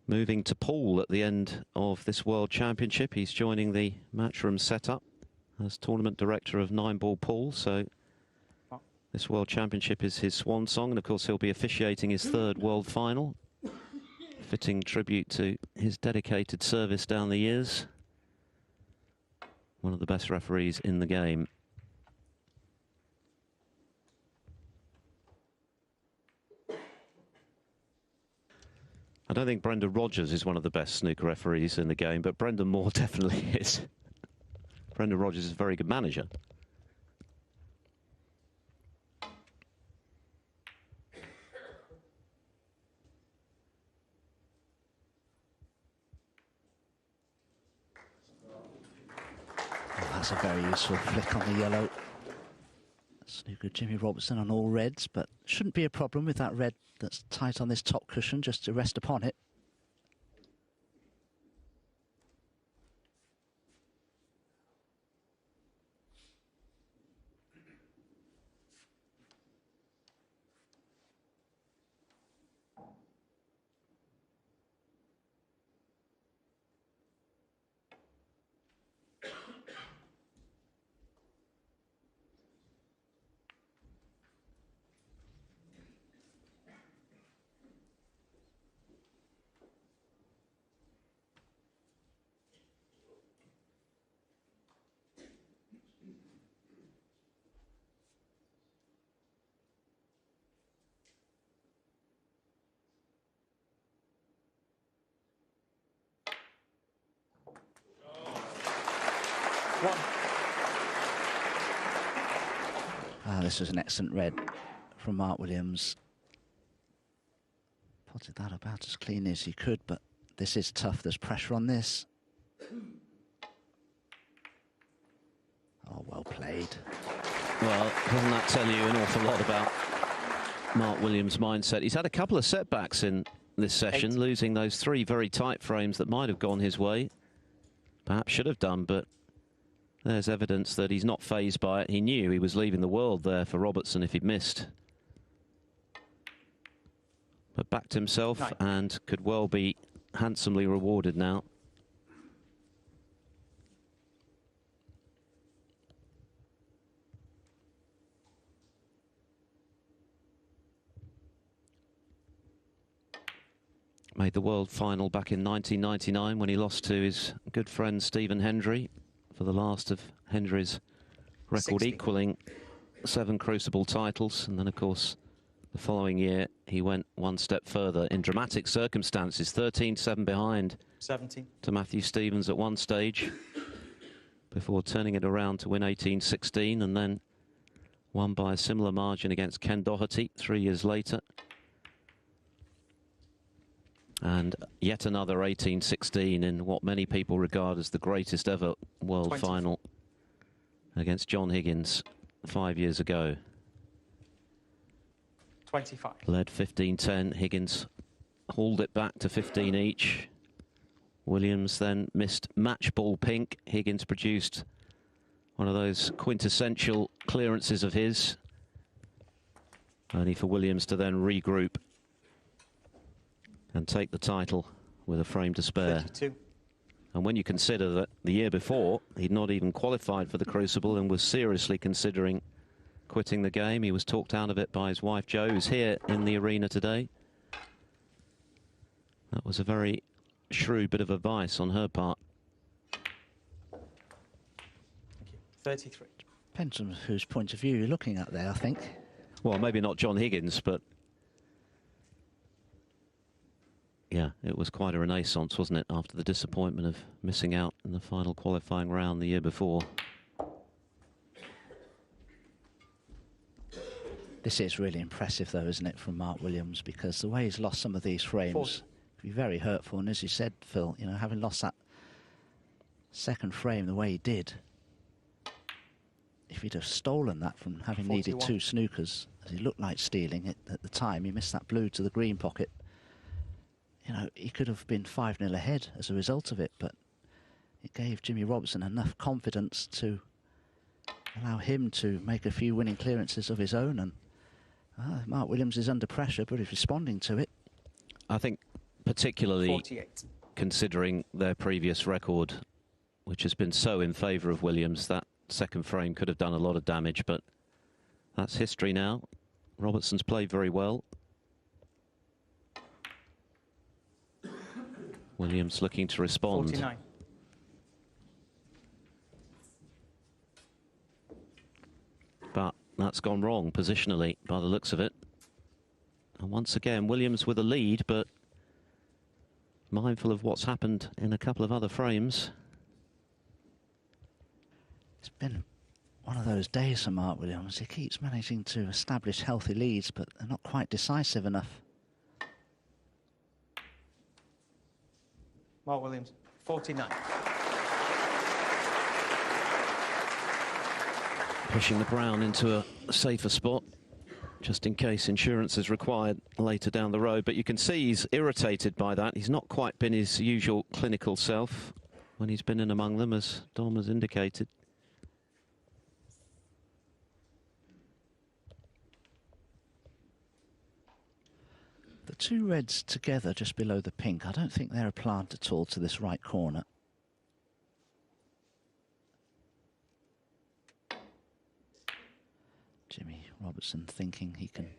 moving to pool at the end of this World Championship. He's joining the matchroom setup as tournament director of 9-ball pool. So this World Championship is his swan song, and of course he'll be officiating his 3rd World Final. Fitting tribute to his dedicated service down the years. One of the best referees in the game. I don't think Brendan Rodgers is one of the best snooker referees in the game, but Brendan Moore definitely is. Brendan Rodgers is a very good manager. That's a very useful flick on the yellow. Snooker Jimmy Robertson on all reds, but shouldn't be a problem with that red that's tight on this top cushion just to rest upon it. This was an excellent red from Mark Williams. Potted that about as clean as he could, but this is tough. There's pressure on this. Oh, well played. Well, doesn't that tell you an awful lot about Mark Williams' mindset? He's had a couple of setbacks in this session, losing those 3 very tight frames that might have gone his way. Perhaps should have done, but there's evidence that he's not fazed by it. He knew he was leaving the world there for Robertson if he'd missed. But backed himself and could well be handsomely rewarded now. Made the world final back in 1999 when he lost to his good friend Stephen Hendry for the last of Hendry's record, 60. equaling 7 Crucible titles. And then, of course, the following year, he went one step further in dramatic circumstances, 13-7 behind 17 to Matthew Stevens at one stage, before turning it around to win 18-16, and then won by a similar margin against Ken Doherty 3 years later. And yet another 18-16 in what many people regard as the greatest ever world 20. final against John Higgins 5 years ago. 25. Led 15-10. Higgins hauled it back to 15 each. Williams then missed match ball pink. Higgins produced one of those quintessential clearances of his, only for Williams to then regroup and take the title with a frame to spare. 32. And when you consider that the year before, he'd not even qualified for the Crucible and was seriously considering quitting the game. He was talked out of it by his wife, Jo, who's here in the arena today. That was a very shrewd bit of advice on her part. 33. Depends on whose point of view you're looking at there, I think. Well, maybe not John Higgins, but yeah, it was quite a renaissance, wasn't it, after the disappointment of missing out in the final qualifying round the year before. This is really impressive, though, isn't it, from Mark Williams, because the way he's lost some of these frames can be very hurtful. And as you said, Phil, you know, having lost that second frame the way he did, if he'd have stolen that from having 41. needed 2 snookers, as he looked like stealing it at the time, he missed that blue to the green pocket. You know, he could have been 5-0 ahead as a result of it, but it gave Jimmy Robertson enough confidence to allow him to make a few winning clearances of his own. And Mark Williams is under pressure, but he's responding to it. I think particularly 48. considering their previous record, which has been so in favour of Williams, that second frame could have done a lot of damage, but that's history now. Robertson's played very well. Williams looking to respond. 49. But that's gone wrong positionally by the looks of it. And once again, Williams with a lead, but mindful of what's happened in a couple of other frames. It's been one of those days for Mark Williams. He keeps managing to establish healthy leads, but they're not quite decisive enough. Mark Williams, 49. Pushing the brown into a safer spot, just in case insurance is required later down the road. But you can see he's irritated by that. He's not quite been his usual clinical self when he's been in among them, as Dom has indicated. The two reds together just below the pink, I don't think they're a plant at all to this right corner. Jimmy Robertson thinking he can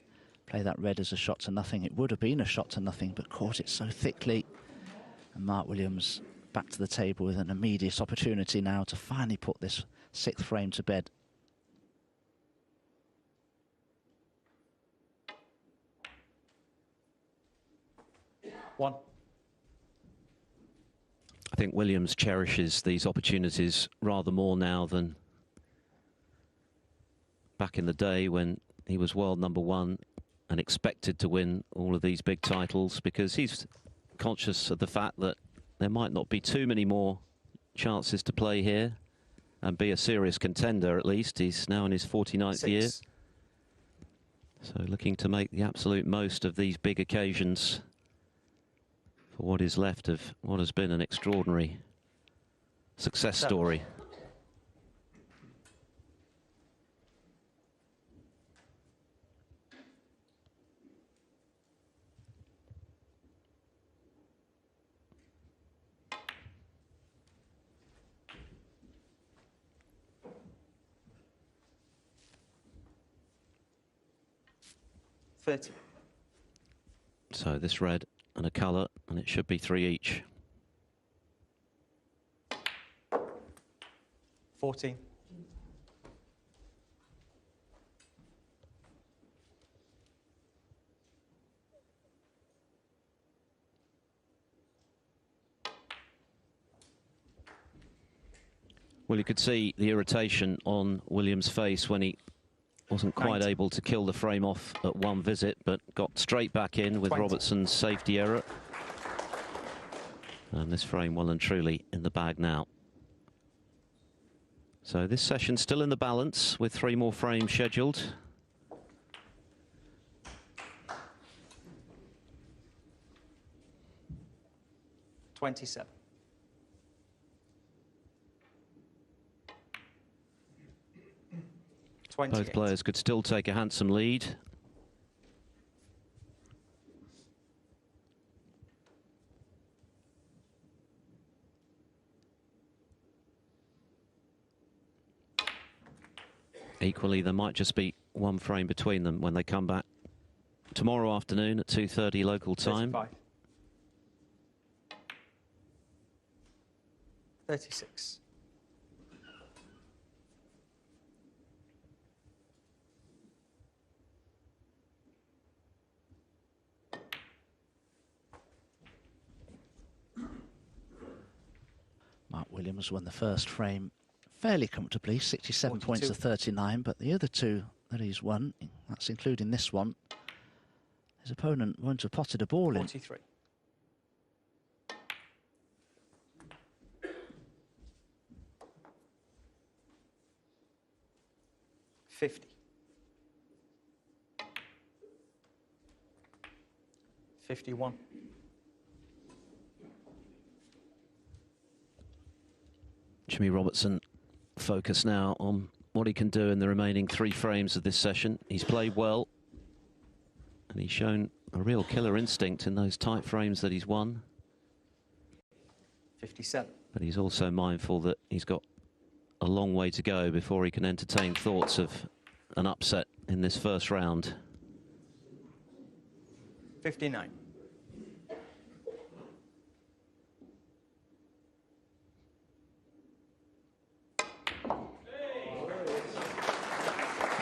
play that red as a shot to nothing. It would have been a shot to nothing, but caught it so thickly. And Mark Williams back to the table with an immediate opportunity now to finally put this sixth frame to bed. One. I think Williams cherishes these opportunities rather more now than back in the day when he was world #1 and expected to win all of these big titles, because he's conscious of the fact that there might not be too many more chances to play here and be a serious contender. At least he's now in his 49th year, so looking to make the absolute most of these big occasions for what is left of what has been an extraordinary success story. So this red and a colour, and it should be 3 each. 14. Well, you could see the irritation on Williams' face when he wasn't quite 19. able to kill the frame off at one visit, but got straight back in with 20. Robertson's safety error. And this frame well and truly in the bag now. So this session still in the balance with 3 more frames scheduled. $27. Both players could still take a handsome lead. Equally, there might just be 1 frame between them when they come back tomorrow afternoon at 2:30 local time. 35. 36. Mark Williams won the first frame fairly comfortably, 67 42. points to 39, but the other 2 that he's won, that's including this one, his opponent won't have potted a ball 43. in. 50. 51. Jimmy Robertson focused now on what he can do in the remaining 3 frames of this session. He's played well, and he's shown a real killer instinct in those tight frames that he's won. 57. But he's also mindful that he's got a long way to go before he can entertain thoughts of an upset in this first round. 59.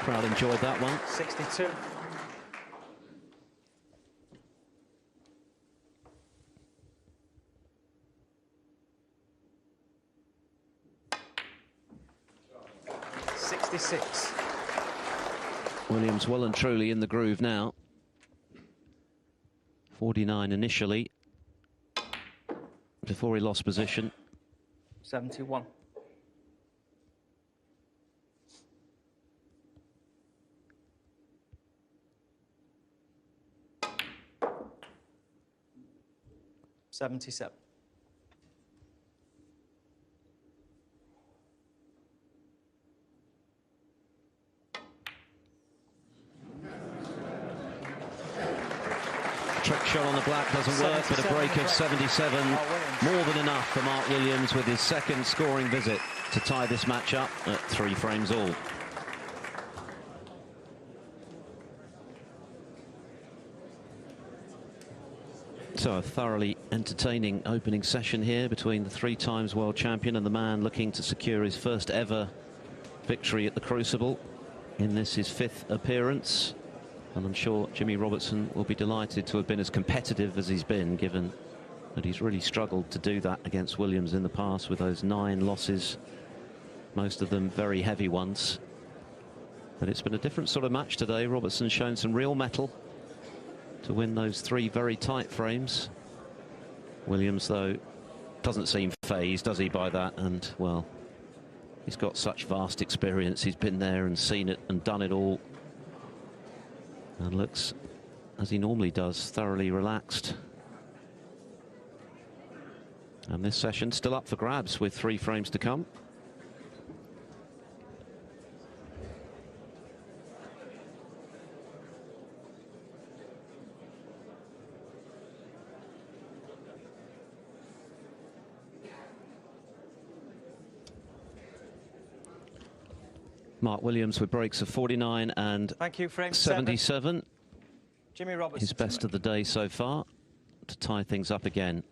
Crowd enjoyed that one. 62. Williams well and truly in the groove now. 49 initially before he lost position. 71. 77. Trick shot on the black doesn't work, but a break of 77, more than enough for Mark Williams with his second scoring visit to tie this match up at 3 frames all. So a thoroughly entertaining opening session here between the 3-times world champion and the man looking to secure his first ever victory at the Crucible in this, his 5th appearance. And I'm sure Jimmy Robertson will be delighted to have been as competitive as he's been, given that he's really struggled to do that against Williams in the past with those 9 losses, most of them very heavy ones. But it's been a different sort of match today. Robertson's shown some real mettle to win those 3 very tight frames. Williams, though, doesn't seem fazed, does he, by that? And, well, he's got such vast experience. He's been there and seen it and done it all. And looks, as he normally does, thoroughly relaxed. And this session still up for grabs with 3 frames to come. Mark Williams with breaks of 49 and Thank you, frame 77. Jimmy Robertson. His best of the day so far, to tie things up again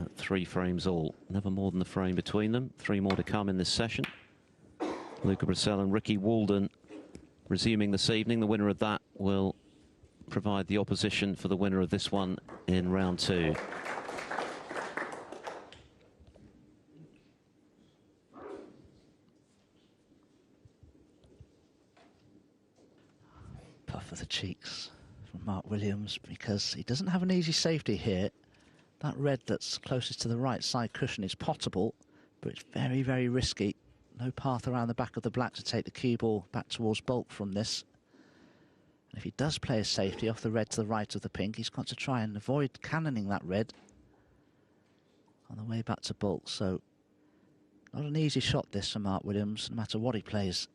at 3 frames all. Never more than the frame between them. 3 more to come in this session. Luca Brissell and Ricky Walden resuming this evening. The winner of that will provide the opposition for the winner of this one in round 2. Puff of the cheeks from Mark Williams, because he doesn't have an easy safety here. That red that's closest to the right side cushion is potable, but it's very, very risky. No path around the back of the black to take the cue ball back towards bulk from this. And if he does play a safety off the red to the right of the pink, he's got to try and avoid cannoning that red on the way back to bulk. So not an easy shot this for Mark Williams, no matter what he plays.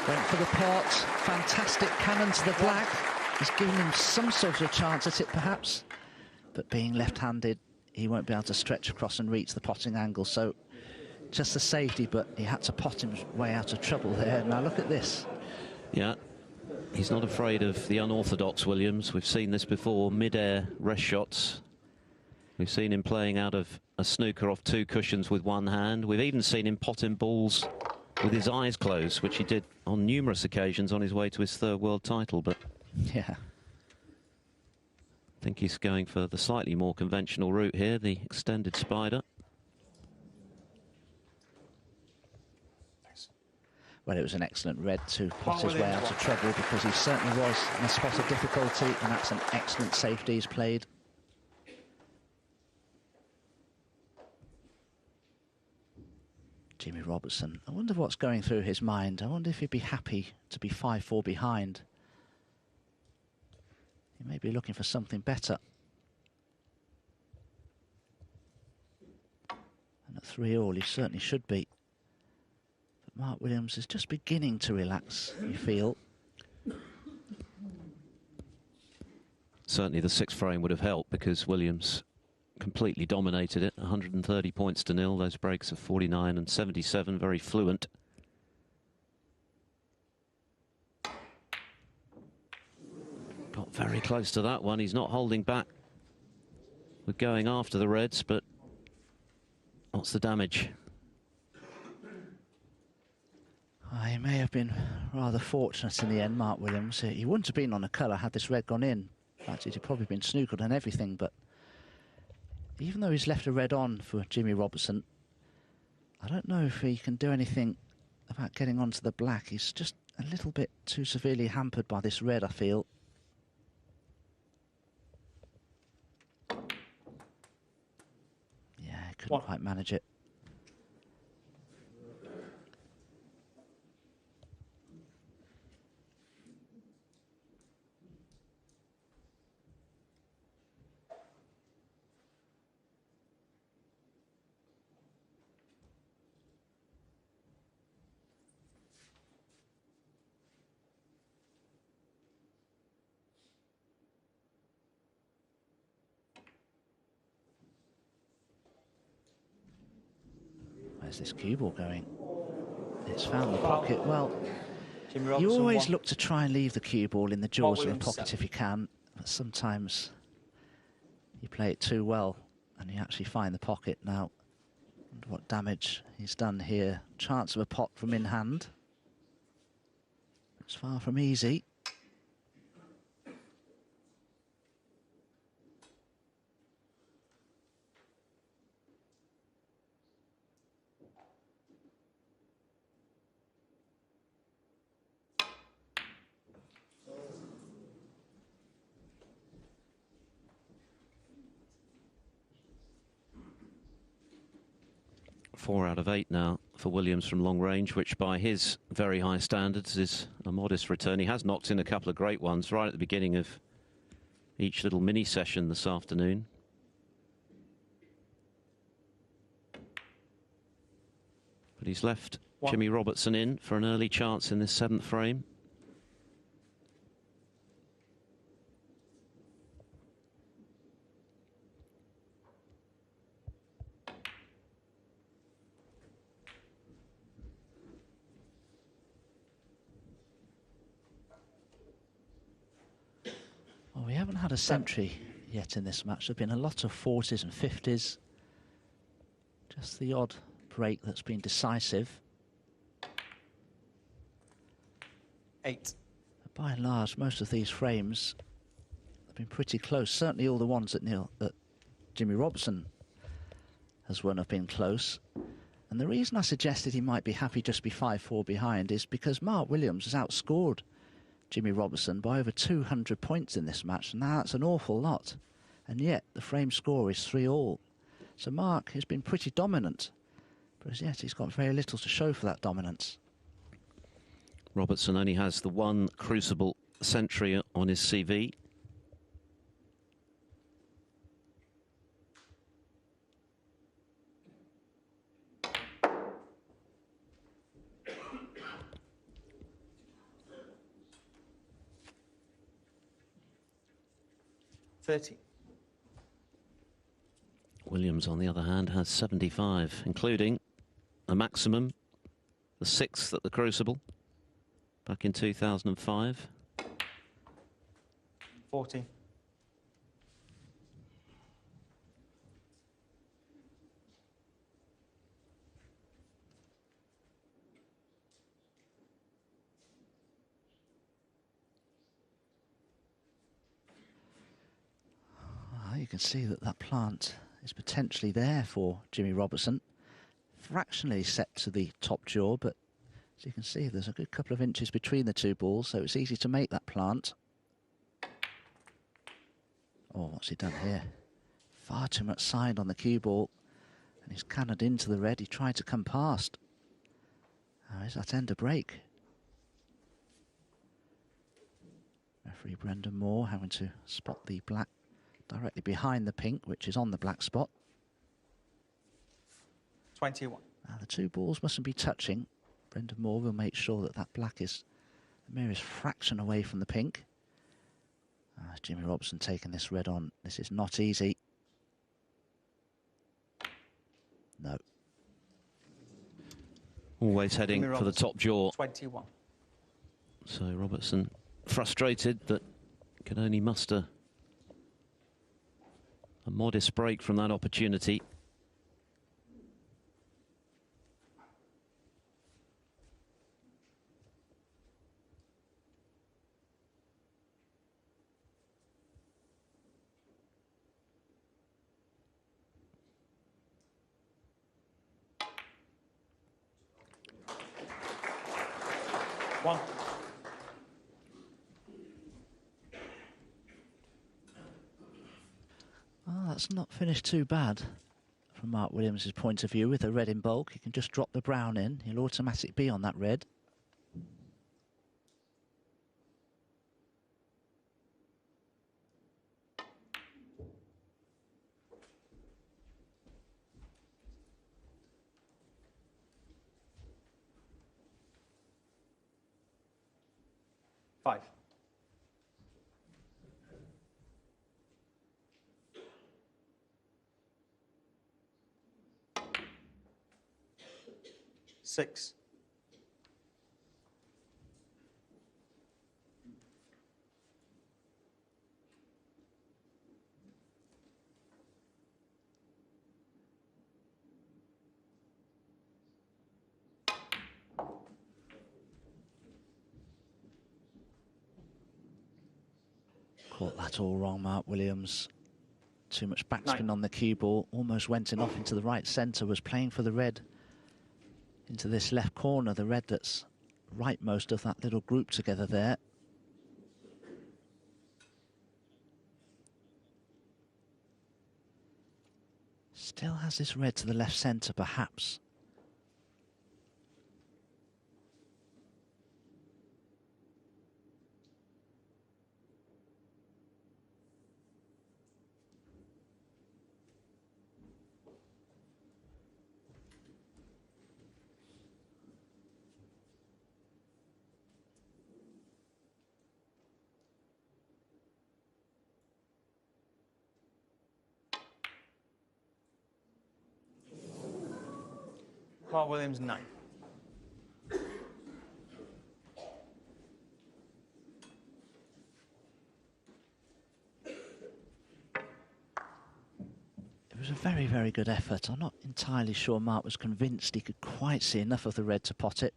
Went for the pot, fantastic cannon to the black. He's given him some sort of chance at it perhaps, but being left-handed, he won't be able to stretch across and reach the potting angle. So just a safety, but he had to pot his way out of trouble there. Now look at this. Yeah, he's not afraid of the unorthodox Williams. We've seen this before, mid-air rest shots. We've seen him playing out of a snooker off 2 cushions with 1 hand. We've even seen him potting balls with his eyes closed, which he did on numerous occasions on his way to his 3rd world title. But yeah, I think he's going for the slightly more conventional route here, the extended spider. Well, it was an excellent red to pot his way out of trouble, because he certainly was in a spot of difficulty, and that's an excellent safety he's played. Jimmy Robertson, I wonder what's going through his mind. I wonder if he'd be happy to be 5-4 behind. He may be looking for something better. And at 3-all, he certainly should be. But Mark Williams is just beginning to relax, you feel. Certainly the 6th frame would have helped, because Williams completely dominated it. 130 points to 0. Those breaks of 49 and 77, very fluent. Got very close to that one. He's not holding back with going after the reds, but what's the damage? He may have been rather fortunate in the end, Mark Williams. He wouldn't have been on a colour had this red gone in. In fact, he'd probably been snookered and everything, but even though he's left a red on for Jimmy Robertson, I don't know if he can do anything about getting onto the black. He's just a little bit too severely hampered by this red, I feel. Yeah, he couldn't quite manage it. Where's this cue ball going? It's found the pocket. Well, Jimmy you Robertson always 1. look to try and leave the cue ball in the jaws of the Williams pocket 7. if you can, but sometimes you play it too well and you actually find the pocket. Now, wonder what damage he's done here. Chance of a pot from in hand. It's far from easy. Four out of 8 now for Williams from long range, which by his very high standards is a modest return. He has knocked in a couple of great ones right at the beginning of each little mini session this afternoon. But he's left Jimmy Robertson in for an early chance in this 7th frame. Well, we haven't had a century yet in this match. There have been a lot of 40s and 50s. Just the odd break that's been decisive. 8. By and large, most of these frames have been pretty close. Certainly all the ones that Jimmy Robertson has won have been close. And the reason I suggested he might be happy just to be 5-4 behind is because Mark Williams has outscored Jimmy Robertson by over 200 points in this match. Now that's an awful lot. And yet the frame score is 3-all. So Mark has been pretty dominant. But as yet he's got very little to show for that dominance. Robertson only has the one Crucible century on his CV. Williams, on the other hand, has 75, including a maximum, the 6th at the Crucible, back in 2005. 14. You can see that that plant is potentially there for Jimmy Robertson. Fractionally set to the top jaw, but as you can see, there's a good couple of inches between the two balls, so it's easy to make that plant. Oh, what's he done here? Far too much side on the cue ball, and he's cannoned into the red. He tried to come past. How is that end a break? Referee Brendan Moore having to spot the black directly behind the pink, which is on the black spot. 21. Now the two balls mustn't be touching. Brendan Moore will make sure that that black is the merest fraction away from the pink. Jimmy Robertson taking this red on. This is not easy. No. Always heading for the top jaw. 21. So Robertson frustrated that could only muster a modest break from that opportunity. One. Well, that's not finished too bad from Mark Williams' point of view. With the red in bulk, he can just drop the brown in. He'll automatically be on that red. Five. 6. Caught that all wrong, Mark Williams. Too much backspin 9. on the cue ball. Almost went in off into the right centre. Was playing for the red into this left corner. The red that's rightmost of that little group together there. Still has this red to the left centre, perhaps. Mark Williams, 9. It was a very, very good effort. I'm not entirely sure Mark was convinced he could quite see enough of the red to pot it.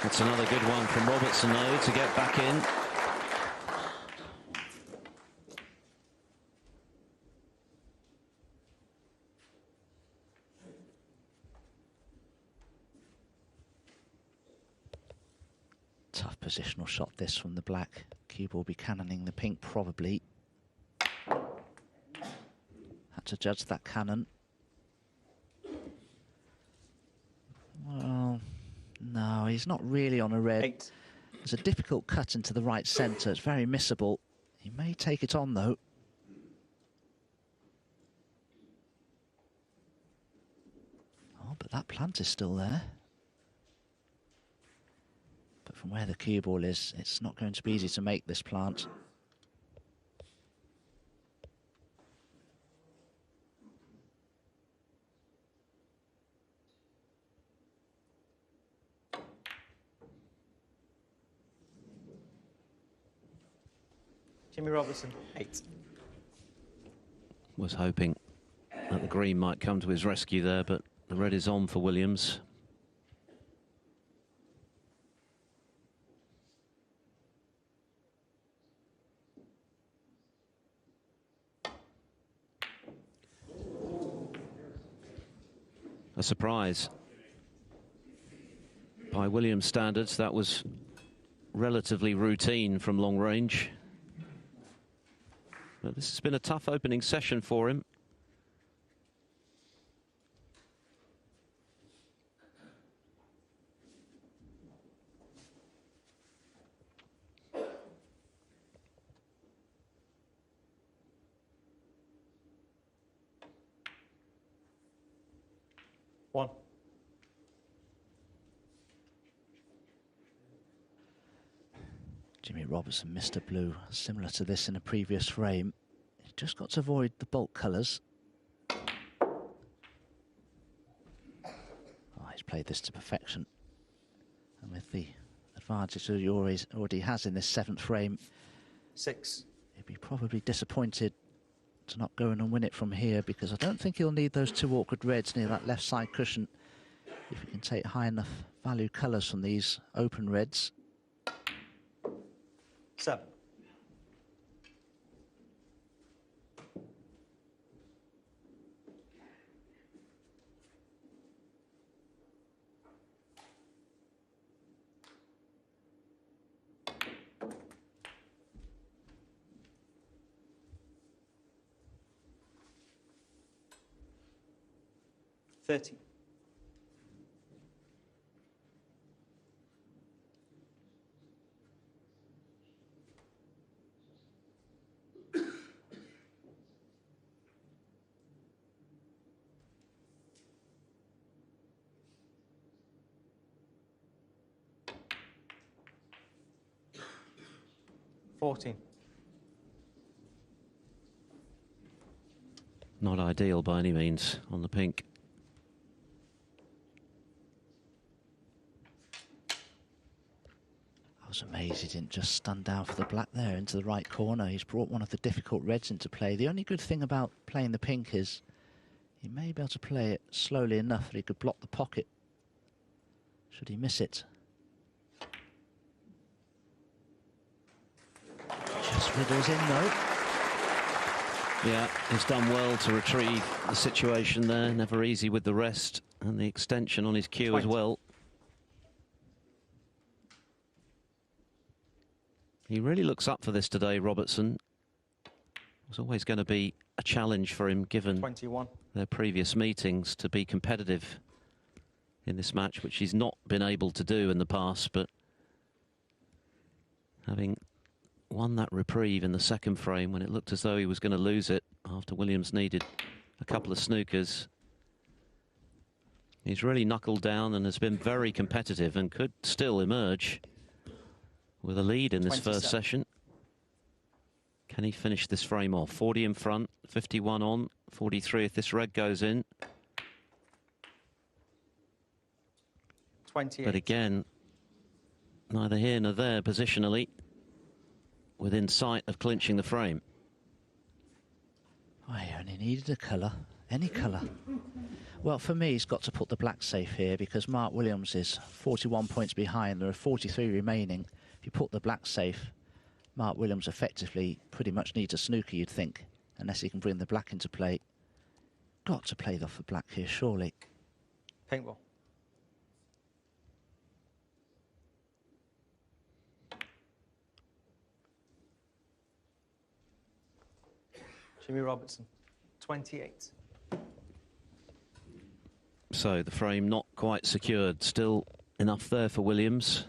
That's another good one from Robertson, though, to get back in. Tough positional shot this from the black. Cue ball be cannoning the pink, probably. Had to judge that cannon. Well, no, he's not really on a red. 8. There's a difficult cut into the right centre. It's very missable. He may take it on, though. Oh, but that plant is still there. But from where the cue ball is, it's not going to be easy to make this plant. Jimmy Robertson, 8. Was hoping that the green might come to his rescue there, but the red is on for Williams. A surprise. By Williams standards, that was relatively routine from long range. But this has been a tough opening session for him. One. Jimmy Robertson, Mr. Blue, similar to this in a previous frame. He's just got to avoid the bulk colours. Oh, he's played this to perfection. And with the advantage that he already has in this 7th frame, 6. he'd be probably disappointed to not go in and win it from here, because I don't think he'll need those 2 awkward reds near that left side cushion if he can take high enough value colours from these open reds. 7. $30. $14. Not ideal by any means on the pink. I was amazed he didn't just stun down for the black there into the right corner. He's brought one of the difficult reds into play. The only good thing about playing the pink is he may be able to play it slowly enough that he could block the pocket should he miss it. Just riddles in though. Yeah, he's done well to retrieve the situation there. Never easy with the rest and the extension on his cue as well. He really looks up for this today, Robertson. It was always going to be a challenge for him, given 21. Their previous meetings, to be competitive in this match, which he's not been able to do in the past. But having won that reprieve in the second frame when it looked as though he was going to lose it after Williams needed a couple of snookers, he's really knuckled down and has been very competitive and could still emerge with a lead in this 27. first session. Can he finish this frame off? 40 in front, 51 on, 43 if this red goes in. 28. But again, neither here nor there positionally, within sight of clinching the frame. Oh, he only needed a colour, any colour. Well, for me, he's got to put the black safe here because Mark Williams is 41 points behind. There are 43 remaining. If you put the black safe, Mark Williams effectively pretty much needs a snooker, you'd think, unless he can bring the black into play. Got to play off the black here, surely. Pink ball. Jimmy Robertson, 28. So the frame not quite secured. Still enough there for Williams.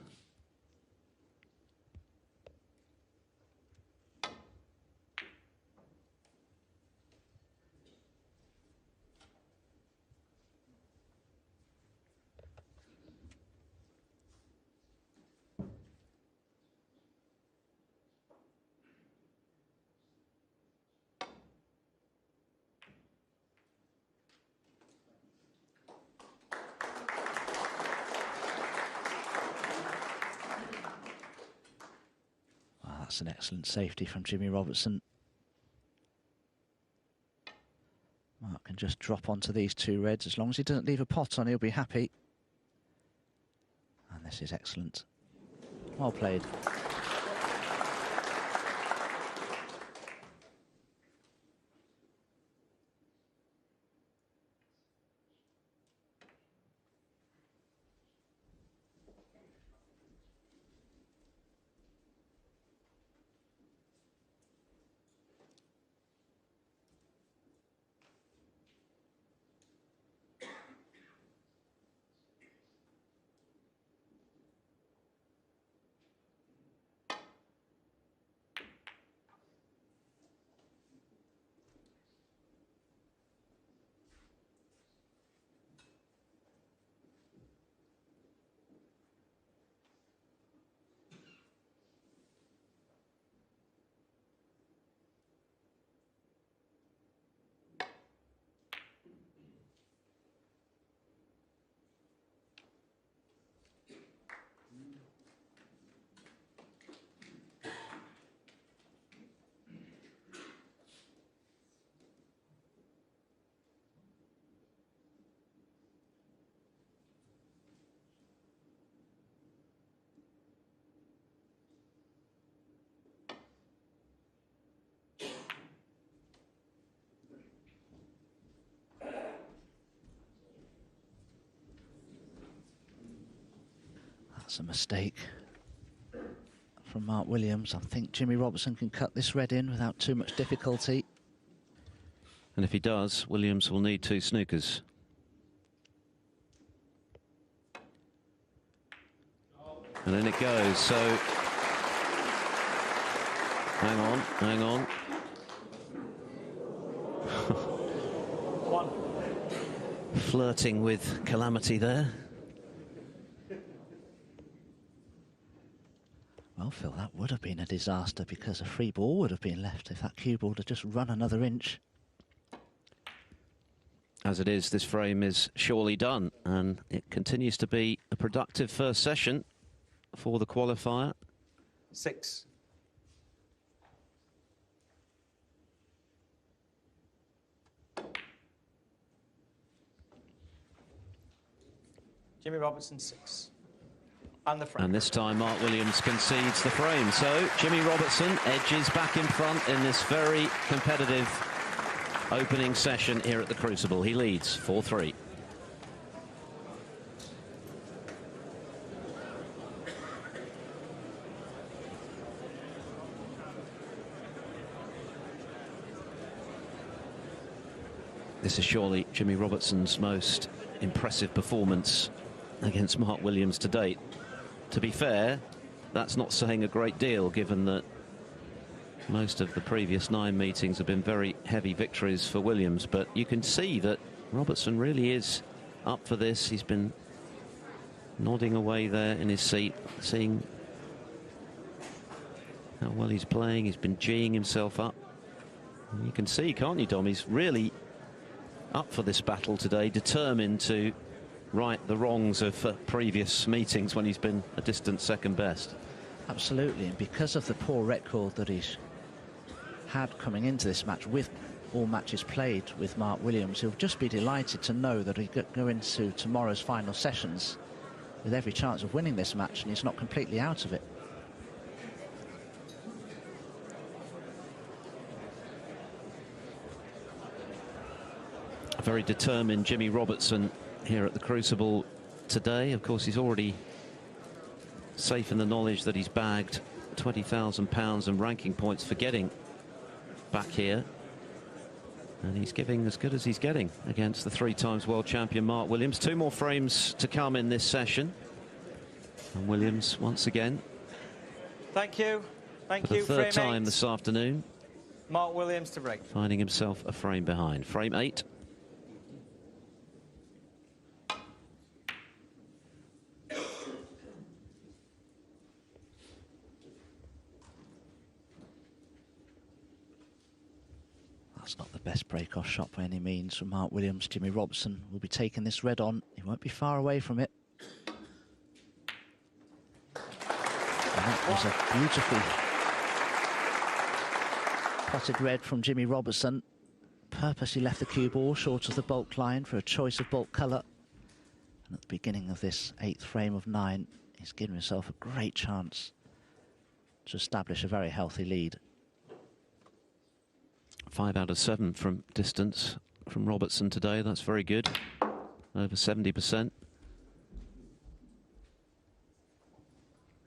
That's an excellent safety from Jimmy Robertson. Mark can just drop onto these two reds. As long as he doesn't leave a pot on, he'll be happy. And this is excellent. Well played. That's a mistake from Mark Williams. I think Jimmy Robertson can cut this red in without too much difficulty. And if he does, Williams will need two snookers. And then it goes, so hang on, hang on. One. Flirting with calamity there. Well, Phil, that would have been a disaster because a free ball would have been left if that cue ball had just run another inch. As it is, this frame is surely done, and it continues to be a productive first session for the qualifier. 6. Jimmy Robertson 6. And the frame. And this time Mark Williams concedes the frame. So Jimmy Robertson edges back in front in this very competitive opening session here at the Crucible. He leads 4-3. This is surely Jimmy Robertson's most impressive performance against Mark Williams to date. To be fair, that's not saying a great deal, given that most of the previous 9 meetings have been very heavy victories for Williams. But you can see that Robertson really is up for this. He's been nodding away there in his seat, seeing how well he's playing. He's been geeing himself up. And you can see, can't you, Dom? He's really up for this battle today, determined to right the wrongs of previous meetings when he's been a distant second best. Absolutely, and because of the poor record that he's had coming into this match, with all matches played with Mark Williams, he'll just be delighted to know that he could go into tomorrow's final sessions with every chance of winning this match, and he's not completely out of it. A very determined Jimmy Robertson here at the Crucible today. Of course, he's already safe in the knowledge that he's bagged £20,000 and ranking points for getting back here. And he's giving as good as he's getting against the 3 times world champion Mark Williams. 2 more frames to come in this session. And Williams, once again, Thank you. Thank for you. the 3rd Frame time 8. this afternoon, Mark Williams to break. finding himself a frame behind. Frame 8. That's not the best break-off shot by any means from Mark Williams. Jimmy Robertson will be taking this red on. He won't be far away from it. And that was a beautiful potted red from Jimmy Robertson. Purposely left the cue ball short of the bulk line for a choice of bulk colour. And at the beginning of this 8th frame of 9, he's given himself a great chance to establish a very healthy lead. 5 out of 7 from distance from Robertson today. That's very good. Over 70%.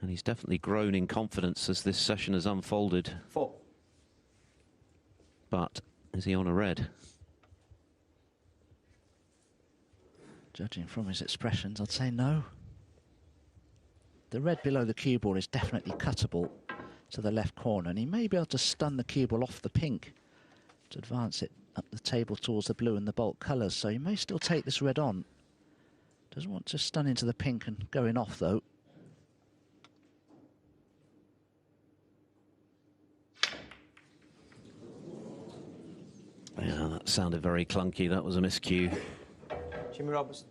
And he's definitely grown in confidence as this session has unfolded. 4. But is he on a red? Judging from his expressions, I'd say no. The red below the cue ball is definitely cuttable to the left corner, and he may be able to stun the cue ball off the pink to advance it up the table towards the blue and the bulk colours, so he may still take this red on. Doesn't want to stun into the pink and going off, though. Yeah, that sounded very clunky. That was a miscue. Jimmy Robertson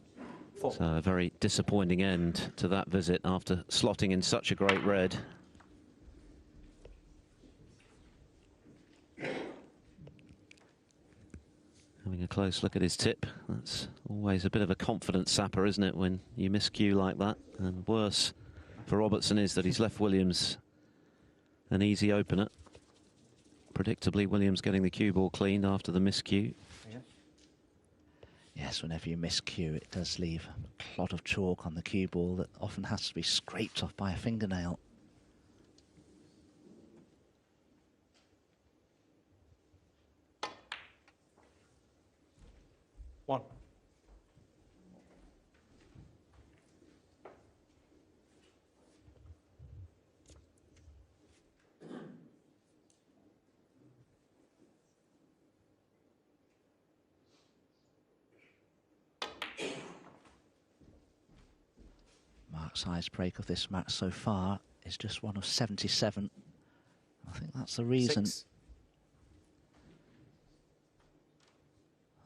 4. So a very disappointing end to that visit after slotting in such a great red. Having a close look at his tip. That's always a bit of a confidence sapper, isn't it, when you miscue like that? And worse for Robertson is that he's left Williams an easy opener. Predictably, Williams getting the cue ball cleaned after the miscue. Yeah. Yes, whenever you miscue, it does leave a clod of chalk on the cue ball that often has to be scraped off by a fingernail. One. Mark's highest break of this match so far is just one of 77. I think that's the reason 6.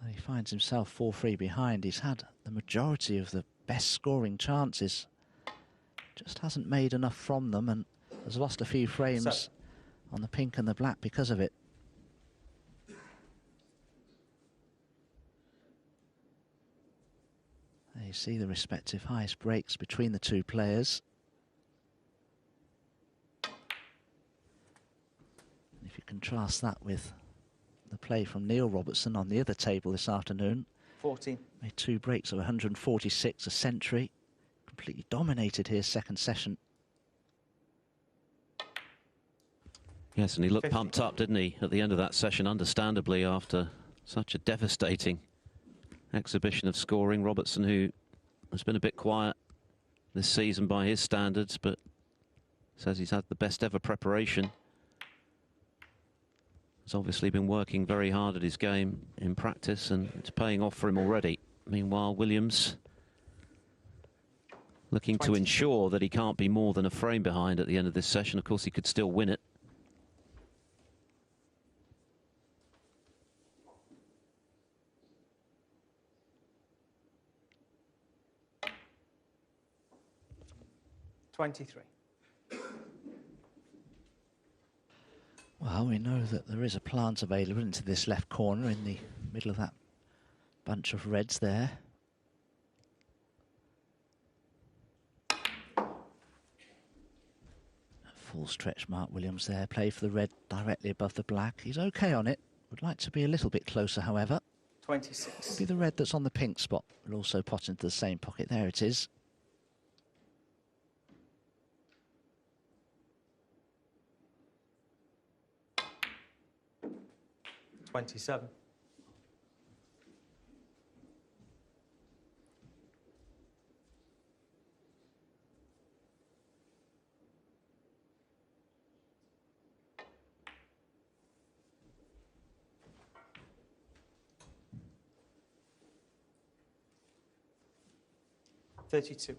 And he finds himself 4-3 behind. He's had the majority of the best scoring chances. Just hasn't made enough from them and has lost a few frames on the pink and the black because of it. There you see the respective highest breaks between the two players. And if you contrast that with the play from Neil Robertson on the other table this afternoon. 14. Made 2 breaks of 146, a century. Completely dominated his second session. Yes, and he looked 50. pumped up, didn't he, at the end of that session, understandably, after such a devastating exhibition of scoring. Robertson, who has been a bit quiet this season by his standards, but says he's had the best ever preparation. He's obviously been working very hard at his game in practice, and it's paying off for him already. Meanwhile, Williams looking to ensure that he can't be more than a frame behind at the end of this session. Of course, he could still win it. Well, we know that there is a plant available into this left corner in the middle of that bunch of reds there. Full stretch Mark Williams there. Play for the red directly above the black. He's okay on it. Would like to be a little bit closer, however. 26. Be the red that's on the pink spot. Will also pot into the same pocket. There it is. $27. $32.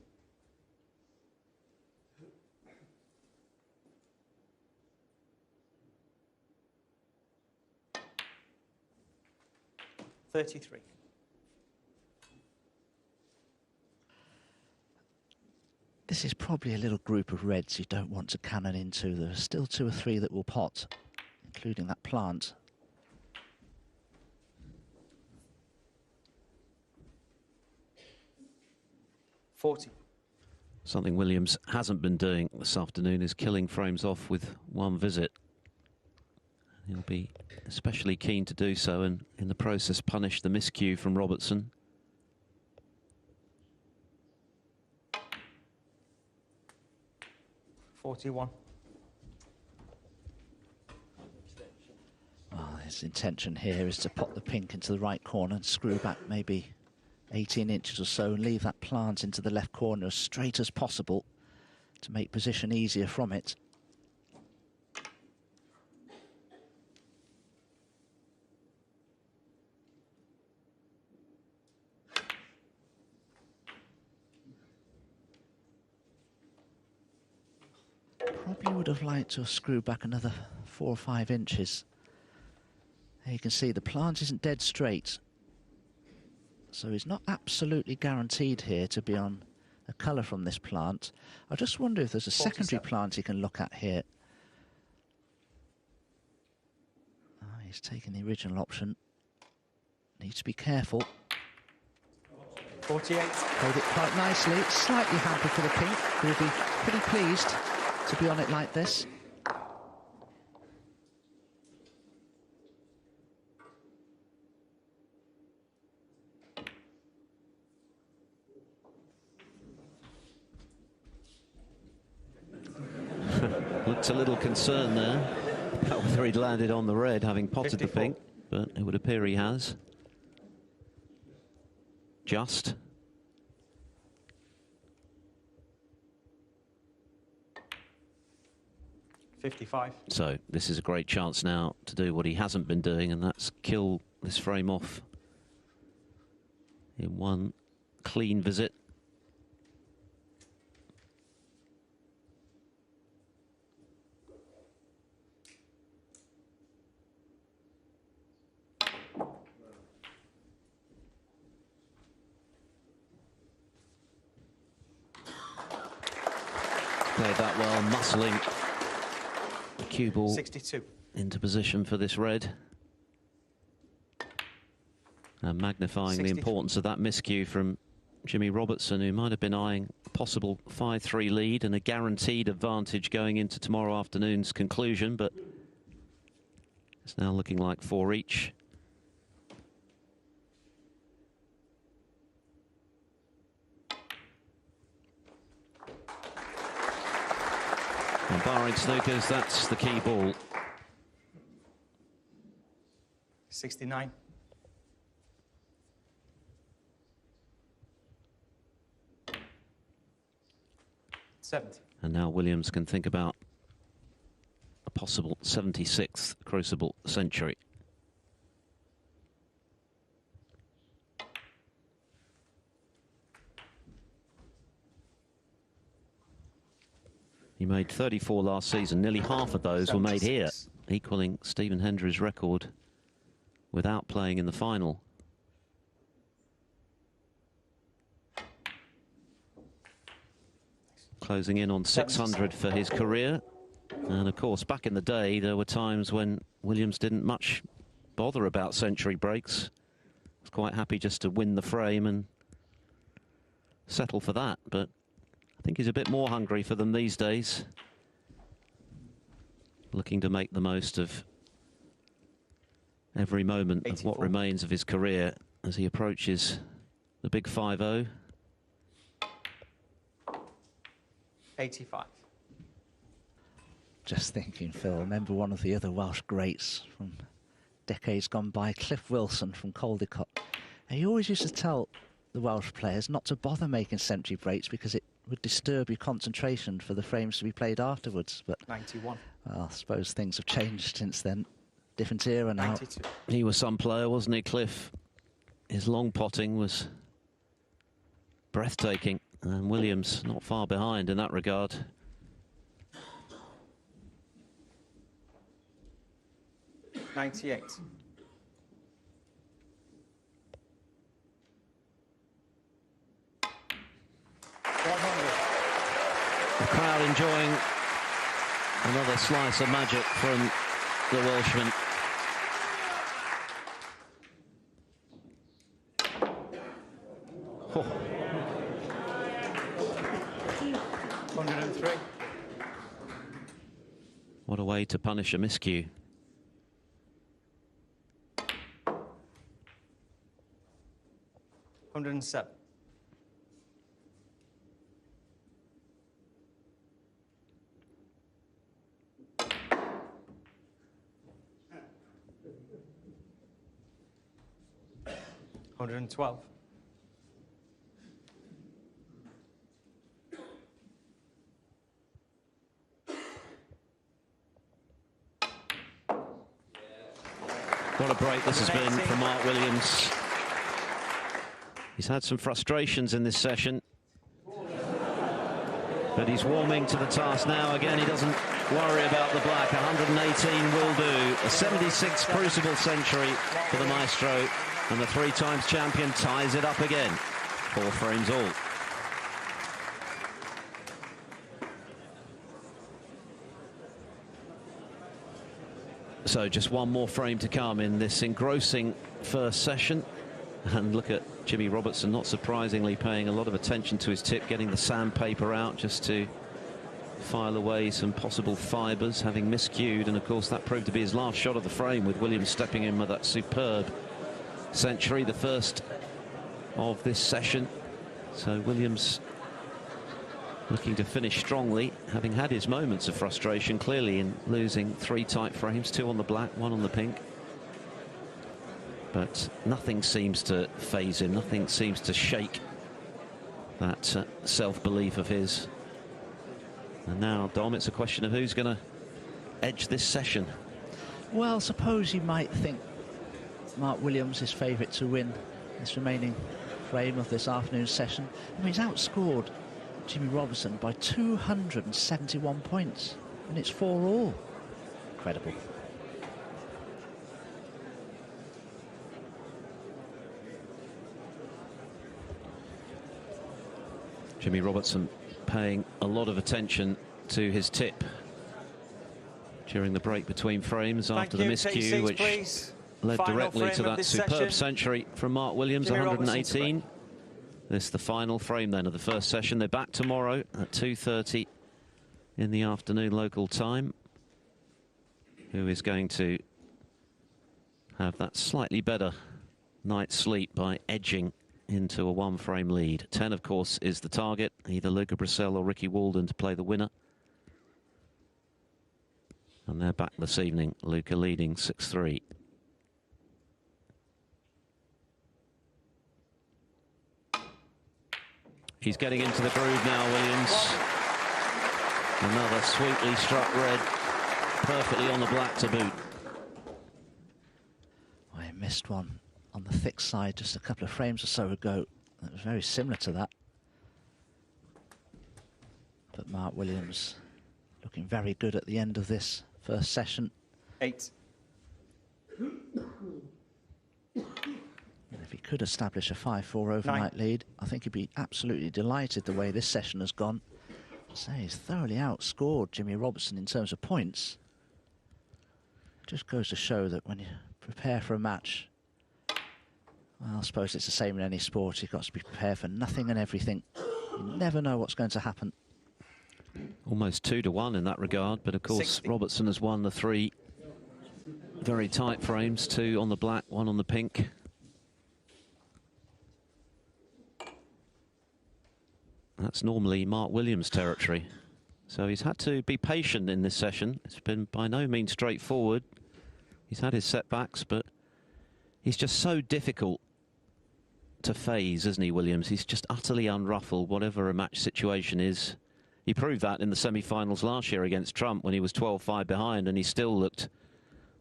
$33. This is probably a little group of reds you don't want to cannon into. There are still 2 or 3 that will pot, including that plant. $40. Something Williams hasn't been doing this afternoon is killing frames off with one visit. He'll be especially keen to do so and in the process punish the miscue from Robertson. $41. Well, his intention here is to pop the pink into the right corner and screw back maybe 18 inches or so and leave that plant into the left corner as straight as possible to make position easier from it. Probably would have liked to have screwed back another 4 or 5 inches. There you can see the plant isn't dead straight, so he's not absolutely guaranteed here to be on a colour from this plant. I just wonder if there's a secondary plant he can look at here. He's taking the original option. Needs to be careful. 48. Played it quite nicely. Slightly hampered for the pink. He'll be pretty pleased to be on it like this. Looked a little concerned there about whether he'd landed on the red, having potted 54. the pink, but it would appear he has. Just. $55. So this is a great chance now to do what he hasn't been doing, and that's kill this frame off in one clean visit. Played that well, muscling the cue ball 62. into position for this red. And magnifying 60. the importance of that miscue from Jimmy Robertson, who might have been eyeing a possible 5-3 lead and a guaranteed advantage going into tomorrow afternoon's conclusion, but it's now looking like 4 each. And barring snookers, that's the key ball. 69. And now Williams can think about a possible 76th Crucible century. He made 34 last season. Nearly half of those were made here, equaling Stephen Hendry's record without playing in the final. Closing in on 600 for his career. And of course, back in the day, there were times when Williams didn't much bother about century breaks. Was quite happy just to win the frame and settle for that. But I think he's a bit more hungry for them these days. Looking to make the most of every moment 84. Of what remains of his career as he approaches the big 5-0. 85. Just thinking, Phil, remember one of the other Welsh greats from decades gone by, Cliff Wilson from Caldicot. And he always used to tell the Welsh players not to bother making century breaks because it would disturb your concentration for the frames to be played afterwards. But 91. Well, I suppose things have changed since then. Different era now. 92. He was some player, wasn't he, Cliff? His long potting was breathtaking. And Williams not far behind in that regard. '98. The crowd enjoying another slice of magic from the Welshman. Oh. 103. What a way to punish a miscue. '107. '112. What a break this has been for Mark Williams. He's had some frustrations in this session, but he's warming to the task now. Again, he doesn't worry about the black. 118 will do. A 76th Crucible century for the Maestro, and the 3 times champion ties it up again. 4 frames all. So just one more frame to come in this engrossing first session. And look at Jimmy Robertson, not surprisingly, paying a lot of attention to his tip, getting the sandpaper out just to file away some possible fibres, having miscued. And of course, that proved to be his last shot of the frame, with Williams stepping in with that superb century, the first of this session. So Williams looking to finish strongly, having had his moments of frustration, clearly, in losing 3 tight frames, 2 on the black, 1 on the pink. But nothing seems to faze him, nothing seems to shake that self-belief of his. And now, Dom, it's a question of who's going to edge this session. Well, suppose you might think Mark Williams is favourite to win this remaining frame of this afternoon's session. I mean, he's outscored Jimmy Robertson by 271 points, and it's 4-all. Incredible. Jimmy Robertson paying a lot of attention to his tip during the break between frames after the miscue, which led directly to that superb century from Mark Williams, 118. This is the final frame then of the first session. They're back tomorrow at 2:30 in the afternoon local time. Who is going to have that slightly better night's sleep by edging into a one-frame lead? 10, of course, is the target. Either Luca Brissell or Ricky Walden to play the winner. And they're back this evening. Luca leading 6-3. He's getting into the groove now, Williams. Another sweetly struck red, perfectly on the black to boot. Well, he missed one on the thick side just a couple of frames or so ago. That was very similar to that. But Mark Williams looking very good at the end of this first session. 8. And if he could establish a 5-4 overnight lead, I think he'd be absolutely delighted the way this session has gone. So he's thoroughly outscored Jimmy Robertson in terms of points. It just goes to show that when you prepare for a match, well, I suppose it's the same in any sport. You've got to be prepared for nothing and everything. You never know what's going to happen. Almost 2-1 in that regard, but of course 60. Robertson has won the 3 very tight frames, 2 on the black, 1 on the pink. That's normally Mark Williams' territory. So he's had to be patient in this session. It's been by no means straightforward. He's had his setbacks, but he's just so difficult to phase, isn't he, Williams? He's just utterly unruffled, whatever a match situation is. He proved that in the semi-finals last year against Trump when he was 12-5 behind, and he still looked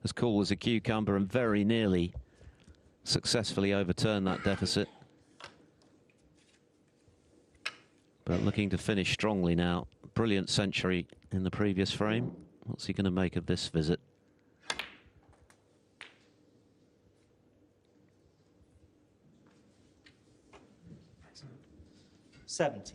as cool as a cucumber and very nearly successfully overturned that deficit. But looking to finish strongly now. Brilliant century in the previous frame. What's he going to make of this visit? $70.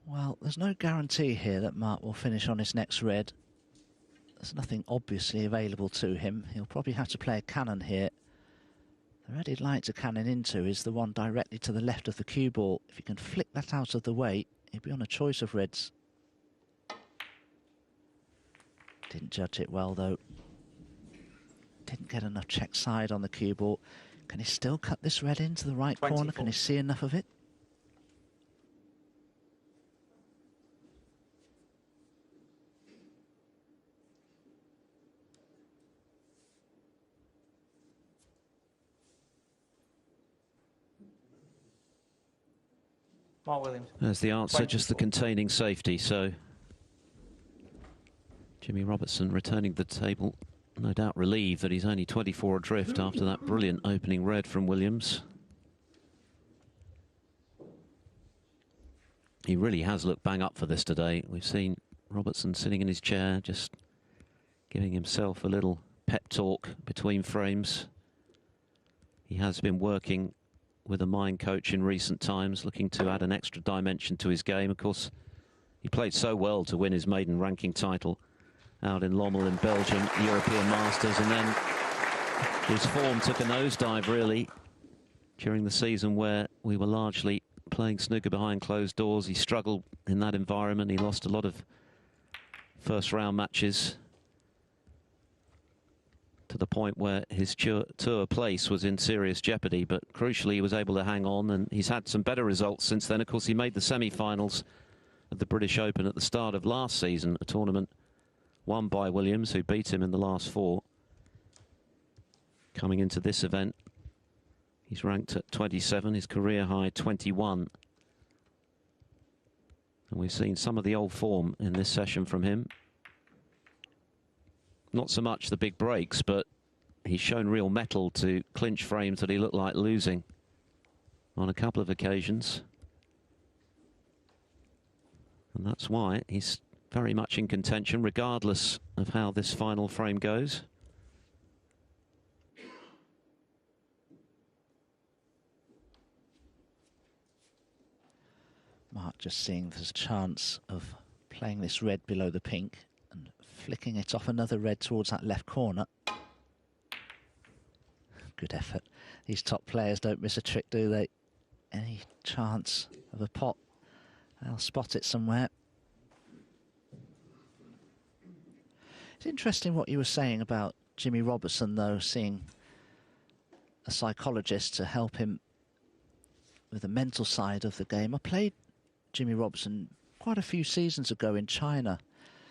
Well, there's no guarantee here that Mark will finish on his next red. There's nothing obviously available to him. He'll probably have to play a cannon here. The red he'd like to cannon into is the one directly to the left of the cue ball. If he can flick that out of the way, he'd be on a choice of reds. Didn't judge it well, though. Didn't get enough check side on the cue ball. Can he still cut this red into the right 24. corner? Can he see enough of it? Mark Williams. There's the answer, 24. just the containing safety. So Jimmy Robertson returning to the table, no doubt relieved that he's only 24 adrift after that brilliant opening red from Williams. He really has looked bang up for this today. We've seen Robertson sitting in his chair, just giving himself a little pep talk between frames. He has been working with a mind coach in recent times, looking to add an extra dimension to his game. Of course, he played so well to win his maiden ranking title out in Lommel in Belgium, European Masters, and then his form took a nosedive, really, during the season where we were largely playing snooker behind closed doors. He struggled in that environment. He lost a lot of first-round matches, to the point where his tour place was in serious jeopardy, but crucially he was able to hang on, and he's had some better results since then. Of course, he made the semi-finals of the British Open at the start of last season, a tournament won by Williams, who beat him in the last 4. Coming into this event, he's ranked at 27, his career high 21. And we've seen some of the old form in this session from him. Not so much the big breaks, but he's shown real mettle to clinch frames that he looked like losing on a couple of occasions. And that's why he's very much in contention, regardless of how this final frame goes. Mark just seeing there's a chance of playing this red below the pink and flicking it off another red towards that left corner. Good effort. These top players don't miss a trick, do they? Any chance of a pot, they'll spot it somewhere. It's interesting what you were saying about Jimmy Robertson, though, seeing a psychologist to help him with the mental side of the game. I played Jimmy Robertson quite a few seasons ago in China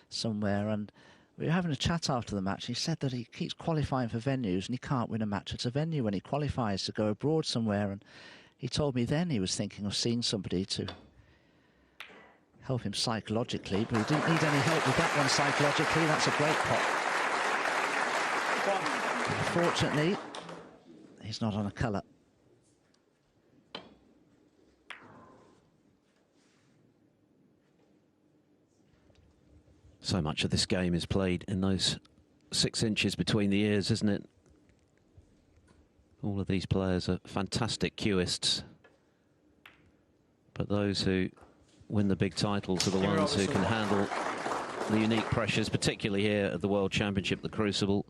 somewhere, and we were having a chat after the match. He said that he keeps qualifying for venues and he can't win a match at a venue when he qualifies to go abroad somewhere. And he told me then he was thinking of seeing somebody to help him psychologically, but he didn't need any help with that one psychologically. That's a great pot. Unfortunately, he's not on a colour. So much of this game is played in those 6 inches between the ears, isn't it? All of these players are fantastic cueists, but those who win the big titles are the ones who can handle the unique pressures, particularly here at the World Championship, the Crucible.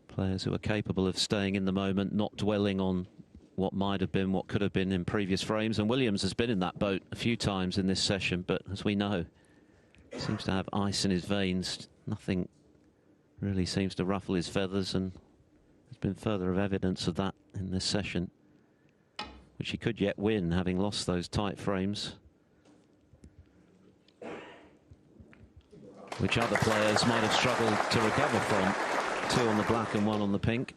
Players who are capable of staying in the moment, not dwelling on what might have been, what could have been in previous frames. And Williams has been in that boat a few times in this session, but as we know, he seems to have ice in his veins. Nothing really seems to ruffle his feathers, and there's been further evidence of that in this session, which he could yet win, having lost those tight frames, which other players might have struggled to recover from. 2 on the black and 1 on the pink.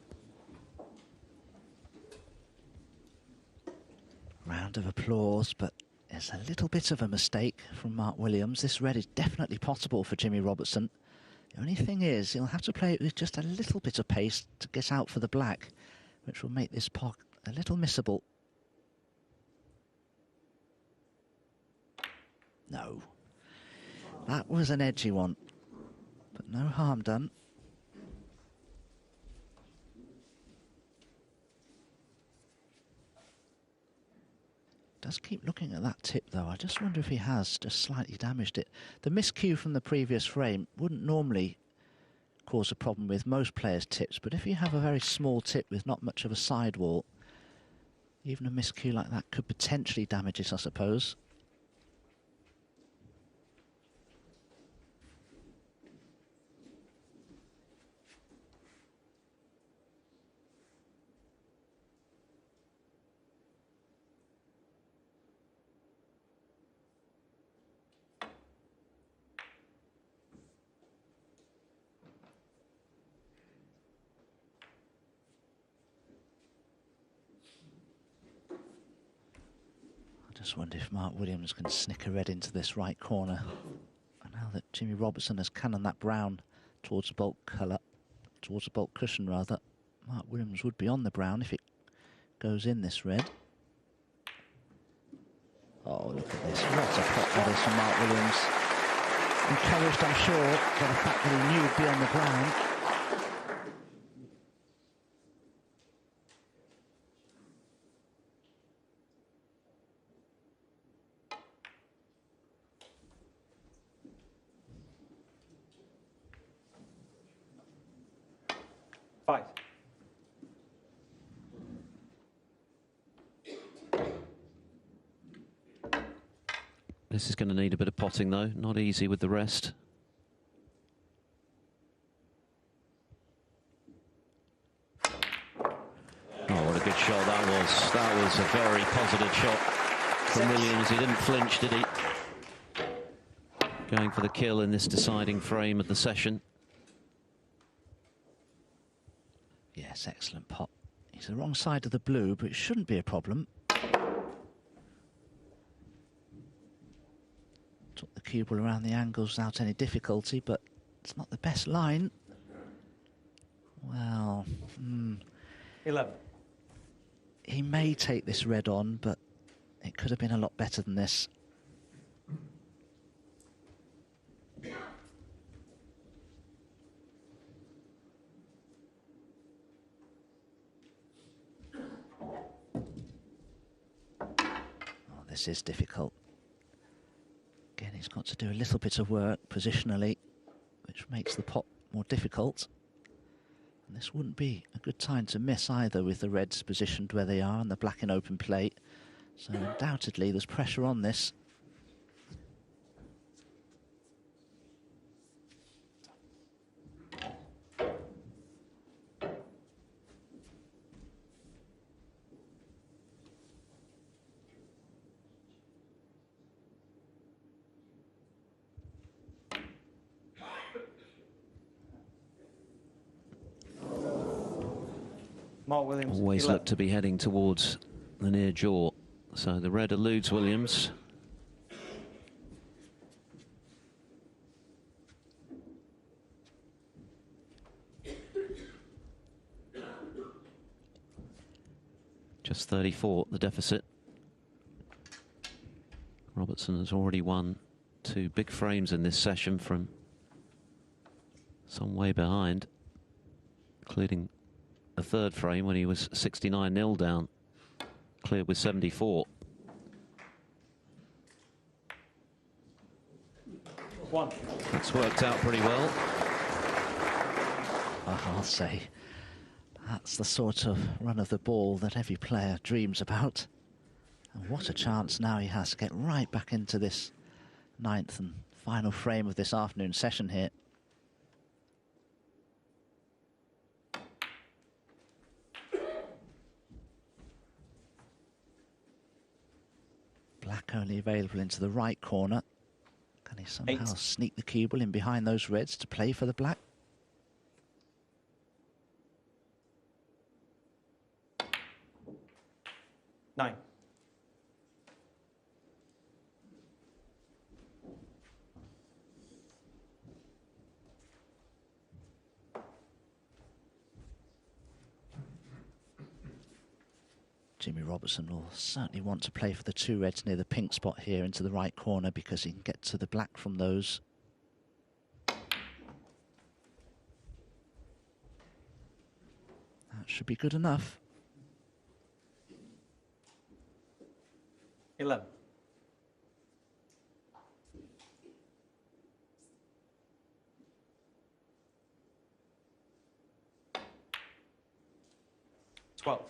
Round of applause, but it's a little bit of a mistake from Mark Williams. This red is definitely possible for Jimmy Robertson. The only thing is he'll have to play it with just a little bit of pace to get out for the black, which will make this pot a little missable. No. That was an edgy one, but no harm done. Does keep looking at that tip, though. I just wonder if he has just slightly damaged it. The miscue from the previous frame wouldn't normally cause a problem with most players' tips, but if you have a very small tip with not much of a sidewall, even a miscue like that could potentially damage it, I suppose. Just wonder if Mark Williams can snick a red into this right corner. And now that Jimmy Robertson has cannoned that brown towards the bulk colour, towards the bulk cushion rather, Mark Williams would be on the brown if it goes in this red. Oh, look at this. What a pot that is from Mark Williams. Encouraged, I'm sure, by the fact that he knew he'd be on the brown. This is going to need a bit of potting, though. Not easy with the rest. Oh, what a good shot that was. That was a very positive shot from Williams. He didn't flinch, did he? Going for the kill in this deciding frame of the session. Yes, excellent pot. He's the wrong side of the blue, but it shouldn't be a problem. Took the cue ball around the angles without any difficulty, but it's not the best line. Well, 11. He may take this red on, but it could have been a lot better than this. this is difficult. Again, he's got to do a little bit of work positionally, which makes the pot more difficult. And this wouldn't be a good time to miss either, with the reds positioned where they are and the black in open play. So undoubtedly there's pressure on this. Mark Williams. Always 11. look to be heading towards the near jaw. So the red eludes Williams. Just 34, the deficit. Robertson has already won 2 big frames in this session from some way behind, including a 3rd frame when he was 69-0 down, cleared with 74. 1. That's worked out pretty well. I'll say that's the sort of run of the ball that every player dreams about. And what a chance now he has to get right back into this 9th and final frame of this afternoon session here. Black only available into the right corner. Can he somehow 8. sneak the cue ball in behind those reds to play for the black? Nine. Jimmy Robertson will certainly want to play for the 2 reds near the pink spot here into the right corner, because he can get to the black from those. That should be good enough. 11. $12.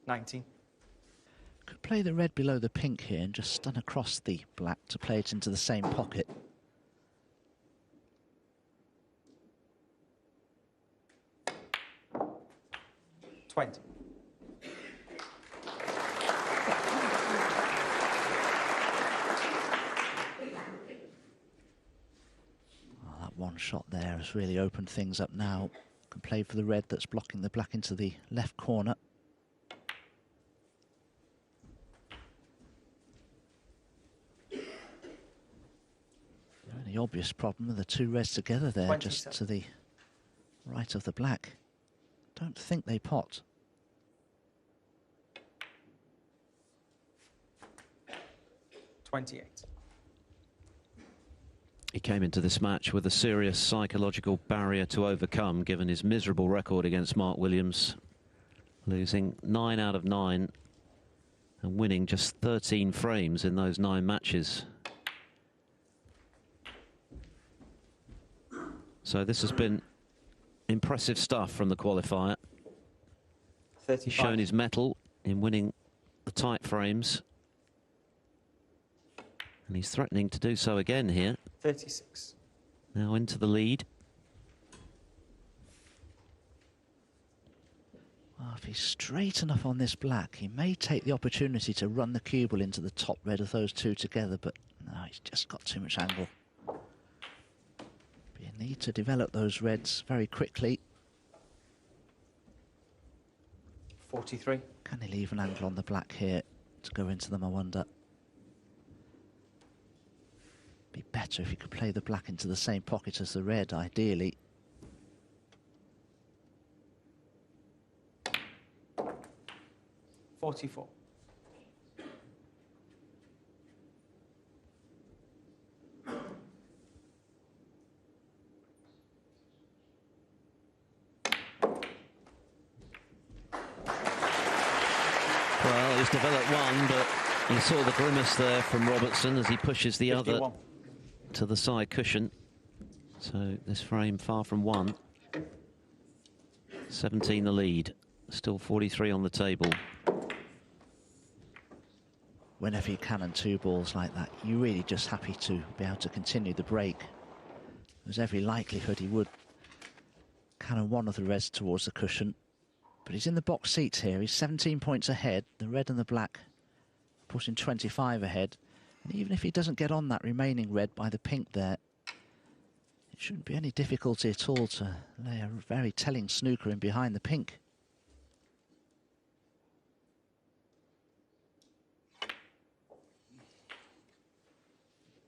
19. Could play the red below the pink here and just stun across the black to play it into the same pocket. $20. Oh, that one shot there has really opened things up now. Can play for the red that's blocking the black into the left corner. The obvious problem with the 2 reds together there, 27. just to the right of the black. Don't think they pot. 28. He came into this match with a serious psychological barrier to overcome, given his miserable record against Mark Williams, losing 9 out of 9 and winning just 13 frames in those 9 matches. So this has been impressive stuff from the qualifier. 35. He's shown his mettle in winning the tight frames, and he's threatening to do so again here. 36. Now into the lead. Well, if he's straight enough on this black, he may take the opportunity to run the cue ball into the top red of those 2 together, but no, he's just got too much angle. You need to develop those reds very quickly. 43. Can he leave an angle on the black here to go into them, I wonder? Be better if he could play the black into the same pocket as the red, ideally. 44. Well, he's developed one, but you saw the grimace there from Robertson as he pushes the 51. other to the side cushion. So this frame far from one. 17 the lead, still 43 on the table. Whenever you can on 2 balls like that, you're really just happy to be able to continue the break. There's every likelihood he would cannon one of the reds towards the cushion. But he's in the box seats here. He's 17 points ahead. The red and the black pushing 25 ahead. And even if he doesn't get on that remaining red by the pink there, it shouldn't be any difficulty at all to lay a very telling snooker in behind the pink.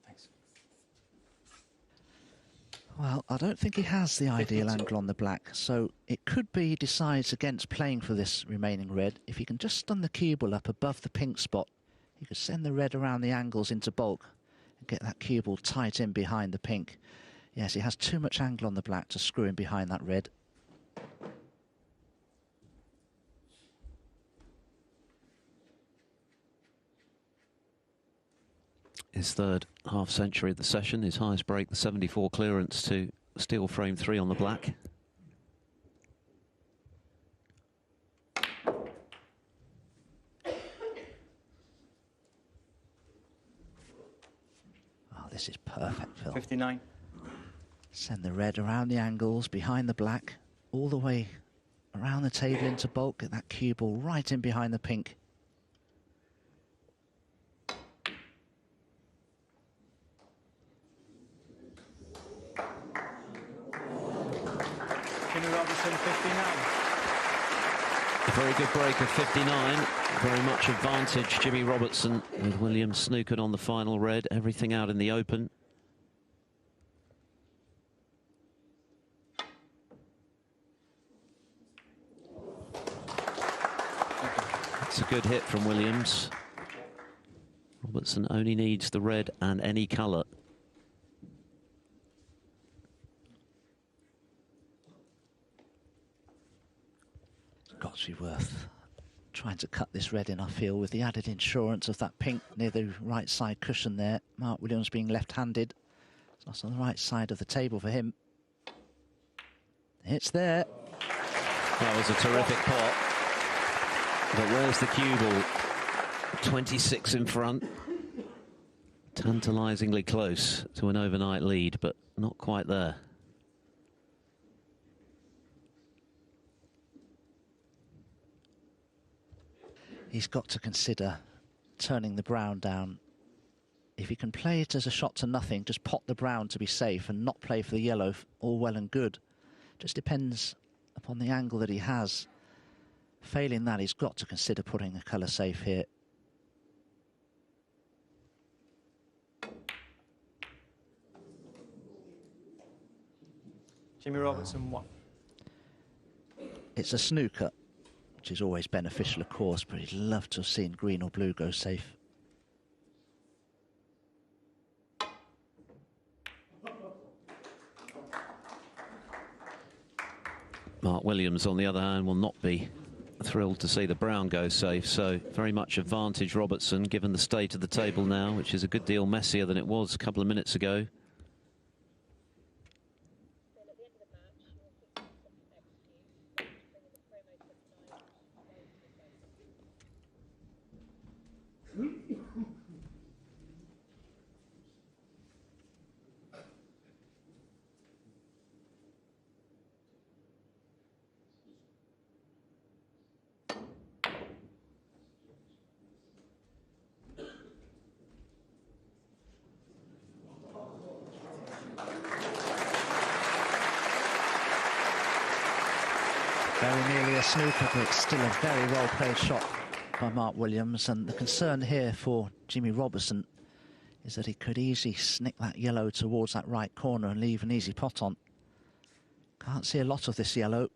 Thanks. Well, I don't think he has the ideal angle on the black, so it could be he decides against playing for this remaining red. If he can just stun the cue ball up above the pink spot, he could send the red around the angles into bulk and get that cue ball tight in behind the pink. Yes, he has too much angle on the black to screw in behind that red. His third half century of the session, his highest break, the 74 clearance to steel frame 3 on the black. Oh, this is perfect, Phil. 59. Send the red around the angles behind the black, all the way around the table into bulk, get that cue ball right in behind the pink. Robertson, 59. A very good break of 59, very much advantage Jimmy Robertson, with Williams snookered on the final red, everything out in the open. That's a good hit from Williams. Robertson only needs the red and any colour. Got to be worth trying to cut this red in, I feel, with the added insurance of that pink near the right side cushion there. Mark Williams being left-handed. So that's on the right side of the table for him. It's there. That was a terrific pot. But where's the cue ball? 26 in front. Tantalisingly close to an overnight lead, but not quite there. He's got to consider turning the brown down. If he can play it as a shot to nothing, just pot the brown to be safe and not play for the yellow, all well and good. Just depends upon the angle that he has. Failing that, he's got to consider putting a colour safe here. Jimmy Robertson, 1. It's a snooker, which is always beneficial, of course, but he'd love to have seen green or blue go safe. Mark Williams, on the other hand, will not be thrilled to see the brown go safe, so very much advantage Robertson, given the state of the table now, which is a good deal messier than it was a couple of minutes ago. Very nearly a snooker, but it's still a very well-played shot by Mark Williams. And the concern here for Jimmy Robertson is that he could easily snick that yellow towards that right corner and leave an easy pot on. Can't see a lot of this yellow.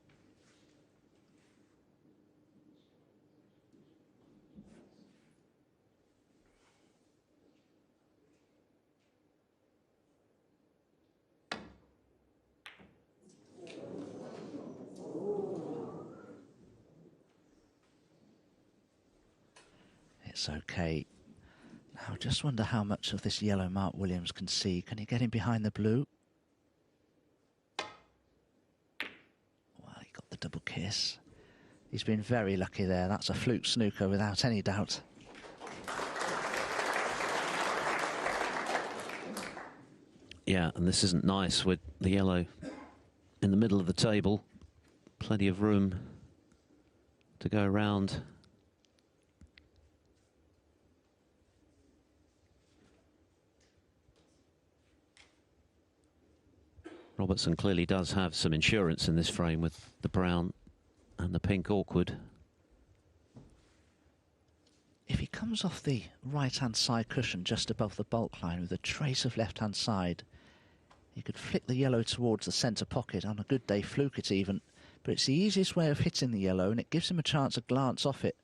It's okay. Now, I just wonder how much of this yellow Mark Williams can see. Can he get him behind the blue? Well, he got the double kiss. He's been very lucky there. That's a fluke snooker without any doubt. Yeah, and this isn't nice with the yellow in the middle of the table. Plenty of room to go around. Robertson clearly does have some insurance in this frame with the brown and the pink awkward. If he comes off the right-hand side cushion just above the bulk line with a trace of left-hand side, he could flick the yellow towards the centre pocket. On a good day, fluke it even. But it's the easiest way of hitting the yellow, and it gives him a chance to glance off it.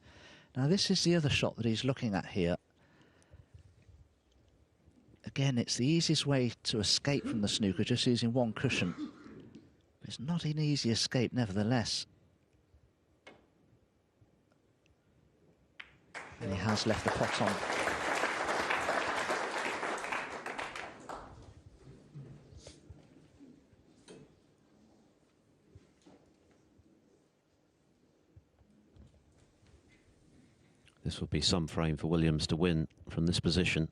Now, this is the other shot that he's looking at here. Again, it's the easiest way to escape from the snooker, just using one cushion. But it's not an easy escape, nevertheless. And he has left the pot on. This would be some frame for Williams to win from this position.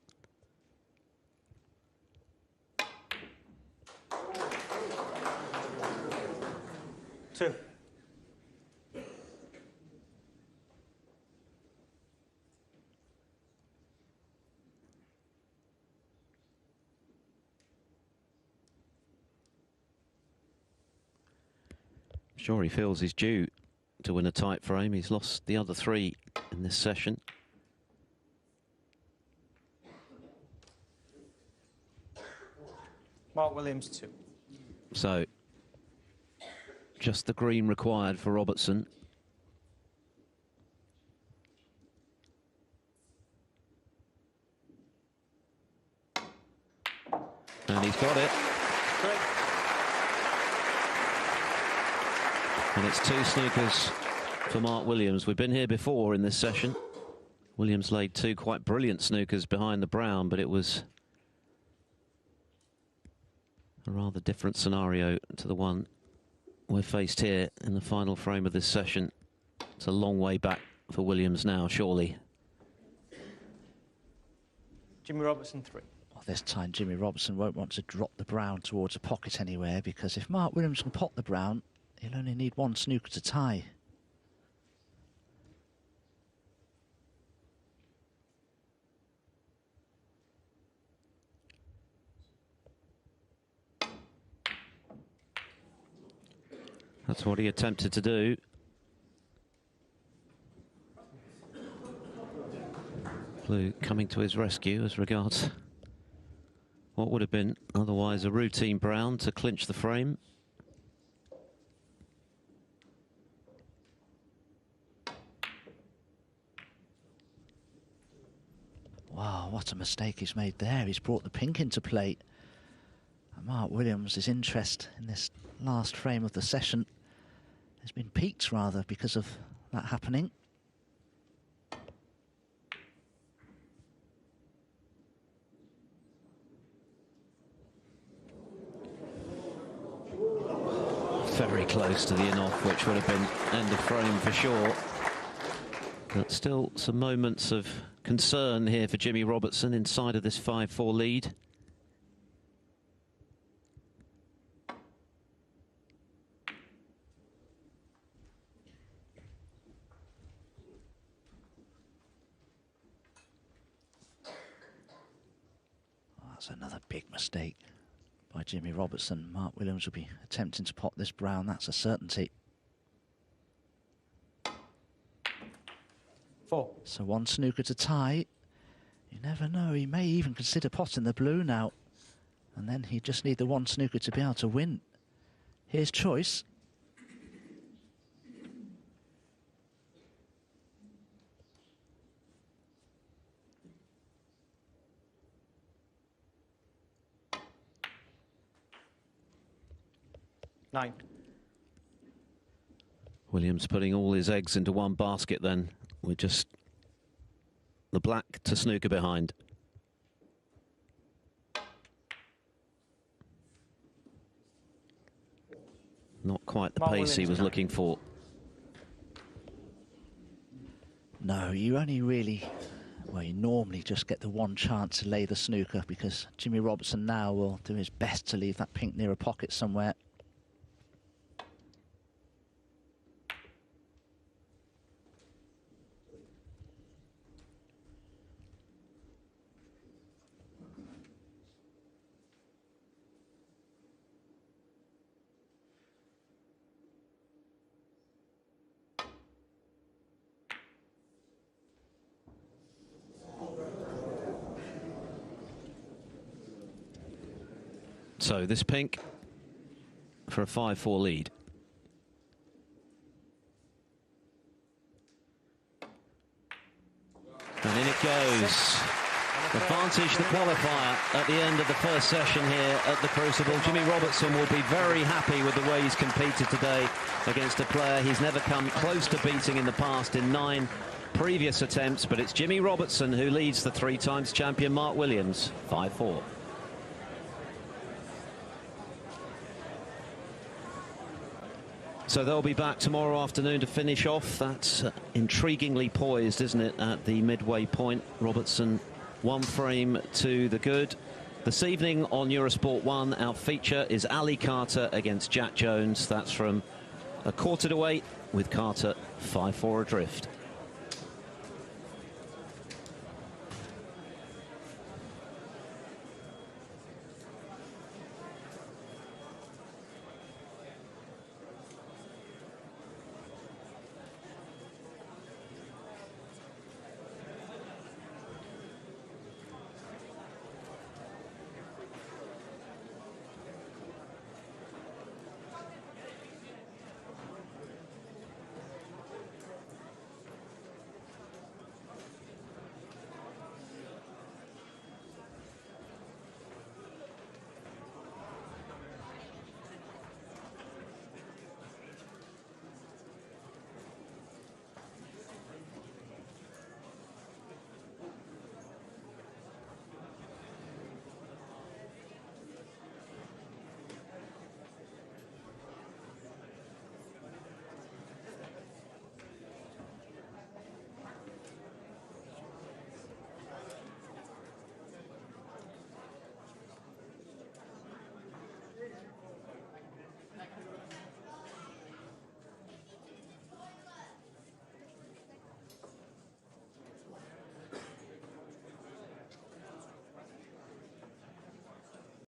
Two. Sure, he feels he's due to win a tight frame. He's lost the other three in this session. Mark Williams, 2. So, just the green required for Robertson. And he's got it. Great. And it's 2 snookers for Mark Williams. We've been here before in this session. Williams laid 2 quite brilliant snookers behind the brown, but it was a rather different scenario to the one we're faced here in the final frame of this session. It's a long way back for Williams now, surely. Jimmy Robertson, 3. Well, this time Jimmy Robertson won't want to drop the brown towards a pocket anywhere, because if Mark Williams can pot the brown, he'll only need 1 snooker to tie. That's what he attempted to do. Blue coming to his rescue as regards what would have been otherwise a routine brown to clinch the frame. Wow, what a mistake he's made there. He's brought the pink into play. And Mark Williams' interest in this last frame of the session has been piqued, rather, because of that happening. Very close to the in-off, which would have been end of frame for sure. But still some moments of concern here for Jimmy Robertson inside of this 5-4 lead. That's another big mistake by Jimmy Robertson. Mark Williams will be attempting to pot this brown, that's a certainty. 4. So 1 snooker to tie. You never know, he may even consider potting the blue now. And then he'd just need the 1 snooker to be able to win. Here's choice. Nine. Williams putting all his eggs into one basket then, with just the black to snooker behind. Not quite the pace he was looking for. No, you only really, well, you normally just get the one chance to lay the snooker, because Jimmy Robertson now will do his best to leave that pink near a pocket somewhere. So this pink for a 5-4 lead. And in it goes. Advantage the qualifier at the end of the first session here at the Crucible. Jimmy Robertson will be very happy with the way he's competed today against a player he's never come close to beating in the past in 9 previous attempts. But it's Jimmy Robertson who leads the 3-times champion Mark Williams, 5-4. So they'll be back tomorrow afternoon to finish off. That's intriguingly poised, isn't it, at the midway point. Robertson 1 frame to the good. This evening on Eurosport 1, our feature is Ali Carter against Jack Jones. That's from 1/4 to 8 with Carter 5-4 adrift.